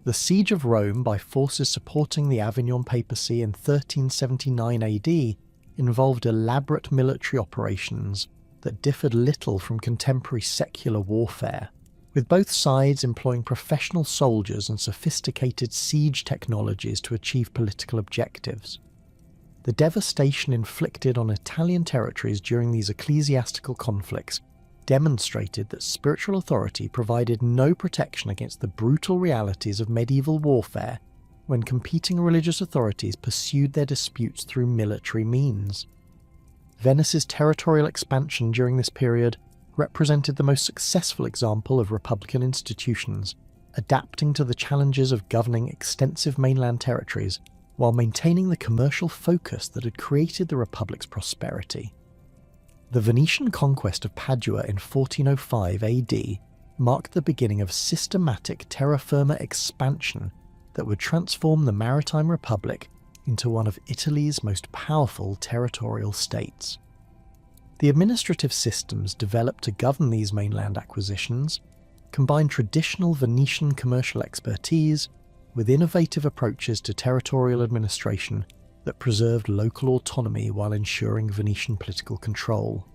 The siege of Rome by forces supporting the Avignon papacy in 1379 AD involved elaborate military operations that differed little from contemporary secular warfare, with both sides employing professional soldiers and sophisticated siege technologies to achieve political objectives. The devastation inflicted on Italian territories during these ecclesiastical conflicts demonstrated that spiritual authority provided no protection against the brutal realities of medieval warfare when competing religious authorities pursued their disputes through military means. Venice's territorial expansion during this period represented the most successful example of republican institutions adapting to the challenges of governing extensive mainland territories while maintaining the commercial focus that had created the Republic's prosperity. The Venetian conquest of Padua in 1405 AD marked the beginning of systematic terra firma expansion that would transform the Maritime Republic into one of Italy's most powerful territorial states. The administrative systems developed to govern these mainland acquisitions combined traditional Venetian commercial expertise with innovative approaches to territorial administration that preserved local autonomy while ensuring Venetian political control.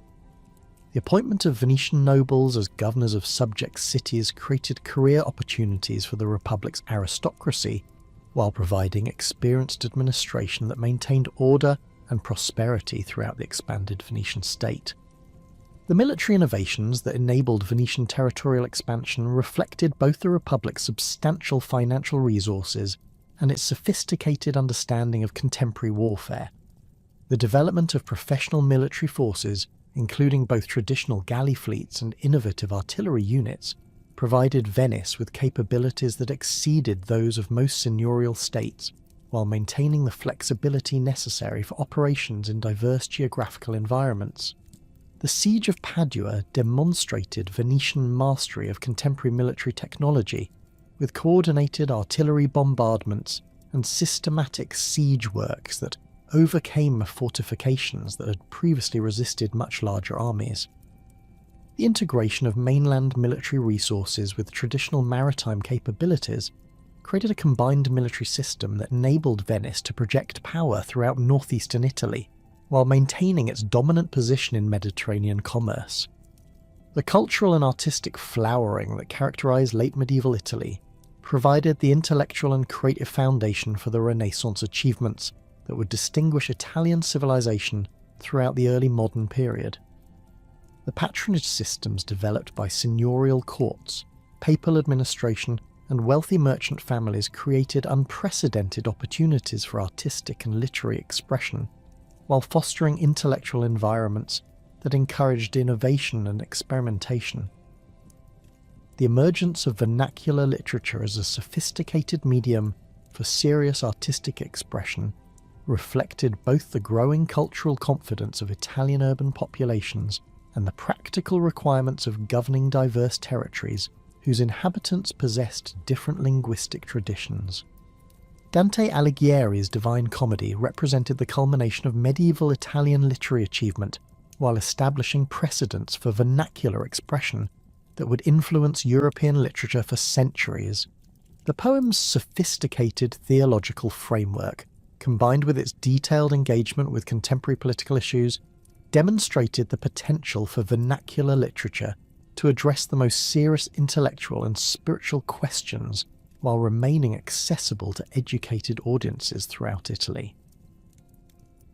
The appointment of Venetian nobles as governors of subject cities created career opportunities for the Republic's aristocracy, while providing experienced administration that maintained order and prosperity throughout the expanded Venetian state. The military innovations that enabled Venetian territorial expansion reflected both the Republic's substantial financial resources and its sophisticated understanding of contemporary warfare. The development of professional military forces, including both traditional galley fleets and innovative artillery units, provided Venice with capabilities that exceeded those of most seigneurial states, while maintaining the flexibility necessary for operations in diverse geographical environments. The Siege of Padua demonstrated Venetian mastery of contemporary military technology, with coordinated artillery bombardments and systematic siege works that overcame fortifications that had previously resisted much larger armies. The integration of mainland military resources with traditional maritime capabilities created a combined military system that enabled Venice to project power throughout northeastern Italy, while maintaining its dominant position in Mediterranean commerce. The cultural and artistic flowering that characterized late medieval Italy provided the intellectual and creative foundation for the Renaissance achievements that would distinguish Italian civilization throughout the early modern period. The patronage systems developed by seigneurial courts, papal administration, and wealthy merchant families created unprecedented opportunities for artistic and literary expression, while fostering intellectual environments that encouraged innovation and experimentation. The emergence of vernacular literature as a sophisticated medium for serious artistic expression reflected both the growing cultural confidence of Italian urban populations and the practical requirements of governing diverse territories whose inhabitants possessed different linguistic traditions. Dante Alighieri's Divine Comedy represented the culmination of medieval Italian literary achievement while establishing precedents for vernacular expression that would influence European literature for centuries. The poem's sophisticated theological framework, combined with its detailed engagement with contemporary political issues, demonstrated the potential for vernacular literature to address the most serious intellectual and spiritual questions while remaining accessible to educated audiences throughout Italy.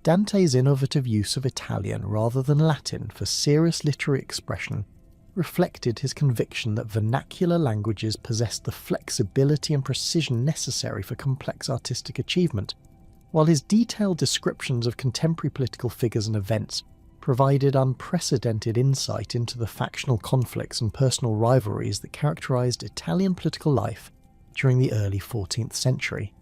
Dante's innovative use of Italian rather than Latin for serious literary expression reflected his conviction that vernacular languages possessed the flexibility and precision necessary for complex artistic achievement, while his detailed descriptions of contemporary political figures and events provided unprecedented insight into the factional conflicts and personal rivalries that characterized Italian political life during the early 14th century.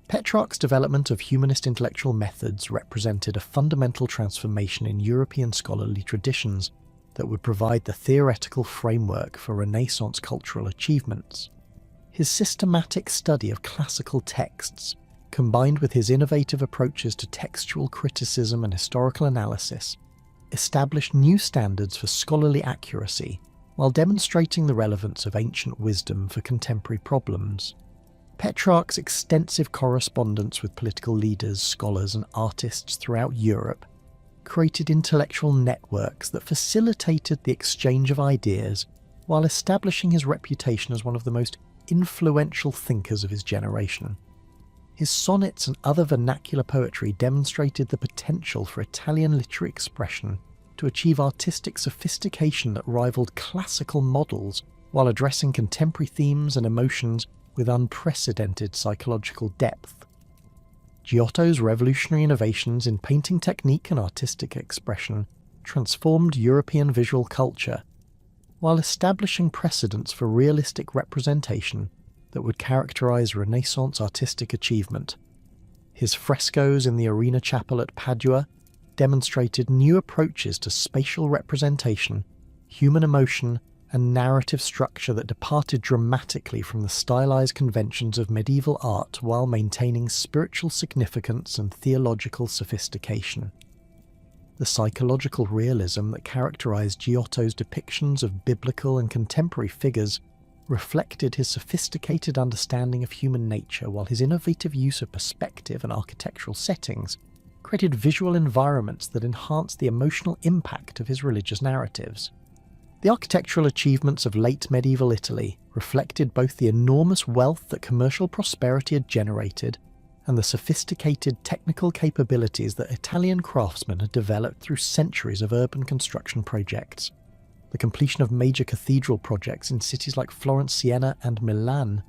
Petrarch's development of humanist intellectual methods represented a fundamental transformation in European scholarly traditions that would provide the theoretical framework for Renaissance cultural achievements. His systematic study of classical texts, combined with his innovative approaches to textual criticism and historical analysis, established new standards for scholarly accuracy while demonstrating the relevance of ancient wisdom for contemporary problems. Petrarch's extensive correspondence with political leaders, scholars, and artists throughout Europe created intellectual networks that facilitated the exchange of ideas while establishing his reputation as one of the most influential thinkers of his generation. His sonnets and other vernacular poetry demonstrated the potential for Italian literary expression to achieve artistic sophistication that rivaled classical models while addressing contemporary themes and emotions with unprecedented psychological depth. Giotto's revolutionary innovations in painting technique and artistic expression transformed European visual culture, while establishing precedents for realistic representation that would characterize Renaissance artistic achievement. His frescoes in the Arena Chapel at Padua demonstrated new approaches to spatial representation, human emotion, and narrative structure that departed dramatically from the stylized conventions of medieval art while maintaining spiritual significance and theological sophistication. The psychological realism that characterized Giotto's depictions of biblical and contemporary figures reflected his sophisticated understanding of human nature, while his innovative use of perspective and architectural settings created visual environments that enhanced the emotional impact of his religious narratives. The architectural achievements of late medieval Italy reflected both the enormous wealth that commercial prosperity had generated and the sophisticated technical capabilities that Italian craftsmen had developed through centuries of urban construction projects. The completion of major cathedral projects in cities like Florence, Siena, and Milan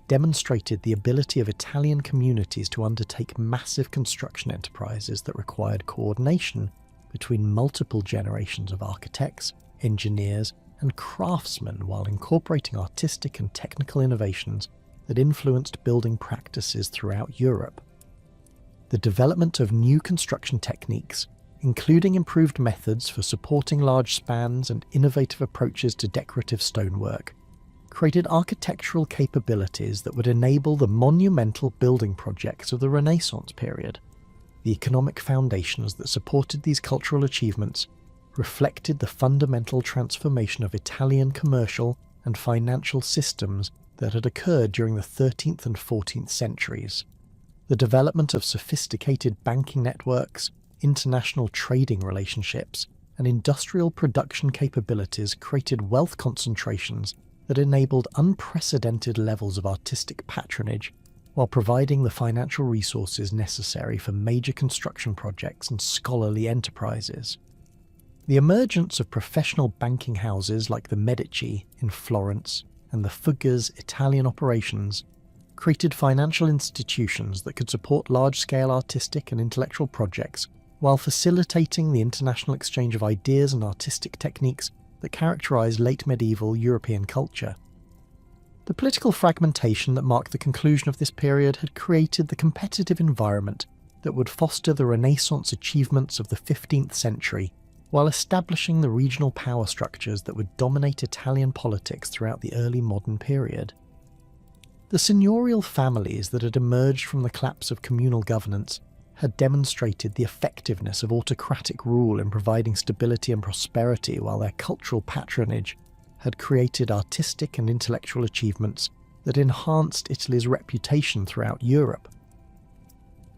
demonstrated the ability of Italian communities to undertake massive construction enterprises that required coordination between multiple generations of architects, engineers, and craftsmen, while incorporating artistic and technical innovations that influenced building practices throughout Europe. The development of new construction techniques, including improved methods for supporting large spans and innovative approaches to decorative stonework, created architectural capabilities that would enable the monumental building projects of the Renaissance period. The economic foundations that supported these cultural achievements reflected the fundamental transformation of Italian commercial and financial systems that had occurred during the 13th and 14th centuries. The development of sophisticated banking networks, international trading relationships, and industrial production capabilities created wealth concentrations that enabled unprecedented levels of artistic patronage while providing the financial resources necessary for major construction projects and scholarly enterprises. The emergence of professional banking houses like the Medici in Florence and the Fugger's Italian operations created financial institutions that could support large-scale artistic and intellectual projects while facilitating the international exchange of ideas and artistic techniques that characterized late medieval European culture. The political fragmentation that marked the conclusion of this period had created the competitive environment that would foster the Renaissance achievements of the 15th century, while establishing the regional power structures that would dominate Italian politics throughout the early modern period. The seigneurial families that had emerged from the collapse of communal governance had demonstrated the effectiveness of autocratic rule in providing stability and prosperity, while their cultural patronage had created artistic and intellectual achievements that enhanced Italy's reputation throughout Europe.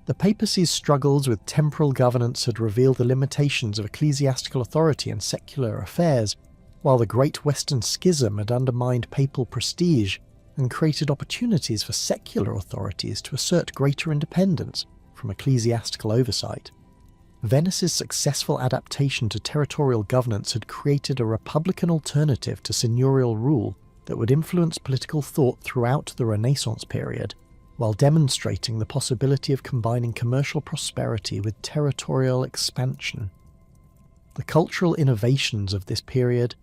The papacy's struggles with temporal governance had revealed the limitations of ecclesiastical authority in secular affairs, while the Great Western Schism had undermined papal prestige and created opportunities for secular authorities to assert greater independence from ecclesiastical oversight. Venice's successful adaptation to territorial governance had created a republican alternative to seigneurial rule that would influence political thought throughout the Renaissance period, while demonstrating the possibility of combining commercial prosperity with territorial expansion. The cultural innovations of this period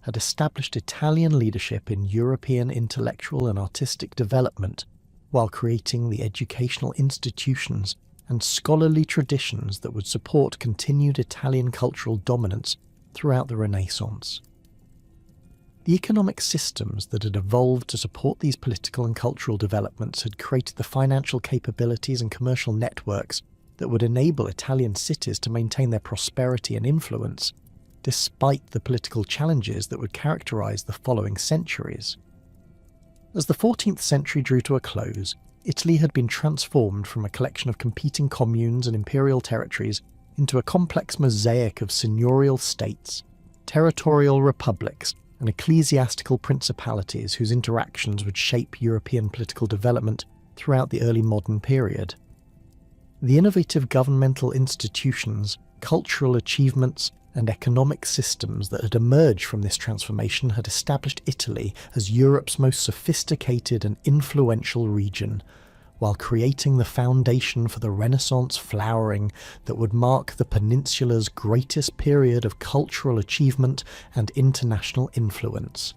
had established Italian leadership in European intellectual and artistic development, while creating the educational institutions and scholarly traditions that would support continued Italian cultural dominance throughout the Renaissance. The economic systems that had evolved to support these political and cultural developments had created the financial capabilities and commercial networks that would enable Italian cities to maintain their prosperity and influence, despite the political challenges that would characterize the following centuries. As the 14th century drew to a close, Italy had been transformed from a collection of competing communes and imperial territories into a complex mosaic of seigneurial states, territorial republics, and ecclesiastical principalities whose interactions would shape European political development throughout the early modern period. The innovative governmental institutions, cultural achievements, and economic systems that had emerged from this transformation had established Italy as Europe's most sophisticated and influential region, while creating the foundation for the Renaissance flowering that would mark the peninsula's greatest period of cultural achievement and international influence.